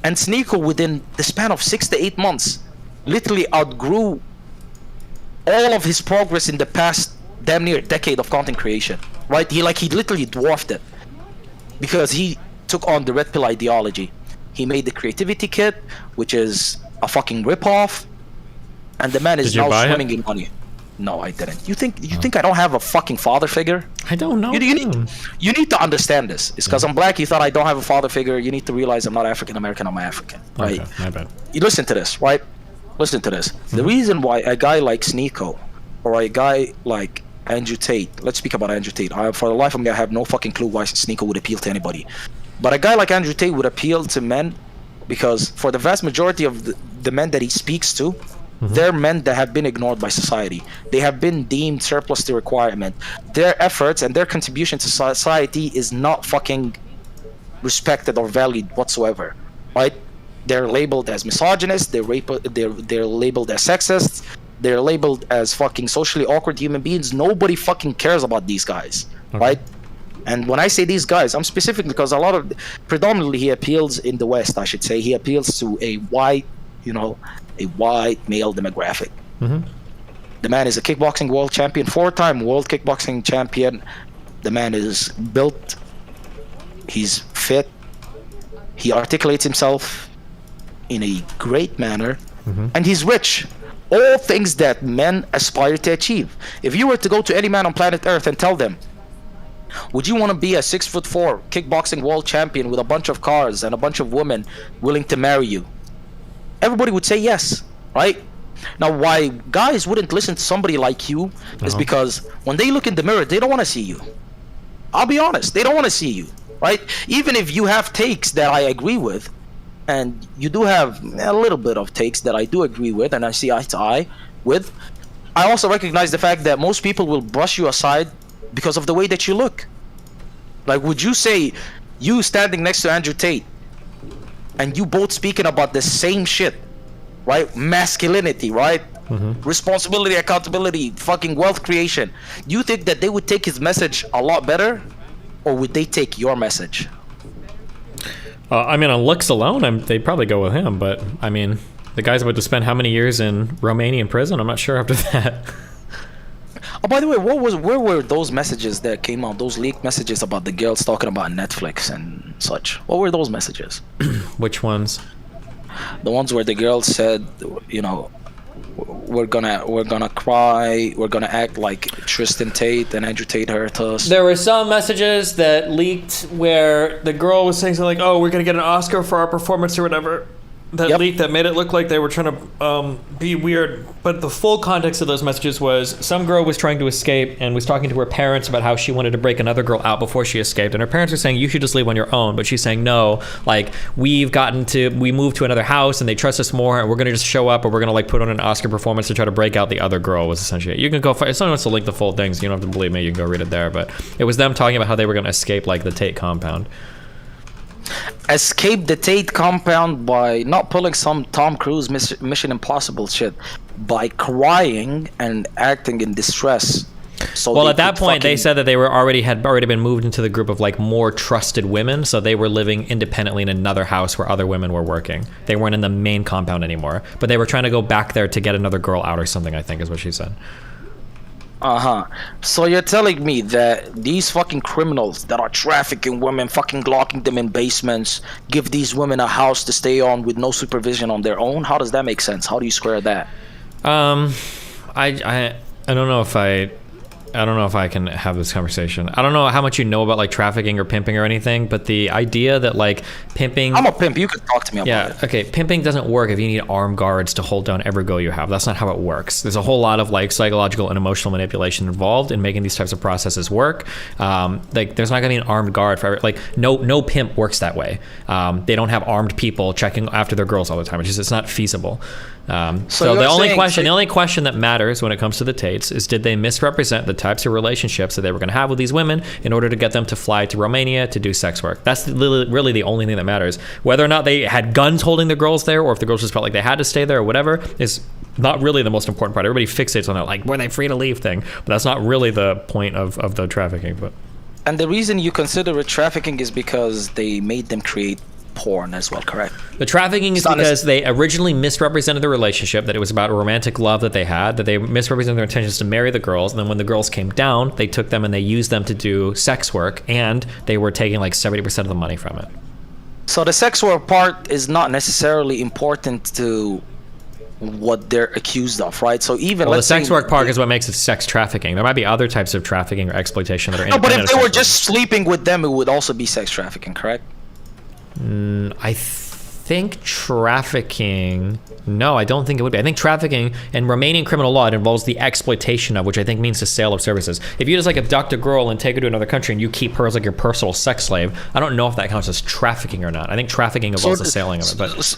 And Sneeko, within the span of 6 to 8 months, literally outgrew all of his progress in the past damn near decade of content creation. Right? He literally dwarfed it. Because he took on the red pill ideology. He made the creativity kit, which is a fucking ripoff. And the man is now swimming in money. No, I didn't. You think I don't have a fucking father figure? I don't know. You need to understand this. It's because I'm black. You thought I don't have a father figure. You need to realize I'm not African American. I'm African, right? Okay, my bad. You listen to this, right? Listen to this. The reason why a guy like Sneeko or a guy like Andrew Tate, let's speak about Andrew Tate. For the life of me, I have no fucking clue why Sneeko would appeal to anybody. But a guy like Andrew Tate would appeal to men because for the vast majority of the men that he speaks to, they're men that have been ignored by society. They have been deemed surplus to requirement. Their efforts and their contribution to society is not fucking respected or valued whatsoever, right? They're labeled as misogynist. They're labeled as sexist. They're labeled as fucking socially awkward human beings. Nobody fucking cares about these guys, right? And when I say these guys, I'm specifically because predominantly he appeals in the West, I should say. He appeals to a white, a white male demographic. The man is a kickboxing world champion, 4-time world kickboxing champion. The man is built. He's fit. He articulates himself in a great manner. And he's rich. All things that men aspire to achieve. If you were to go to any man on planet Earth and tell them, would you want to be a 6'4" kickboxing world champion with a bunch of cars and a bunch of women willing to marry you? Everybody would say yes, right? Now, why guys wouldn't listen to somebody like you is because when they look in the mirror, they don't want to see you. I'll be honest, they don't want to see you, right? Even if you have takes that I agree with, and you do have a little bit of takes that I do agree with and I see eye to eye with, I also recognize the fact that most people will brush you aside because of the way that you look. Like, would you say you standing next to Andrew Tate and you both speaking about the same shit, right? Masculinity, right? Responsibility, accountability, fucking wealth creation. Do you think that they would take his message a lot better, or would they take your message? I mean, on looks alone, they'd probably go with him. But I mean, the guy's about to spend how many years in Romanian prison? I'm not sure after that. Oh, by the way, where were those messages that came out? Those leaked messages about the girls talking about Netflix and such. What were those messages? Which ones? The ones where the girls said, we're gonna cry, we're gonna act like Tristan Tate and Andrew Tate hurt us. There were some messages that leaked where the girl was saying something like, "Oh, we're gonna get an Oscar for our performance or whatever," Yep. leak that made it look like they were trying to be weird. But the full context of those messages was some girl was trying to escape and was talking to her parents about how she wanted to break another girl out before she escaped. And her parents were saying, you should just leave on your own. But she's saying, no, like, we moved to another house and they trust us more and we're going to just show up or we're going to like put on an Oscar performance to try to break out the other girl was essentially it. You can go, if someone wants to link the full things, you don't have to believe me, you can go read it there. But it was them talking about how they were going to escape like the Tate compound. Escape the Tate compound by not pulling some Tom Cruise Mission Impossible shit, by crying and acting in distress. So well, at that point, they said that they had already been moved into the group of like more trusted women, so they were living independently in another house where other women were working. They weren't in the main compound anymore, but they were trying to go back there to get another girl out or something, I think is what she said. So you're telling me that these fucking criminals that are trafficking women, fucking locking them in basements, give these women a house to stay on with no supervision on their own? How does that make sense? How do you square that? I don't know if I can have this conversation. I don't know how much you know about like trafficking or pimping or anything, but the idea that like pimping... I'm a pimp. You can talk to me about it. Yeah, okay. Pimping doesn't work if you need armed guards to hold down every girl you have. That's not how it works. There's a whole lot of like psychological and emotional manipulation involved in making these types of processes work. Like there's not gonna be an armed guard for like no pimp works that way. They don't have armed people checking after their girls all the time. It's not feasible. So the only question that matters when it comes to the Tates is, did they misrepresent the types of relationships that they were going to have with these women in order to get them to fly to Romania to do sex work? That's really the only thing that matters. Whether or not they had guns holding the girls there, or if the girls just felt like they had to stay there or whatever, is not really the most important part. Everybody fixates on that, like, were they free to leave thing, but that's not really the point of the trafficking. But and the reason you consider it trafficking is because they made them create porn as well, correct? The trafficking is because they originally misrepresented the relationship, that it was about a romantic love that they had, that they misrepresented their intentions to marry the girls, and then when the girls came down, they took them and they used them to do sex work, and they were taking like 70% of the money from it. So the sex work part is not necessarily important to what they're accused of, right? So even the sex work part is what makes it sex trafficking. There might be other types of trafficking or exploitation that are no, but if they were work. just sleeping with them, it would also be sex trafficking, correct? I think trafficking... No, I don't think it would be. I think trafficking in Romanian criminal law, it involves the exploitation of, which I think means the sale of services. If you just like abduct a girl and take her to another country and you keep her as like your personal sex slave, I don't know if that counts as trafficking or not. I think trafficking involves the selling of it. But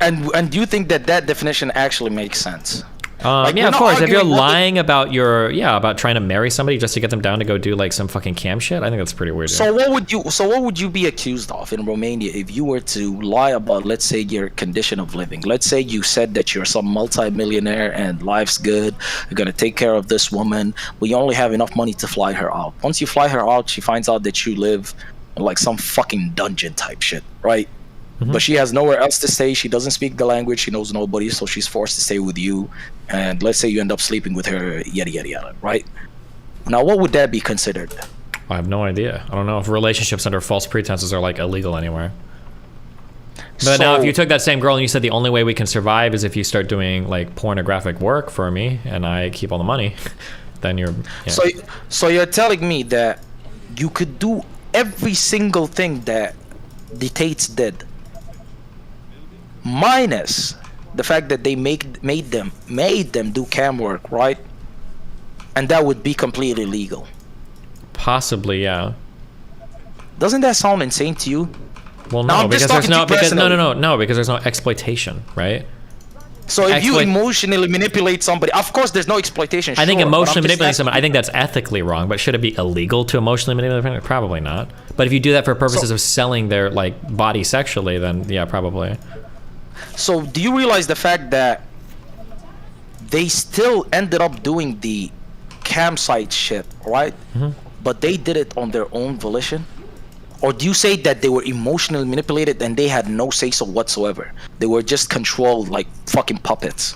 and do you think that definition actually makes sense? Yeah, of course. If you're lying about about trying to marry somebody just to get them down to go do like some fucking cam shit, I think that's pretty weird. So what would you be accused of in Romania if you were to lie about, let's say, your condition of living? Let's say you said that you're some multi-millionaire and life's good, you're gonna take care of this woman, but you only have enough money to fly her out. Once you fly her out, she finds out that you live in like some fucking dungeon type shit, right? Mm-hmm. But she has nowhere else to stay. She doesn't speak the language. She knows nobody, so she's forced to stay with you. And let's say you end up sleeping with her, yada, yada, yada, right? Now, what would that be considered? I have no idea. I don't know if relationships under false pretenses are like illegal anywhere. But now if you took that same girl and you said the only way we can survive is if you start doing like pornographic work for me and I keep all the money, then you're... Yeah. So you're telling me that you could do every single thing that the Tates did, minus the fact that they made them do cam work, right? And that would be completely legal. Possibly, yeah. Doesn't that sound insane to you? Well, no, because there's no exploitation, right? So if you emotionally manipulate somebody, of course there's no exploitation. I think emotionally manipulating someone, I think that's ethically wrong, but should it be illegal to emotionally manipulate someone? Probably not. But if you do that for purposes of selling their like body sexually, then yeah, probably. So do you realize the fact that they still ended up doing the campsite shit, right? Mm-hmm. But they did it on their own volition? Or do you say that they were emotionally manipulated and they had no say-so whatsoever? They were just controlled like fucking puppets.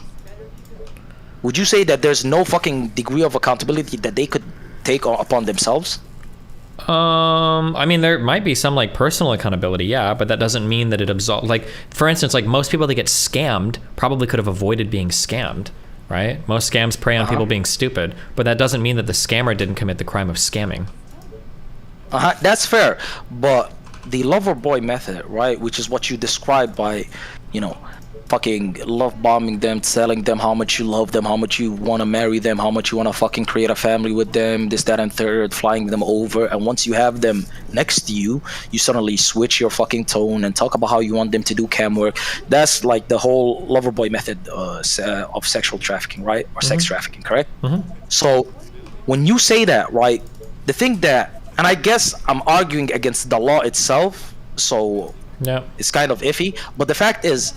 Would you say that there's no fucking degree of accountability that they could take upon themselves? I mean, there might be some like personal accountability, yeah, but that doesn't mean that it absolves. Like, for instance, like most people that get scammed probably could have avoided being scammed, right? Most scams prey on people being stupid, but that doesn't mean that the scammer didn't commit the crime of scamming. That's fair, but the lover boy method, right, which is what you described by you know, fucking love bombing them, telling them how much you love them, how much you want to marry them, how much you want to fucking create a family with them, this, that, and third, flying them over. And once you have them next to you, you suddenly switch your fucking tone and talk about how you want them to do cam work. That's like the whole lover boy method of sexual trafficking, right? Or sex trafficking, correct? So when you say that, right, the thing that, and I guess I'm arguing against the law itself, so Yeah. it's kind of iffy, but the fact is,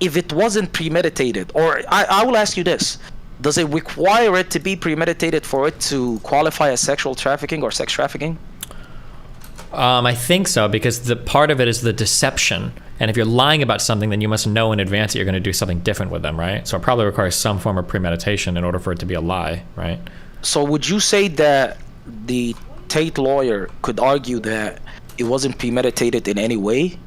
if it wasn't premeditated, or I will ask you this, does it require it to be premeditated for it to qualify as sexual trafficking or sex trafficking? I think so, because the part of it is the deception. And if you're lying about something, then you must know in advance that you're going to do something different with them, right? So it probably requires some form of premeditation in order for it to be a lie, right? So would you say that the Tate lawyer could argue that it wasn't premeditated in any way,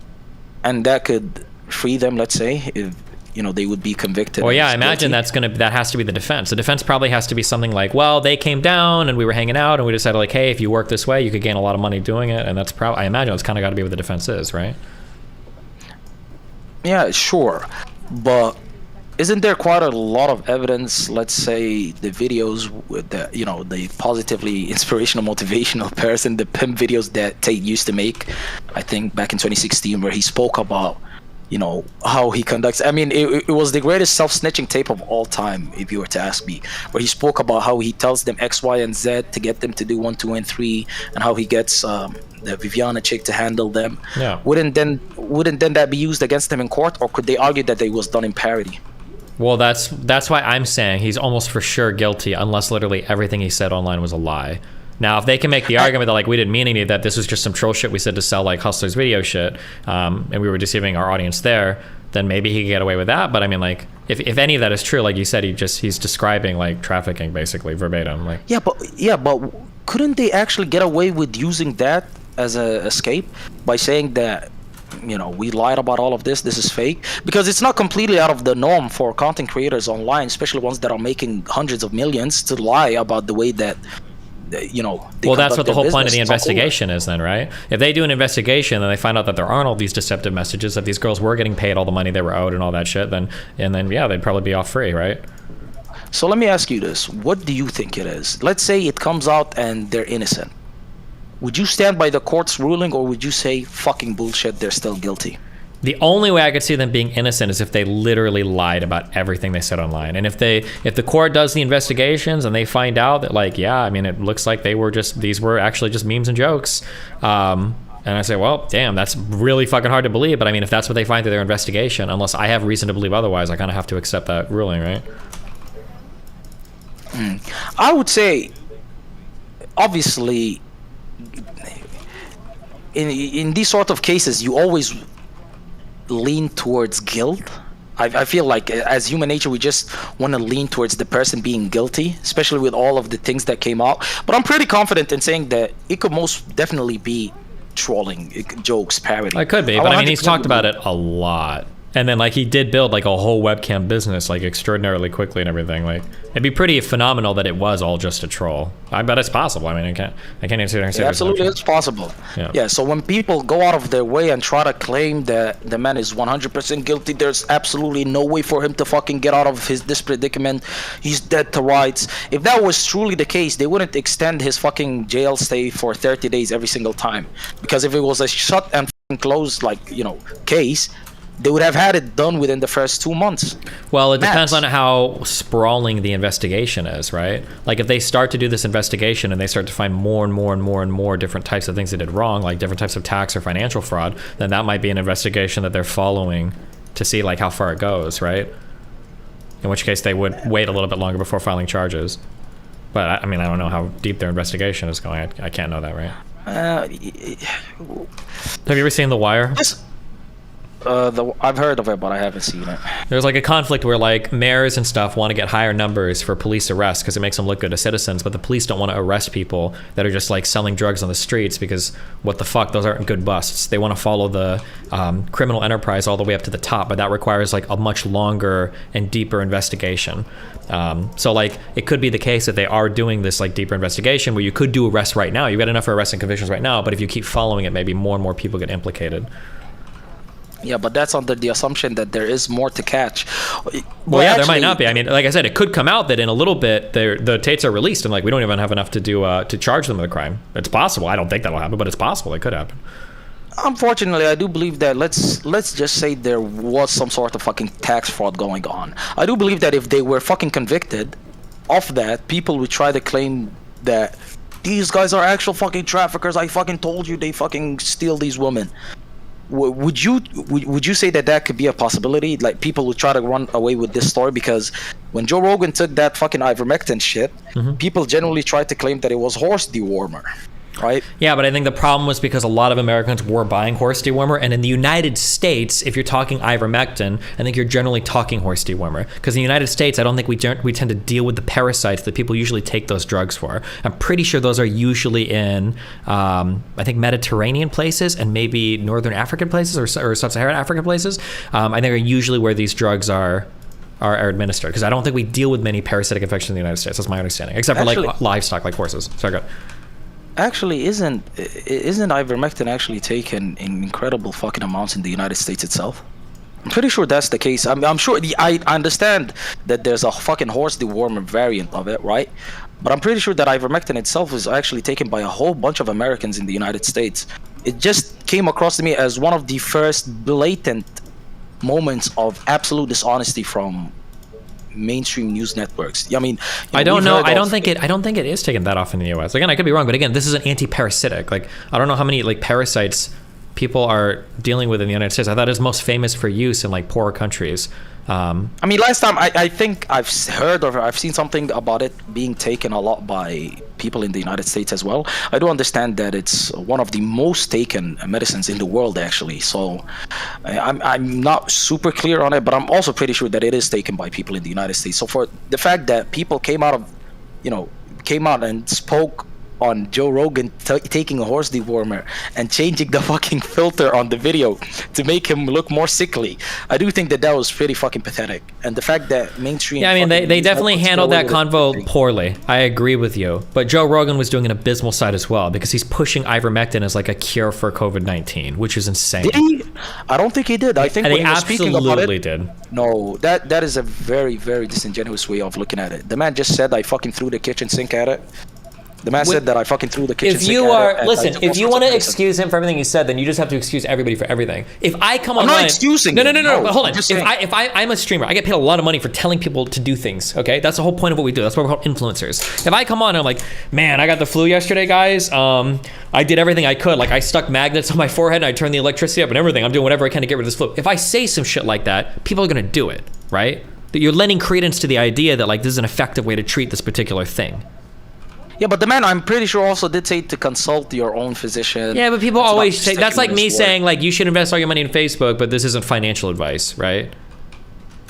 and that could free them, let's say, if they would be convicted? Well, yeah, I imagine that has to be the defense. The defense probably has to be something like, well, they came down and we were hanging out and we decided, like, hey, if you work this way, you could gain a lot of money doing it. And that's probably, I imagine that's kind of got to be what the defense is, right? Yeah, sure, but isn't there quite a lot of evidence? Let's say the videos with the positively inspirational, motivational person, the pimp videos that Tate used to make, I think back in 2016, where he spoke about how he conducts. I mean, it was the greatest self-snitching tape of all time, if you were to ask me, where he spoke about how he tells them X, Y, and Z to get them to do 1, 2, and 3, and how he gets the Viviana chick to handle them. Yeah. Wouldn't then that be used against them in court, or could they argue that they was done in parody? Well, that's why I'm saying he's almost for sure guilty, unless literally everything he said online was a lie. Now, if they can make the argument that, like, we didn't mean any of that, this was just some troll shit we said to sell, like, Hustlers video shit, and we were deceiving our audience there, then maybe he could get away with that. But I mean, like, if any of that is true, like you said, he's describing, like, trafficking basically verbatim. Like, yeah, but couldn't they actually get away with using that as a escape by saying that we lied about all of this is fake? Because it's not completely out of the norm for content creators online, especially ones that are making hundreds of millions, to lie about the way that well, that's what the whole point of the investigation is then, right? If they do an investigation and they find out that there aren't all these deceptive messages, that these girls were getting paid all the money they were owed and all that shit, then yeah, they'd probably be off free, right? So let me ask you this. What do you think it is? Let's say it comes out and they're innocent. Would you stand by the court's ruling, or would you say fucking bullshit, they're still guilty? The only way I could see them being innocent is if they literally lied about everything they said online. And if the court does the investigations and they find out that, like, yeah, I mean, it looks like these were actually just memes and jokes. And I say, well, damn, that's really fucking hard to believe. But I mean, if that's what they find through their investigation, unless I have reason to believe otherwise, I kind of have to accept that ruling, right? I would say, obviously, in these sort of cases, you always lean towards guilt. I feel like as human nature, we just want to lean towards the person being guilty, especially with all of the things that came out. But I'm pretty confident in saying that it could most definitely be trolling, jokes, parody. It could be, but I mean, he's talked about it a lot. And then, like, he did build, like, a whole webcam business, like, extraordinarily quickly and everything. Like, it'd be pretty phenomenal that it was all just a troll. I bet it's possible. I mean, I can't even sit there and say absolutely, it's possible. Yeah. So when people go out of their way and try to claim that the man is 100% guilty, there's absolutely no way for him to fucking get out of this predicament. He's dead to rights. If that was truly the case, they wouldn't extend his fucking jail stay for 30 days every single time. Because if it was a shut and closed, like, case, they would have had it done within the first 2 months. Well, it depends on how sprawling the investigation is, right? Like, if they start to do this investigation and they start to find more and more and more and more different types of things they did wrong, like different types of tax or financial fraud, then that might be an investigation that they're following to see, like, how far it goes, right? In which case they would wait a little bit longer before filing charges. But I mean, I don't know how deep their investigation is going. I can't know that, right? Have you ever seen The Wire? I've heard of it, but I haven't seen it. There's like a conflict where, like, mayors and stuff want to get higher numbers for police arrests because it makes them look good to citizens, but the police don't want to arrest people that are just, like, selling drugs on the streets because what the fuck, those aren't good busts. They want to follow the criminal enterprise all the way up to the top, but that requires, like, a much longer and deeper investigation. So, like, it could be the case that they are doing this, like, deeper investigation where you could do arrests right now. You've got enough for arrests and convictions right now, but if you keep following it, maybe more and more people get implicated. Yeah, but that's under the assumption that there is more to catch. Well, yeah, there might not be. I mean, like I said, it could come out that in a little bit the Tates are released and like we don't even have enough to do to charge them with a crime. It's possible. I don't think that'll happen, but it's possible. It could happen. Unfortunately, I do believe that let's just say there was some sort of fucking tax fraud going on. I do believe that if they were fucking convicted of that, people would try to claim that these guys are actual fucking traffickers. I fucking told you they fucking steal these women. Would you say that that could be a possibility? Like people would try to run away with this story because when Joe Rogan took that fucking ivermectin shit, people generally tried to claim that it was horse dewormer. Right? Yeah, but I think the problem was because a lot of Americans were buying horse dewormer, and in the United States, if you're talking ivermectin, I think you're generally talking horse dewormer. Because in the United States, I don't think we tend to deal with the parasites that people usually take those drugs for. I'm pretty sure those are usually in, I think, Mediterranean places and maybe Northern African places or Sub-Saharan African places. I think are usually where these drugs are administered. Because I don't think we deal with many parasitic infections in the United States. That's my understanding, except for like livestock, like horses. Sorry, go ahead. Actually, isn't ivermectin actually taken in incredible fucking amounts in the United States itself? I'm pretty sure that's the case. I'm sure. I understand that there's a fucking horse dewormer variant of it, right? But I'm pretty sure that ivermectin itself is actually taken by a whole bunch of Americans in the United States. It just came across to me as one of the first blatant moments of absolute dishonesty from mainstream news networks. I mean, I don't know. I don't think it is taken that often in the U.S. Again, I could be wrong, but again, this is an anti-parasitic. Like, I don't know how many like parasites people are dealing with in the United States. I thought it's most famous for use in like poorer countries. I mean, last time I think I've heard or I've seen something about it being taken a lot by people in the United States as well. I do understand that it's one of the most taken medicines in the world, actually. So I'm not super clear on it, but I'm also pretty sure that it is taken by people in the United States. So for the fact that people came out and spoke on Joe Rogan taking a horse dewormer and changing the fucking filter on the video to make him look more sickly, I do think that that was pretty fucking pathetic. And the fact that mainstream... Yeah, I mean, they definitely handled that convo poorly. I agree with you. But Joe Rogan was doing an abysmal side as well because he's pushing ivermectin as like a cure for COVID-19, which is insane. Did he? I don't think he did. I think when he was speaking about it... did. No, that is a very, very disingenuous way of looking at it. The man just said I fucking threw the kitchen sink at it. The man said that I fucking threw the kitchen sink at it. Listen, if you want to excuse him for everything he said, then you just have to excuse everybody for everything. If I come online... I'm not excusing him. No, hold on. If I'm a streamer, I get paid a lot of money for telling people to do things, okay? That's the whole point of what we do. That's why we're called influencers. If I come on and I'm like, man, I got the flu yesterday, guys. I did everything I could. Like, I stuck magnets on my forehead and I turned the electricity up and everything. I'm doing whatever I can to get rid of this flu. If I say some shit like that, people are going to do it, right? You're lending credence to the idea that, like, this is an effective way to treat this particular thing. Yeah, but the man, I'm pretty sure, also did say to consult your own physician. Yeah, but people always say, that's like me saying, like, you should invest all your money in Facebook, but this isn't financial advice, right?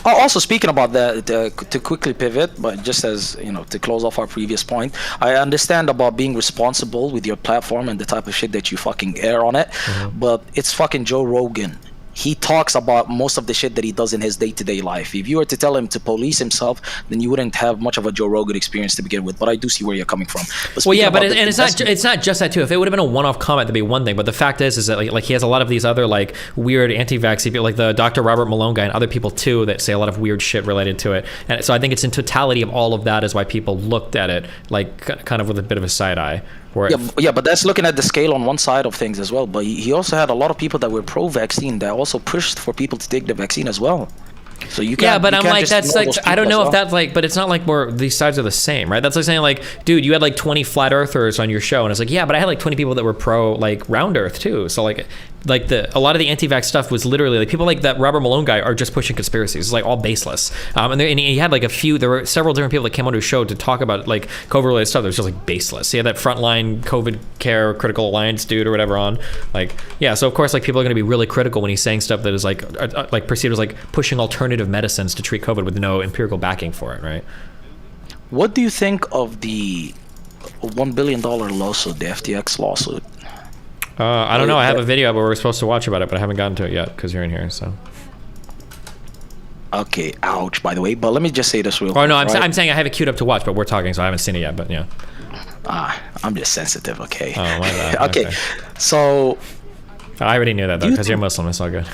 Oh, also, speaking about that, to quickly pivot, but just as, to close off our previous point, I understand about being responsible with your platform and the type of shit that you fucking air on it, but it's fucking Joe Rogan. He talks about most of the shit that he does in his day-to-day life. If you were to tell him to police himself, then you wouldn't have much of a Joe Rogan experience to begin with. But I do see where you're coming from. Well, yeah, but it's not just that too. If it would have been a one-off comment, that'd be one thing. But the fact is that like he has a lot of these other like weird anti-vax people, like the Dr. Robert Malone guy and other people too that say a lot of weird shit related to it. And so I think it's in totality of all of that is why people looked at it like kind of with a bit of a side eye. Yeah, but that's looking at the scale on one side of things as well. But he also had a lot of people that were pro-vaccine that also pushed for people to take the vaccine as well. So you can't. Yeah, but I'm like, that's like, I don't know if that's like, but it's not like these sides are the same, right? That's like saying like, dude, you had like 20 flat earthers on your show, and it's like, yeah, but I had like 20 people that were pro like round earth too. So like a lot of the anti-vax stuff was literally like people like that Robert Malone guy are just pushing conspiracies. It's like all baseless. And he had like there were several different people that came onto his show to talk about like COVID related stuff that was just like baseless. He had that frontline COVID care critical alliance dude or whatever on. Like, yeah, so of course like people are going to be really critical when he's saying stuff that is like perceived as like pushing alternative medicines to treat COVID with no empirical backing for it, right? What do you think of the $1 billion lawsuit, the FTX lawsuit? I don't know. I have a video, but we're supposed to watch about it, but I haven't gotten to it yet because you're in here. So. Okay. Ouch. By the way, but let me just say this real quick. Oh no, I'm saying I have it queued up to watch, but we're talking, so I haven't seen it yet. But yeah. I'm just sensitive. Okay. Oh my bad. Okay. So. I already knew that though, because you're Muslim. It's all good.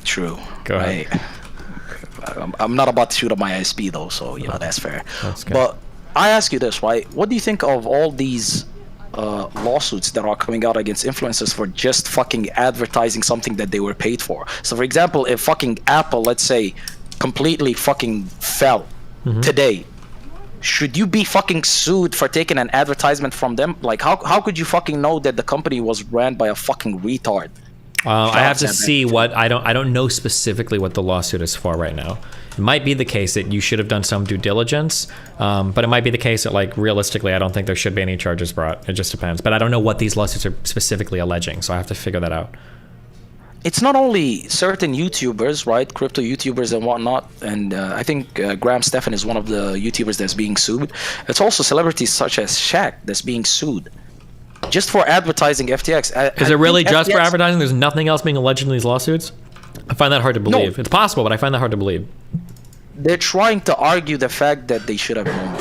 True. Go ahead. Right. I'm not about to shoot up my ISP though, so that's fair. That's good. But I ask you this, right? What do you think of all these lawsuits that are coming out against influencers for just fucking advertising something that they were paid for? So, for example, if fucking Apple, let's say, completely fucking fell today, should you be fucking sued for taking an advertisement from them? Like, how could you fucking know that the company was ran by a fucking retard? I have to see what I don't know specifically what the lawsuit is for right now. It might be the case that you should have done some due diligence, but it might be the case that, like, realistically, I don't think there should be any charges brought. It just depends. But I don't know what these lawsuits are specifically alleging, so I have to figure that out. It's not only certain YouTubers, right? Crypto YouTubers and whatnot. And I think Graham Stephan is one of the YouTubers that's being sued. It's also celebrities such as Shaq that's being sued just for advertising FTX. Is it really just FTX, for advertising? There's nothing else being alleged in these lawsuits? I find that hard to believe. No. It's possible, but I find that hard to believe. They're trying to argue the fact that they should have known.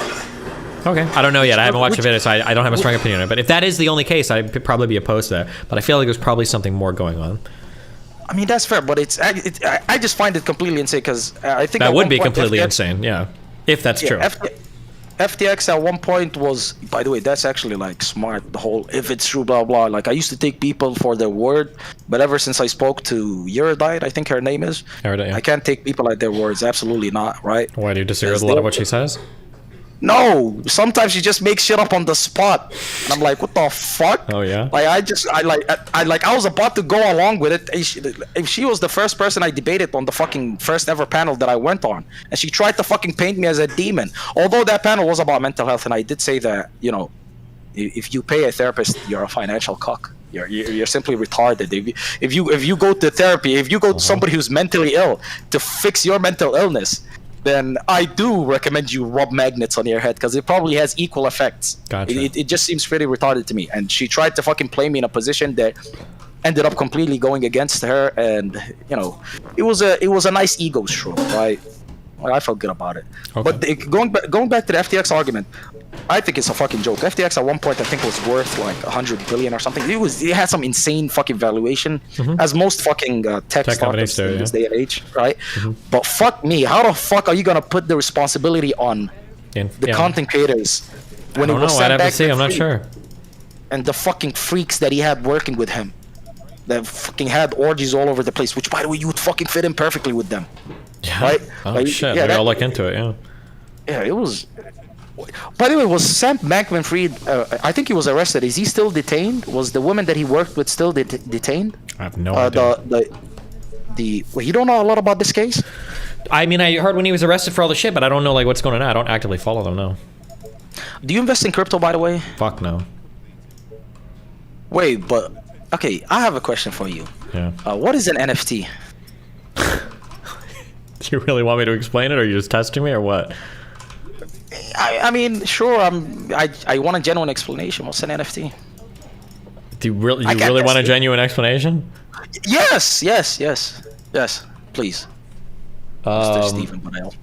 Okay. I don't know yet. I haven't watched the video, so I don't have a strong opinion on it. But if that is the only case, I'd probably be opposed to that. But I feel like there's probably something more going on. I mean, that's fair, but I just find it completely insane because I think That at would one be point completely FTX insane, yeah. If that's true. FTX at one point was, by the way, that's actually like smart. The whole if it's true, blah blah. Like I used to take people for their word, but ever since I spoke to Erudite, I think her name is, Erudite, yeah. I can't take people at their words. Absolutely not, right? Why do you disagree with a lot of what she says? No, sometimes she just makes shit up on the spot, and I'm like, what the fuck? Oh yeah. Like I was about to go along with it. If she was the first person I debated on the fucking first ever panel that I went on, and she tried to fucking paint me as a demon. Although that panel was about mental health, and I did say that, if you pay a therapist, you're a financial cuck. You're simply retarded. If you go to therapy, if you go to somebody who's mentally ill to fix your mental illness, then I do recommend you rub magnets on your head because it probably has equal effects. Gotcha. It just seems pretty retarded to me. And she tried to fucking play me in a position that ended up completely going against her. And it was a nice ego stroke, right? Well, I felt good about it. Okay. But going back to the FTX argument, I think it's a fucking joke. FTX at one point I think was worth like 100 billion or something. It had some insane fucking valuation, as most fucking tech startups do, in this day and age, right? But fuck me, how the fuck are you gonna put the responsibility on the content creators when I don't know. I'd have to see. I'm not sure. And the fucking freaks that he had working with him, that fucking had orgies all over the place. Which, by the way, you would fucking fit in perfectly with them. Yeah. Right? Oh like, shit! Yeah, Maybe I'll look into it. Yeah. Yeah, it was. By the way, was Sam Bankman-Fried? I think he was arrested. Is he still detained? Was the woman that he worked with still detained? I have no idea. Well, you don't know a lot about this case? I mean, I heard when he was arrested for all the shit, but I don't know like what's going on. I don't actively follow them. No. Do you invest in crypto, by the way? Fuck no. Wait, but okay, I have a question for you. Yeah. What is an NFT? Do you really want me to explain it, or are you just testing me, or what? I mean, sure. I want a genuine explanation. What's an NFT? Do you really want a genuine explanation? Yes. Please, Mr. Stephen Bonnell.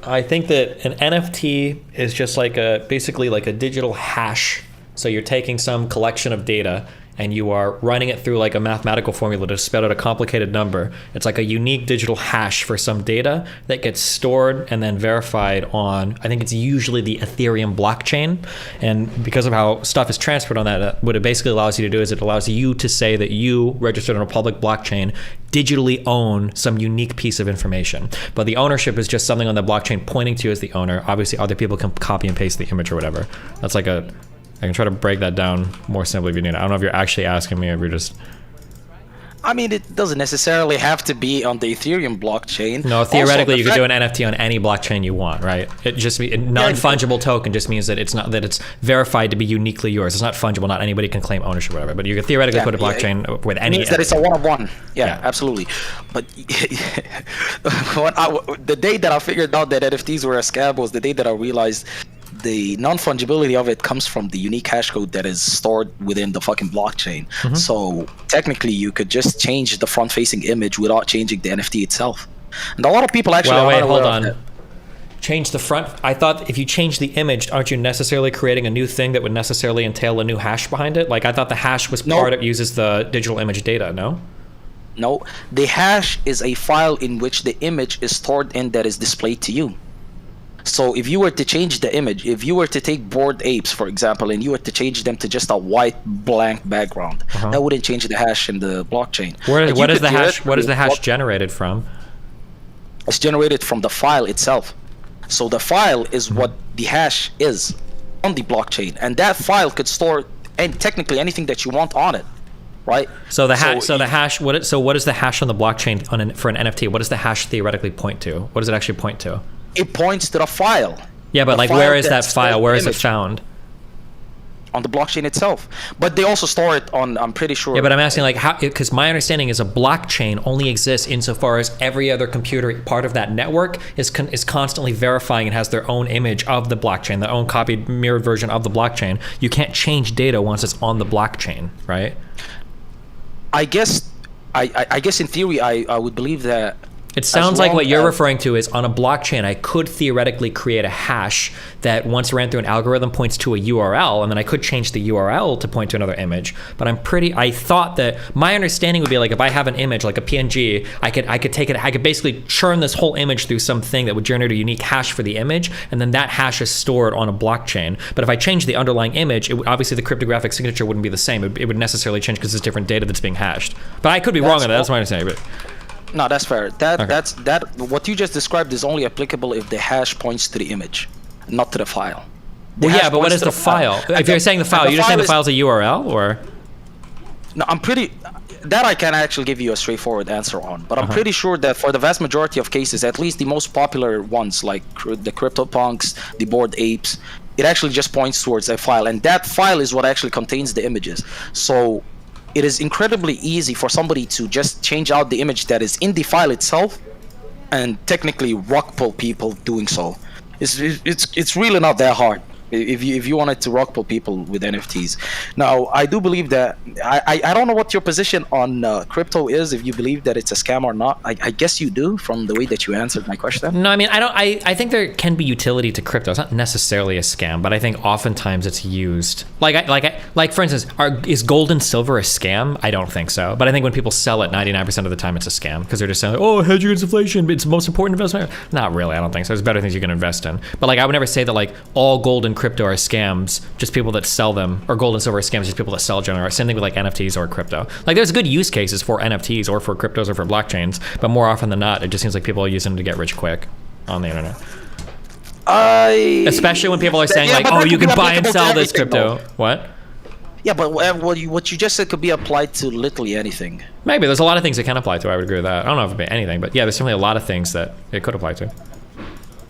I think that an NFT is just like basically like a digital hash. So you're taking some collection of data and you are running it through like a mathematical formula to spit out a complicated number. It's like a unique digital hash for some data that gets stored and then verified on, I think it's usually the Ethereum blockchain. And because of how stuff is transferred on that, what it basically allows you to do is it allows you to say that you, registered on a public blockchain, digitally own some unique piece of information. But the ownership is just something on the blockchain pointing to you as the owner. Obviously, other people can copy and paste the image or whatever. That's like I can try to break that down more simply if you need it. I don't know if you're actually asking me or if you're just... I mean, it doesn't necessarily have to be on the Ethereum blockchain. No, theoretically, you could do an NFT on any blockchain you want, right? It just a non-fungible token just means that it's it's verified to be uniquely yours. It's not fungible. Not anybody can claim ownership or whatever. But you could theoretically put a blockchain with any. It means that it's a one-of-one. Yeah, absolutely. But the day that I figured out that NFTs were a scam was the day that I realized the non-fungibility of it comes from the unique hash code that is stored within the fucking blockchain. So technically you could just change the front-facing image without changing the NFT itself. And a lot of people actually hold on. Change the front. I thought if you change the image, aren't you necessarily creating a new thing that would necessarily entail a new hash behind it? Like I thought the hash was part of uses the digital image data, no? No, the hash is a file in which the image is stored in that is displayed to you. So if you were to change the image, if you were to take bored apes, for example, and you were to change them to just a white blank background, that wouldn't change the hash in the blockchain. Like, What you is could the hash? What is the hash theoretically- generated from? It's generated from the file itself. So the file is what the hash is on the blockchain, and that file could store and technically anything that you want on it, right? So the hash. So the you- hash. What is the hash on the blockchain for an NFT? What does the hash theoretically point to? What does it actually point to? It points to the file. Yeah, but The like, file where is that that's file? the Where is it image. found? On the blockchain itself, but they also store it on, I'm pretty sure. Yeah, but I'm asking like how, because my understanding is a blockchain only exists insofar as every other computer part of that network is constantly verifying and has their own image of the blockchain, their own copied mirrored version of the blockchain. You can't change data once it's on the blockchain, right? I guess in theory I would believe that. It sounds like what you're as- referring to is on a blockchain, I could theoretically create a hash that once ran through an algorithm points to a URL, and then I could change the URL to point to another image. But I thought that my understanding would be like if I have an image like a PNG, I could take it, I could basically churn this whole image through something that would generate a unique hash for the image, and then that hash is stored on a blockchain. But if I change the underlying image, obviously the cryptographic signature wouldn't be the same. It would necessarily change because it's different data that's being hashed. But I could be wrong on that. That's my understanding. But No, that's fair. That Okay. that what you just described is only applicable if the hash points to the image, not to the file. The well, hash yeah, but what points is to the file? If you're saying the file, you're just saying the file's a URL, or? No, I'm pretty. That I can actually give you a straightforward answer on, but I'm pretty sure that for the vast majority of cases, at least the most popular ones like the CryptoPunks, the Bored Apes, it actually just points towards a file, and that file is what actually contains the images. So it is incredibly easy for somebody to just change out the image that is in the file itself, and technically rug pull people doing so. It's really not that hard. If you wanted to rock pull people with NFTs. Now, I do believe that I don't know what your position on crypto is, if you believe that it's a scam or not. I guess you do from the way that you answered my question. No, I mean, I don't. I think there can be utility to crypto. It's not necessarily a scam, but I think oftentimes it's used. Like for instance, is gold and silver a scam? I don't think so. But I think when people sell it, 99% of the time it's a scam because they're just saying, oh, hedge against inflation, it's the most important investment. Not really. I don't think so. There's better things you can invest in. But like, I would never say that like all gold and crypto are scams. Just people that sell them, or gold and silver are scams. Just people that sell generally. Same thing with like NFTs or crypto. Like, there's good use cases for NFTs or for cryptos or for blockchains, but more often than not, it just seems like people are using them to get rich quick on the internet. Especially when people are saying Yeah, like, but oh, that you could can be buy and applicable to sell this everything, crypto. though. What? Yeah, but what you just said could be applied to literally anything. Maybe there's a lot of things it can apply to. I would agree with that. I don't know if it'd be anything, but yeah, there's certainly a lot of things that it could apply to.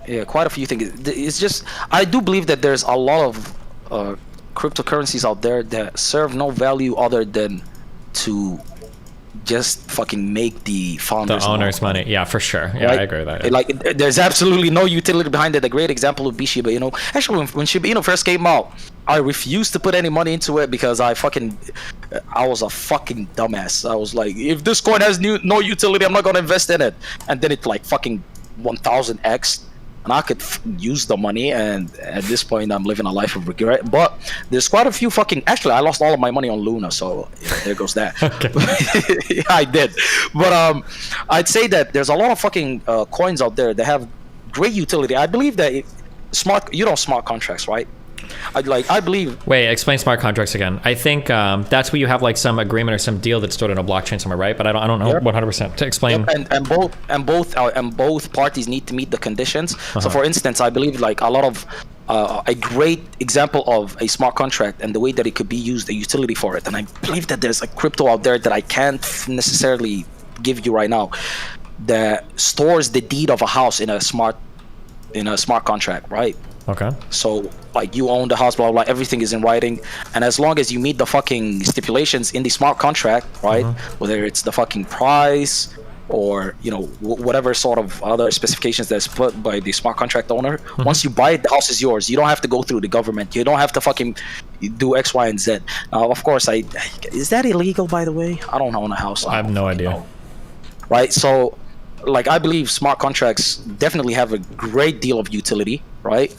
Yeah, quite a few things. It's just, I do believe that there's a lot of cryptocurrencies out there that serve no value other than to just fucking make the The founders owner's money. Yeah, for sure. Yeah, right? I agree with that. Yeah. Like, there's absolutely no utility behind it. A great example would be Shiba Inu. Actually, when Shiba Inu first came out, I refused to put any money into it because I was a fucking dumbass. I was like, if this coin has no utility, I'm not gonna invest in it. And then it like fucking 1000x, and I could use the money. And at this point, I'm living a life of regret. But there's quite a few actually, I lost all of my money on Luna, so there goes that. Yeah, I did. But I'd say that there's a lot of fucking coins out there that have great utility. I believe that smart contracts, right? I believe. Wait, explain smart contracts again. I think that's where you have like some agreement or some deal that's stored in a blockchain somewhere, right? But I don't know 100% to explain. Yep, and both parties need to meet the conditions. So, for instance, I believe like a lot of a great example of a smart contract and the way that it could be used, a utility for it. And I believe that there's a crypto out there that I can't necessarily give you right now that stores the deed of a house in a smart contract, right? Okay. So like you own the house, blah, blah, blah, everything is in writing, and as long as you meet the fucking stipulations in the smart contract, right, whether it's the fucking price or whatever sort of other specifications that's put by the smart contract owner, once you buy it, the house is yours. You don't have to go through the government. You don't have to fucking do X, Y, and Z. Of course, is that illegal, by the way? I don't own a house. I have no idea. Right, so like I believe smart contracts definitely have a great deal of utility, right?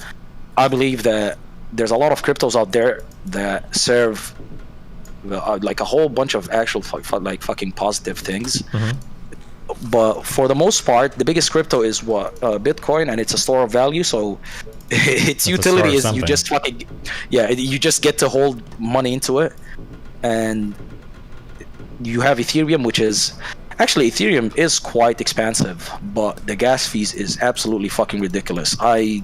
I believe that there's a lot of cryptos out there that serve like a whole bunch of actual like fucking positive things. Mm-hmm. But for the most part, the biggest crypto is what Bitcoin, and it's a store of value. So its utility is you just fucking you just get to hold money into it. And you have Ethereum, which is actually, Ethereum is quite expensive, but the gas fees is absolutely fucking ridiculous. I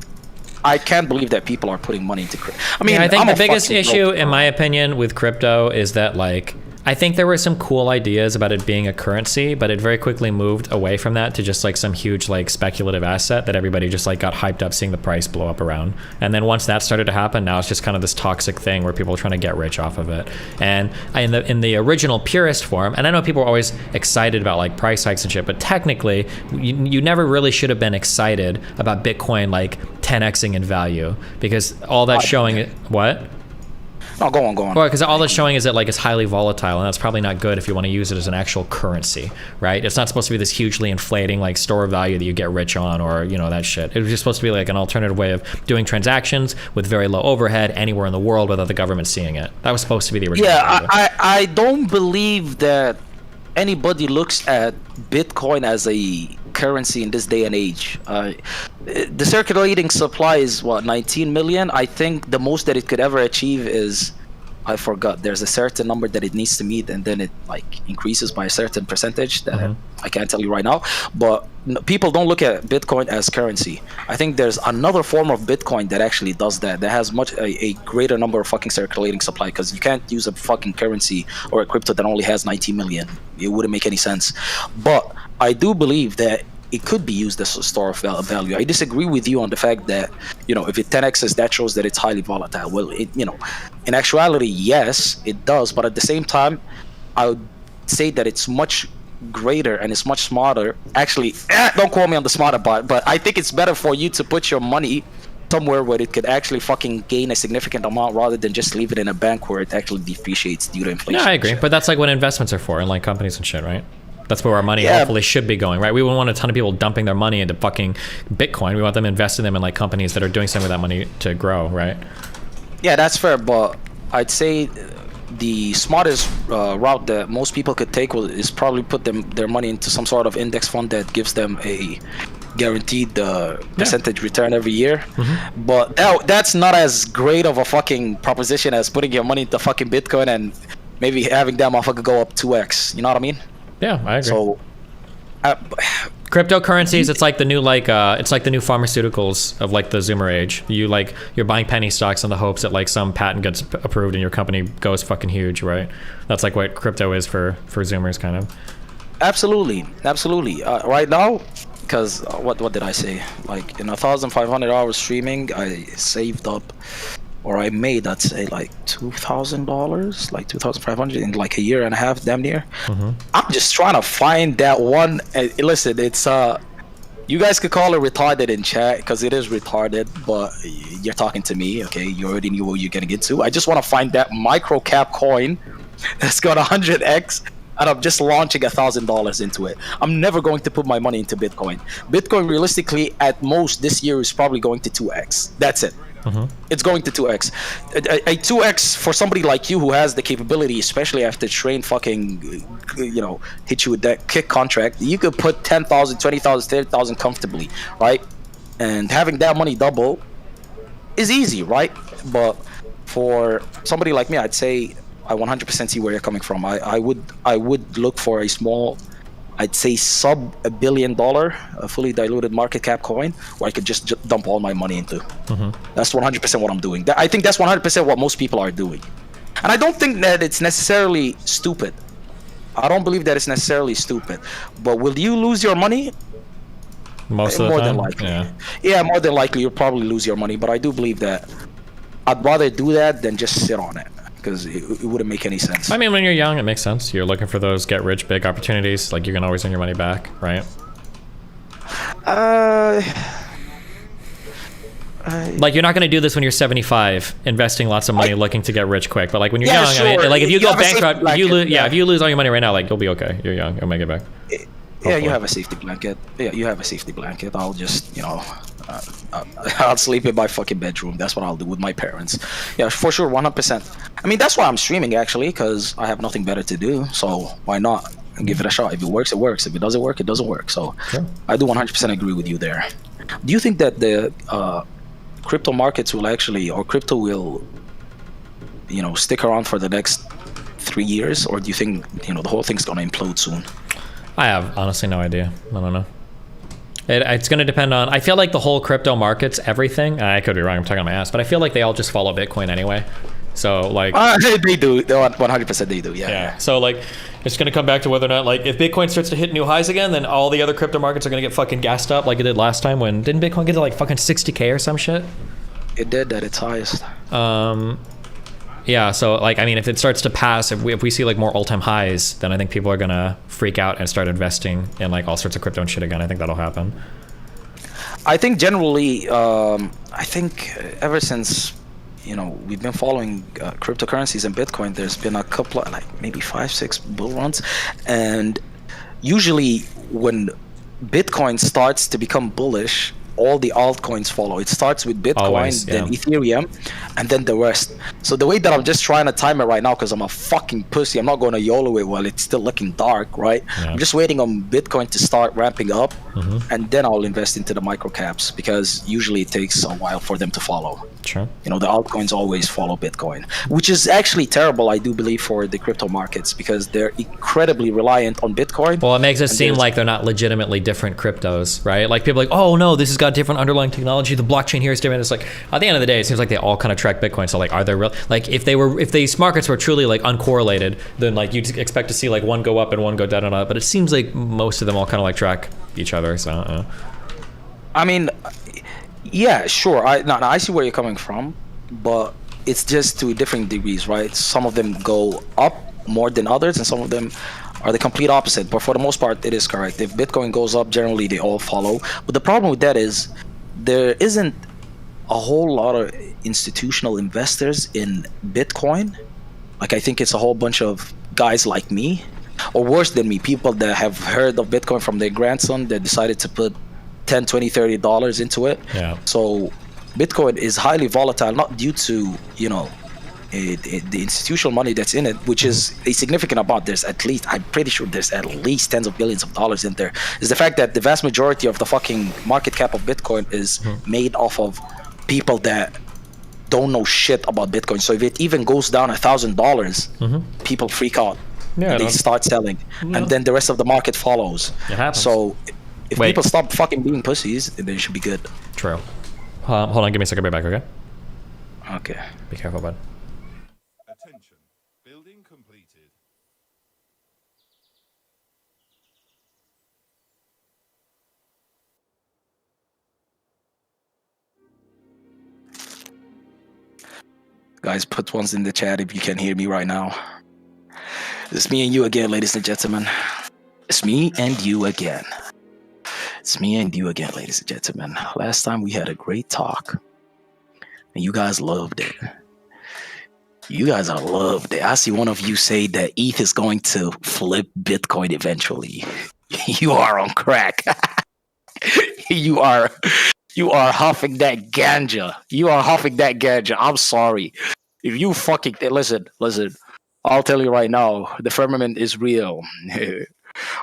can't believe that people are putting money into crypto. I mean, I think the biggest issue, in my opinion, with crypto is that, like, I think there were some cool ideas about it being a currency, but it very quickly moved away from that to just like some huge like speculative asset that everybody just like got hyped up seeing the price blow up around. And then once that started to happen, now it's just kind of this toxic thing where people are trying to get rich off of it. And in the original purist form, and I know people are always excited about like price hikes and shit, but technically you never really should have been excited about Bitcoin like 10xing in value, because all that's showing it, what? No, go on. Well, because all that's showing is that like it's highly volatile, and that's probably not good if you want to use it as an actual currency, right? It's not supposed to be this hugely inflating like store of value that you get rich on, or that shit. It was just supposed to be like an alternative way of doing transactions with very low overhead anywhere in the world without the government seeing it. That was supposed to be the original idea. I don't believe that anybody looks at Bitcoin as a currency in this day and age. The circulating supply is what, 19 million? I think the most that it could ever achieve is, I forgot, there's a certain number that it needs to meet, and then it like increases by a certain percentage that I can't tell you right now. But people don't look at Bitcoin as currency. I think there's another form of Bitcoin that actually does that has a greater number of fucking circulating supply, because you can't use a fucking currency or a crypto that only has 19 million. It wouldn't make any sense. But I do believe that it could be used as a store of value. I disagree with you on the fact that, if it 10x's, that shows that it's highly volatile. Well, in actuality, yes, it does. But at the same time, I would say that it's much greater and it's much smarter. Actually, don't quote me on the smarter part, but I think it's better for you to put your money somewhere where it could actually fucking gain a significant amount, rather than just leave it in a bank where it actually depreciates due to inflation. Yeah, I agree. But that's like what investments are for, in like companies and shit, right? That's where our money hopefully should be going, right? We wouldn't want a ton of people dumping their money into fucking Bitcoin. We want them investing them in like companies that are doing something with that money to grow, right? Yeah, that's fair, but I'd say the smartest route that most people could take is probably put their money into some sort of index fund that gives them a guaranteed percentage return every year. But that's not as great of a fucking proposition as putting your money into fucking Bitcoin and maybe having that motherfucker go up 2x. You know what I mean? Yeah, I agree. So, cryptocurrencies, it's like the new pharmaceuticals of like the Zoomer age. You're buying penny stocks in the hopes that like some patent gets approved and your company goes fucking huge, right? That's like what crypto is for Zoomers, kind of. Absolutely. Right now, because what did I say? Like in 1,500 hours streaming, I saved up, or I made, I'd say like $2,000, like 2,500 in like a year and a half, damn near. I'm just trying to find that one. Listen, it's you guys could call it retarded in chat, because it is retarded, but you're talking to me, okay? You already knew what you're getting into. I just want to find that micro cap coin that's got 100x, and I'm just launching $1,000 into it. I'm never going to put my money into Bitcoin. Bitcoin, realistically, at most this year is probably going to 2x. That's it. It's going to 2x. A 2x for somebody like you who has the capability, especially after Train fucking, hit you with that kick contract, you could put 10,000, 20,000, 30,000 comfortably, right? And having that money double is easy, right? But for somebody like me, I'd say I 100% see where you're coming from. I would look for a small, I'd say sub $1 billion, a fully diluted market cap coin where I could just dump all my money into. That's 100% what I'm doing. I think that's 100% what most people are doing. And I don't think that it's necessarily stupid. I don't believe that it's necessarily stupid. But will you lose your money? Most of the time? More than likely. Yeah, more than likely you'll probably lose your money. But I do believe that I'd rather do that than just sit on it, because it wouldn't make any sense. I mean, when you're young, it makes sense. You're looking for those get rich big opportunities. Like, you can always earn your money back, right? Like, you're not going to do this when you're 75, investing lots of money, looking to get rich quick. But like when you're young, sure. I mean, like if you go bankrupt, if you lose all your money right now, like you'll be okay. You're young, you'll make it back. Yeah, you have a safety blanket. Yeah, you have a safety blanket. I'll just, Uh, I'll sleep in my fucking bedroom. That's what I'll do with my parents. Yeah, for sure, 100%. I mean, that's why I'm streaming actually, because I have nothing better to do. So why not give it a shot? If it works, it works. If it doesn't work, it doesn't work. So Sure. I do 100% agree with you there. Do you think that the crypto markets will actually, or crypto will, stick around for the next 3 years, or do you think the whole thing's gonna implode soon? I have honestly no idea. I don't know. It's going to depend on. I feel like the whole crypto markets, everything. I could be wrong. I'm talking on my ass, but I feel like they all just follow Bitcoin anyway. So like, They do. 100% they do. Yeah. yeah. So like, it's going to come back to whether or not like if Bitcoin starts to hit new highs again, then all the other crypto markets are going to get fucking gassed up like it did last time when didn't Bitcoin get to like fucking 60K or some shit? It did at its highest. Yeah, so like I mean, if it starts to pass, if we see like more all-time highs, then I think people are gonna freak out and start investing in like all sorts of crypto and shit again. I think that'll happen. I think generally, I think ever since we've been following cryptocurrencies and Bitcoin, there's been a couple of, like maybe 5-6 bull runs, and usually when Bitcoin starts to become bullish, all the altcoins follow. It starts with Bitcoin, Always, yeah. then Ethereum, and then the rest. So the way that I'm just trying to time it right now, because I'm a fucking pussy, I'm not going to YOLO it while it's still looking dark, right? Yeah. I'm just waiting on Bitcoin to start ramping up, and then I'll invest into the micro caps, because usually it takes a while for them to follow. Sure. The altcoins always follow Bitcoin, which is actually terrible, I do believe, for the crypto markets, because they're incredibly reliant on Bitcoin. Well, it makes it seem like they're not legitimately different cryptos, right? Like people are like, oh no, this has got different underlying technology. The blockchain here is different. It's like at the end of the day, it seems like they all kind of track Bitcoin. So like, are there real? Like if these markets were truly like uncorrelated, then like you'd expect to see like one go up and one go down and up. But it seems like most of them all kind of like track each other. So. I mean, yeah, sure. I see where you're coming from, but it's just to different degrees, right? Some of them go up more than others, and some of them are the complete opposite. But for the most part, it is correct. If Bitcoin goes up, generally they all follow. But the problem with that is there isn't a whole lot of institutional investors in Bitcoin. Like I think it's a whole bunch of guys like me, or worse than me, people that have heard of Bitcoin from their grandson that decided to put 10, 20, $30 into it. Yeah. So Bitcoin is highly volatile, not due to the institutional money that's in it, which is a significant amount. I'm pretty sure there's at least tens of billions of dollars in there. Is the fact that the vast majority of the fucking market cap of Bitcoin is made off of people that don't know shit about Bitcoin. So if it even goes down $1,000, people freak out. Yeah, and they start selling, and then the rest of the market follows. It happens. So if people stop fucking being pussies, then it should be good. True. Hold on, give me a second. I'll be back, okay? Okay. Be careful, bud. Attention. Building completed. Guys, put ones in the chat if you can hear me right now. It's me and you again, ladies and gentlemen. It's me and you again. It's me and you again, ladies and gentlemen. Last time we had a great talk, and you guys loved it. You guys are loved it. I see one of you say that ETH is going to flip Bitcoin eventually. You are on crack. You are huffing that ganja. You are huffing that ganja. I'm sorry. If you fucking listen. I'll tell you right now, the firmament is real.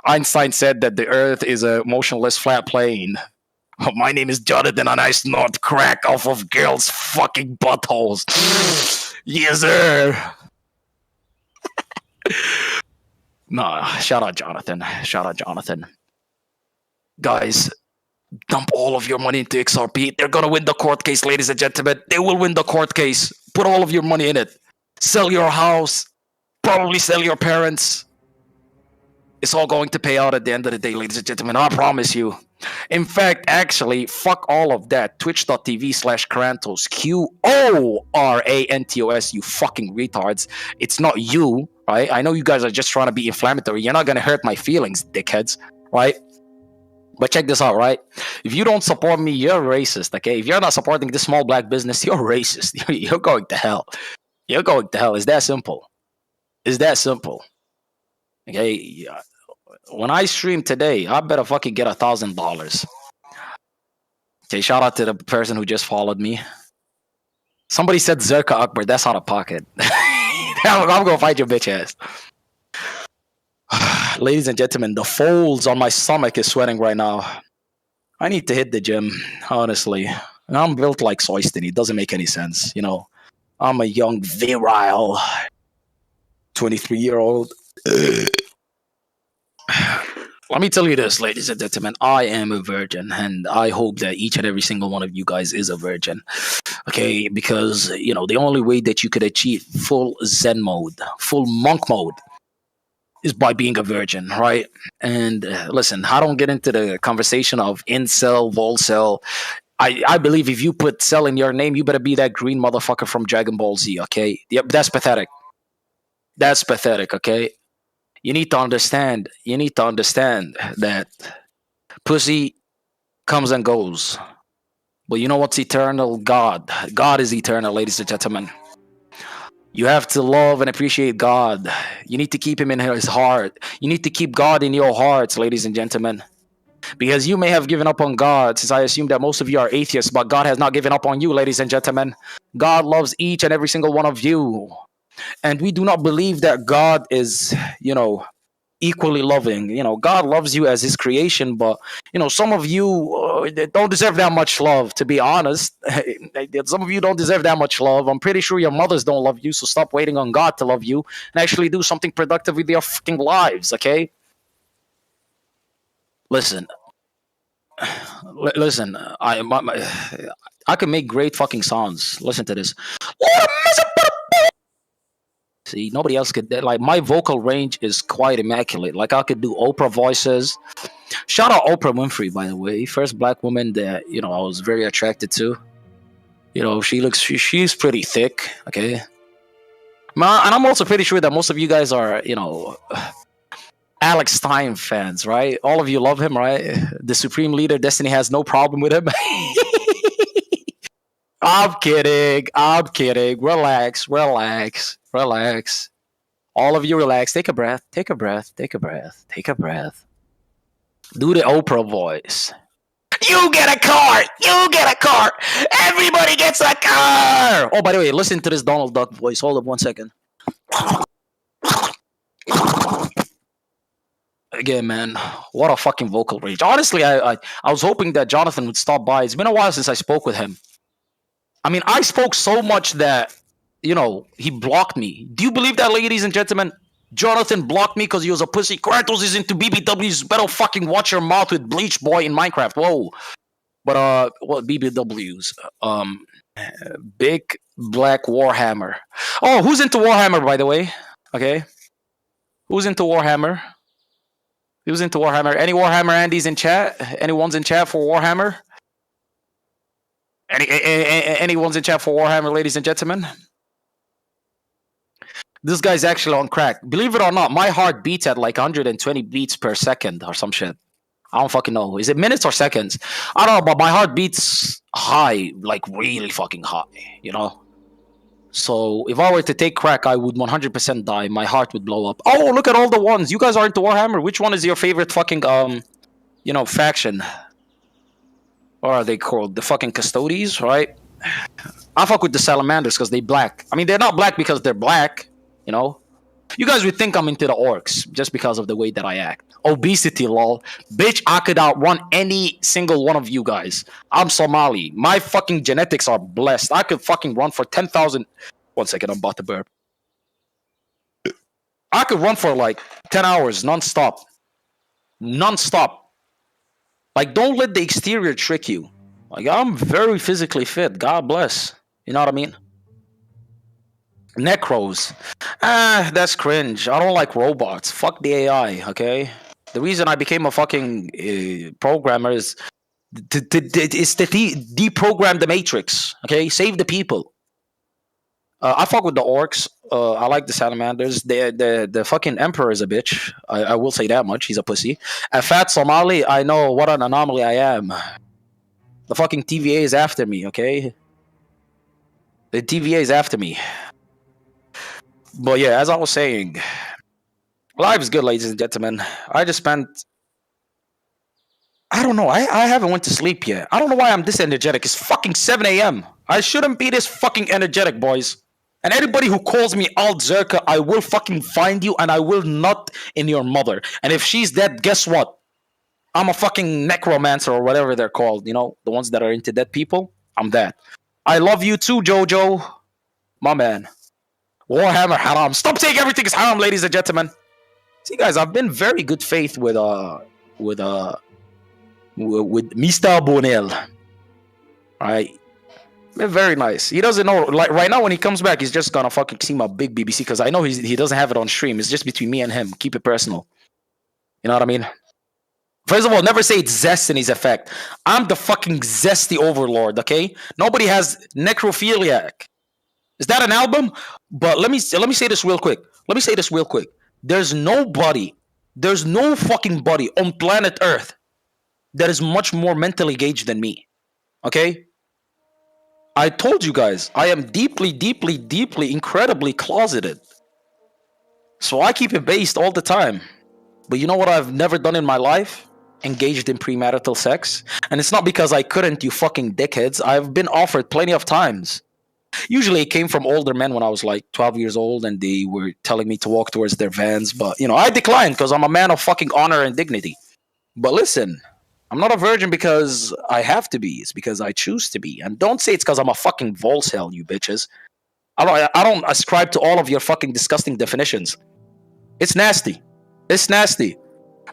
Einstein said that the Earth is a motionless flat plane. My name is Jonathan, and I snort crack off of girls' fucking buttholes. Yes, sir. Nah, shout out Jonathan. Guys, dump all of your money into XRP. They're gonna win the court case, ladies and gentlemen. They will win the court case. Put all of your money in it. Sell your house. Probably sell your parents. It's all going to pay out at the end of the day, ladies and gentlemen. I promise you. In fact, actually, fuck all of that. Twitch.tv/Qorantos. Qorantos, you fucking retards. It's not you, right? I know you guys are just trying to be inflammatory. You're not going to hurt my feelings, dickheads, right? But check this out, right? If you don't support me, you're racist, okay? If you're not supporting this small black business, you're racist. You're going to hell. You're going to hell. It's that simple. It's that simple. Okay? When I stream today, I better fucking get $1,000. Okay, shout out to the person who just followed me. Somebody said Zerka Akbar. That's out of pocket. I'm gonna fight your bitch ass. Ladies and gentlemen, the folds on my stomach is sweating right now. I need to hit the gym, honestly. I'm built like Soyston. It doesn't make any sense, you know. I'm a young, virile 23-year-old. Let me tell you this, ladies and gentlemen. I am a virgin, and I hope that each and every single one of you guys is a virgin. Okay, because you know the only way that you could achieve full Zen mode, full monk mode, is by being a virgin, right? And listen, I don't get into the conversation of incel, volcel. I believe if you put cell in your name, you better be that green motherfucker from Dragon Ball Z, okay? Yep, that's pathetic. That's pathetic, okay? You need to understand that pussy comes and goes. But you know what's eternal? God. God is eternal, ladies and gentlemen. You have to love and appreciate God. You need to keep him in his heart. You need to keep God in your hearts, ladies and gentlemen. Because you may have given up on God, since I assume that most of you are atheists, but God has not given up on you, ladies and gentlemen. God loves each and every single one of you. And we do not believe that God is, you know, equally loving. You know, God loves you as his creation, but, you know, some of you don't deserve that much love, to be honest. Some of you don't deserve that much love. I'm pretty sure your mothers don't love you, so stop waiting on God to love you and actually do something productive with your fucking lives, okay? Listen, listen, I can make great fucking songs. Listen to this. See, nobody else could. Like, my vocal range is quite immaculate. Like, I could do Oprah voices. Shout out Oprah Winfrey, by the way, first black woman that I was very attracted to. She's pretty thick. Okay, and I'm also pretty sure that most of you guys are Alex Stein fans, right? All of you love him, right? The supreme leader. Destiny has no problem with him. I'm kidding. I'm kidding. Relax, relax, relax. All of you relax. Take a breath. Take a breath. Take a breath. Take a breath. Do the Oprah voice. You get a car. You get a car. Everybody gets a car. Oh, by the way, listen to this Donald Duck voice. Hold up 1 second. Again, man, what a fucking vocal range. Honestly, I was hoping that Jonathan would stop by. It's been a while since I spoke with him. I mean, I spoke so much that he blocked me. Do you believe that, ladies and gentlemen? Jonathan blocked me because he was a pussy. Qorantos is into BBWs. Better fucking watch your mouth with Bleach Boy in Minecraft. Whoa. But what BBWs? Big Black Warhammer. Oh, who's into Warhammer, by the way? Okay. Who's into Warhammer? Who's into Warhammer? Any Warhammer Andy's in chat? Anyone's in chat for Warhammer? Anyone's in chat for Warhammer, ladies and gentlemen? This guy's actually on crack. Believe it or not, my heart beats at like 120 beats per second or some shit. I don't fucking know. Is it minutes or seconds? I don't know, but my heart beats high, like really fucking high. So if I were to take crack, I would 100% die. My heart would blow up. Oh, look at all the ones. You guys are into Warhammer. Which one is your favorite fucking faction? Or are they called the fucking Custodies, right? I fuck with the Salamanders because they black. I mean, they're not black because they're black. You guys would think I'm into the orcs just because of the way that I act. Obesity, lol. Bitch, I could outrun any single one of you guys. I'm Somali. My fucking genetics are blessed. I could fucking run for 10,000. 1 second, I'm about to burp. I could run for like 10 hours non-stop. Non-stop. Like, don't let the exterior trick you. Like, I'm very physically fit. God bless. You know what I mean? Necros. That's cringe. I don't like robots. Fuck the AI, okay? The reason I became a fucking programmer is to deprogram the Matrix, okay? Save the people. I fuck with the orcs. I like the salamanders. The fucking emperor is a bitch. I will say that much. He's a pussy. A fat Somali, I know what an anomaly I am. The fucking TVA is after me, okay? The TVA is after me. But yeah, as I was saying, life is good, ladies and gentlemen. I just spent I don't know. I haven't went to sleep yet. I don't know why I'm this energetic. It's fucking 7 a.m. I shouldn't be this fucking energetic, boys. And anybody who calls me Alt Zerka, I will fucking find you and I will nut in your mother. And if she's dead, guess what? I'm a fucking necromancer or whatever they're called. You know, the ones that are into dead people. I'm that. I love you too, Jojo. My man. Warhammer haram. Stop saying everything is haram, ladies and gentlemen. See, guys, I've been very good faith with Mr. Bonel. Right? Been very nice. He doesn't know. Like right now, when he comes back, he's just gonna fucking see my big BBC because I know he doesn't have it on stream. It's just between me and him. Keep it personal. You know what I mean? First of all, never say it's Zestiny's effect. I'm the fucking zesty overlord. Okay? Nobody has necrophiliac. Is that an album? But let me say this real quick. There's nobody, there's no fucking body on planet Earth that is much more mentally engaged than me. Okay? I told you guys, I am deeply, deeply, deeply, incredibly closeted. So I keep it based all the time. But you know what I've never done in my life? Engaged in premarital sex. And it's not because I couldn't, you fucking dickheads. I've been offered plenty of times. Usually it came from older men when I was like 12 years old and they were telling me to walk towards their vans. But, you know, I declined because I'm a man of fucking honor and dignity. But listen, I'm not a virgin because I have to be. It's because I choose to be. And don't say it's because I'm a fucking Volcel, you bitches. I don't ascribe to all of your fucking disgusting definitions. It's nasty. It's nasty.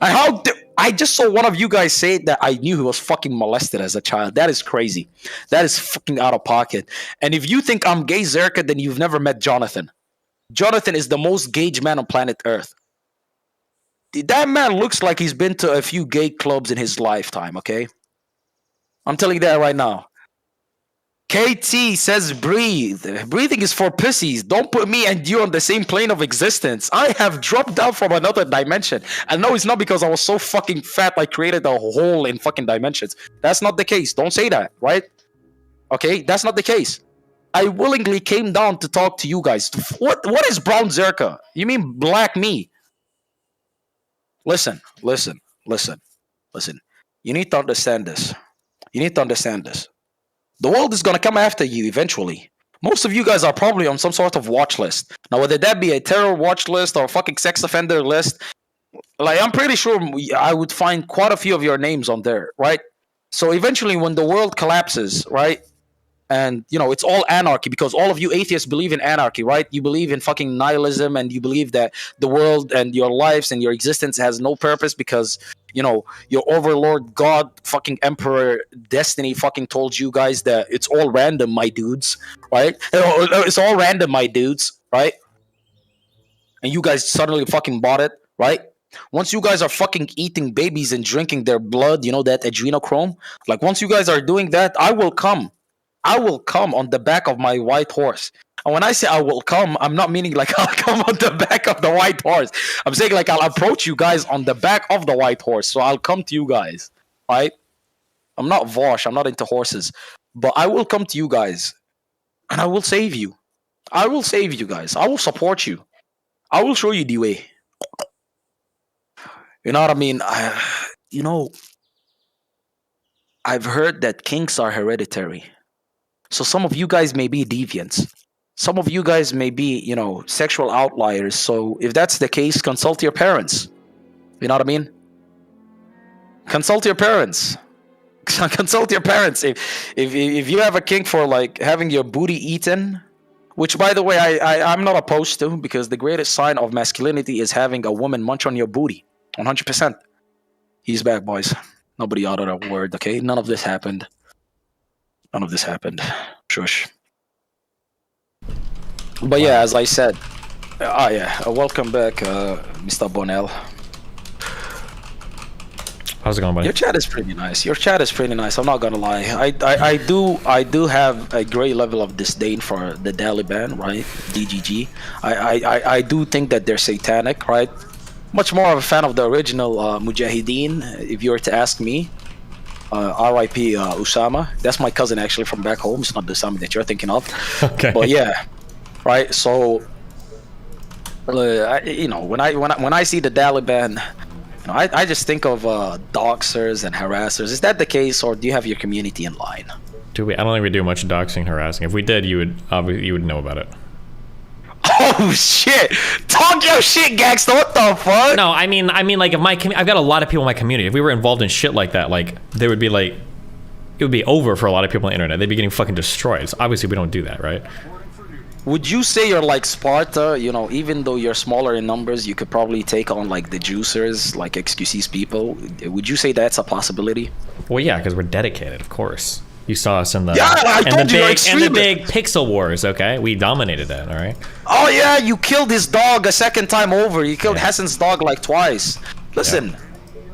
And I just saw one of you guys say that I knew he was fucking molested as a child. That is crazy. That is fucking out of pocket. And if you think I'm gay, Zerka, then you've never met Jonathan. Jonathan is the most gauge man on planet Earth. That man looks like he's been to a few gay clubs in his lifetime, okay? I'm telling you that right now. KT says breathe. Breathing is for pussies. Don't put me and you on the same plane of existence. I have dropped down from another dimension. And no, it's not because I was so fucking fat I created a hole in fucking dimensions. That's not the case. Don't say that, right? Okay, that's not the case. I willingly came down to talk to you guys. What is brown Zerka? You mean black me? Listen. You need to understand this. The world is going to come after you eventually. Most of you guys are probably on some sort of watch list. Now, whether that be a terror watch list or a fucking sex offender list, like I'm pretty sure I would find quite a few of your names on there, right? So eventually when the world collapses, right? And, you know, it's all anarchy because all of you atheists believe in anarchy, right? You believe in fucking nihilism and you believe that the world and your lives and your existence has no purpose because, you know, your overlord, God, fucking Emperor, Destiny fucking told you guys that it's all random, my dudes, right? It's all random, my dudes, right? And you guys suddenly fucking bought it, right? Once you guys are fucking eating babies and drinking their blood, you know, that adrenochrome, like once you guys are doing that, I will come on the back of my white horse. And when I say I will come, I'm not meaning like I'll come on the back of the white horse. I'm saying like I'll approach you guys on the back of the white horse. So I'll come to you guys, right? I'm not Vosh. I'm not into horses. But I will come to you guys and I will save you. I will save you guys. I will support you. I will show you the way. You know what I mean? I've heard that kinks are hereditary. So some of you guys may be deviants. Some of you guys may be, you know, sexual outliers. So if that's the case, consult your parents. You know what I mean? Consult your parents. Consult your parents. If you have a kink for like having your booty eaten, which by the way I'm not opposed to, because the greatest sign of masculinity is having a woman munch on your booty. 100%. He's back, boys. Nobody uttered a word, okay? None of this happened. Shush. But yeah, as I said, welcome back, Mr. Bonel. How's it going, buddy? Your chat is pretty nice. I'm not gonna lie. I do have a great level of disdain for the Taliban, right? DGG. I do think that they're satanic, right? Much more of a fan of the original Mujahideen, if you were to ask me. R.I.P. Usama. That's my cousin actually from back home. It's not the Usama that you're thinking of. Okay. But yeah, right. So, you know, when I see the Taliban, I just think of doxers and harassers. Is that the case, or do you have your community in line? Do we? I don't think we do much doxing, harassing. If we did, you would know about it. Oh shit! Talk your shit, gangsta. What the fuck? No, I mean, like if I've got a lot of people in my community. If we were involved in shit like that, like they would be like, it would be over for a lot of people on the internet. They'd be getting fucking destroyed. So obviously, we don't do that, right? Would you say you're like Sparta? You know, even though you're smaller in numbers, you could probably take on like the juicers, like XQC's people. Would you say that's a possibility? Well, yeah, because we're dedicated, of course. You saw us in the big pixel wars. Okay, we dominated that. All right. Oh yeah, you killed his dog a second time over. You killed Hassan's dog like twice. Listen,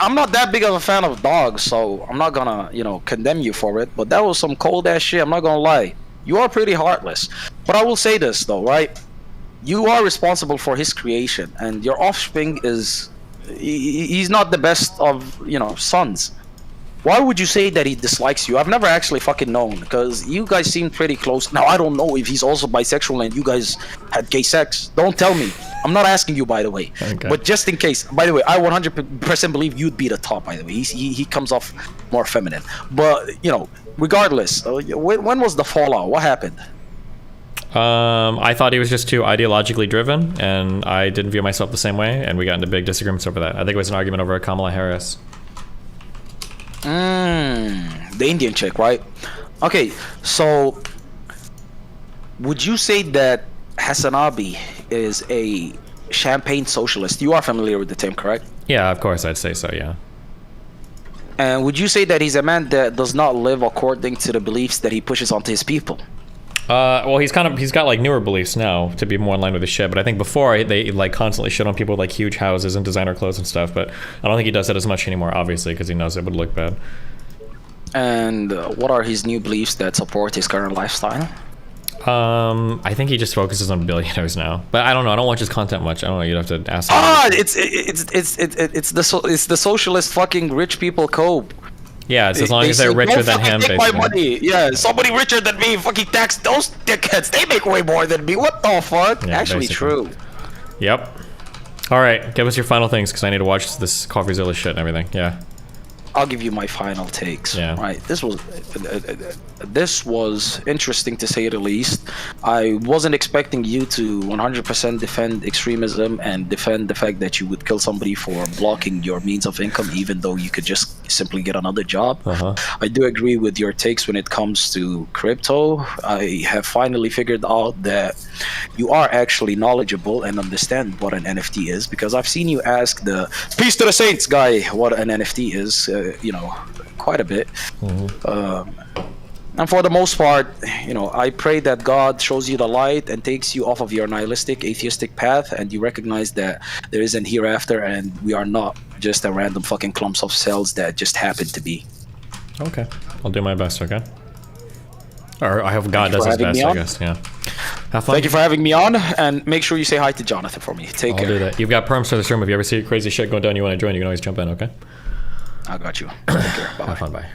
I'm not that big of a fan of dogs, so I'm not gonna, condemn you for it. But that was some cold ass shit. I'm not gonna lie. You are pretty heartless. But I will say this though, right? You are responsible for his creation, and your offspring he's not the best of, sons. Why would you say that he dislikes you? I've never actually fucking known, because you guys seem pretty close. Now, I don't know if he's also bisexual and you guys had gay sex. Don't tell me. I'm not asking you, by the way. Okay. But just in case. By the way, I 100% believe you'd be the top, by the way. He comes off more feminine. But, regardless, when was the fallout? What happened? I thought he was just too ideologically driven, and I didn't view myself the same way, and we got into big disagreements over that. I think it was an argument over Kamala Harris. The Indian chick, right? Okay, so would you say that Hassanabi is a champagne socialist? You are familiar with the term, correct? Yeah, of course, I'd say so, yeah. And would you say that he's a man that does not live according to the beliefs that he pushes onto his people? Well, he's got like newer beliefs now to be more in line with his shit. But I think before they like constantly shit on people with like huge houses and designer clothes and stuff. But I don't think he does that as much anymore, obviously, because he knows it would look bad. And what are his new beliefs that support his current lifestyle? I think he just focuses on billionaires now. But I don't know. I don't watch his content much. I don't know. You'd have to ask him. It's the socialist fucking rich people code. Yeah, it's as long as they're richer than him, basically. My money. Yeah, somebody richer than me fucking tax those dickheads. They make way more than me. What the fuck? Yeah, actually, basically. True. Yep. All right, give us your final things, because I need to watch this CoffeeZilla shit and everything. Yeah. I'll give you my final takes. Yeah. Right. This was interesting to say the least. I wasn't expecting you to 100% defend extremism and defend the fact that you would kill somebody for blocking your means of income, even though you could just simply get another job. I do agree with your takes when it comes to crypto. I have finally figured out that you are actually knowledgeable and understand what an NFT is, because I've seen you ask the Peace to the Saints guy what an NFT is, quite a bit. And for the most part, I pray that God shows you the light and takes you off of your nihilistic, atheistic path, and you recognize that there is an hereafter and we are not just a random fucking clumps of cells that just happen to be. Okay. I'll do my best, okay? Or I hope God does his best, I guess, yeah. Have fun. Thank you for having me on, and make sure you say hi to Jonathan for me. Take care. I'll do that. You've got perms for this room. If you ever see crazy shit going down you want to join, you can always jump in, okay? I got you. Take care. Bye. Have fun, bye.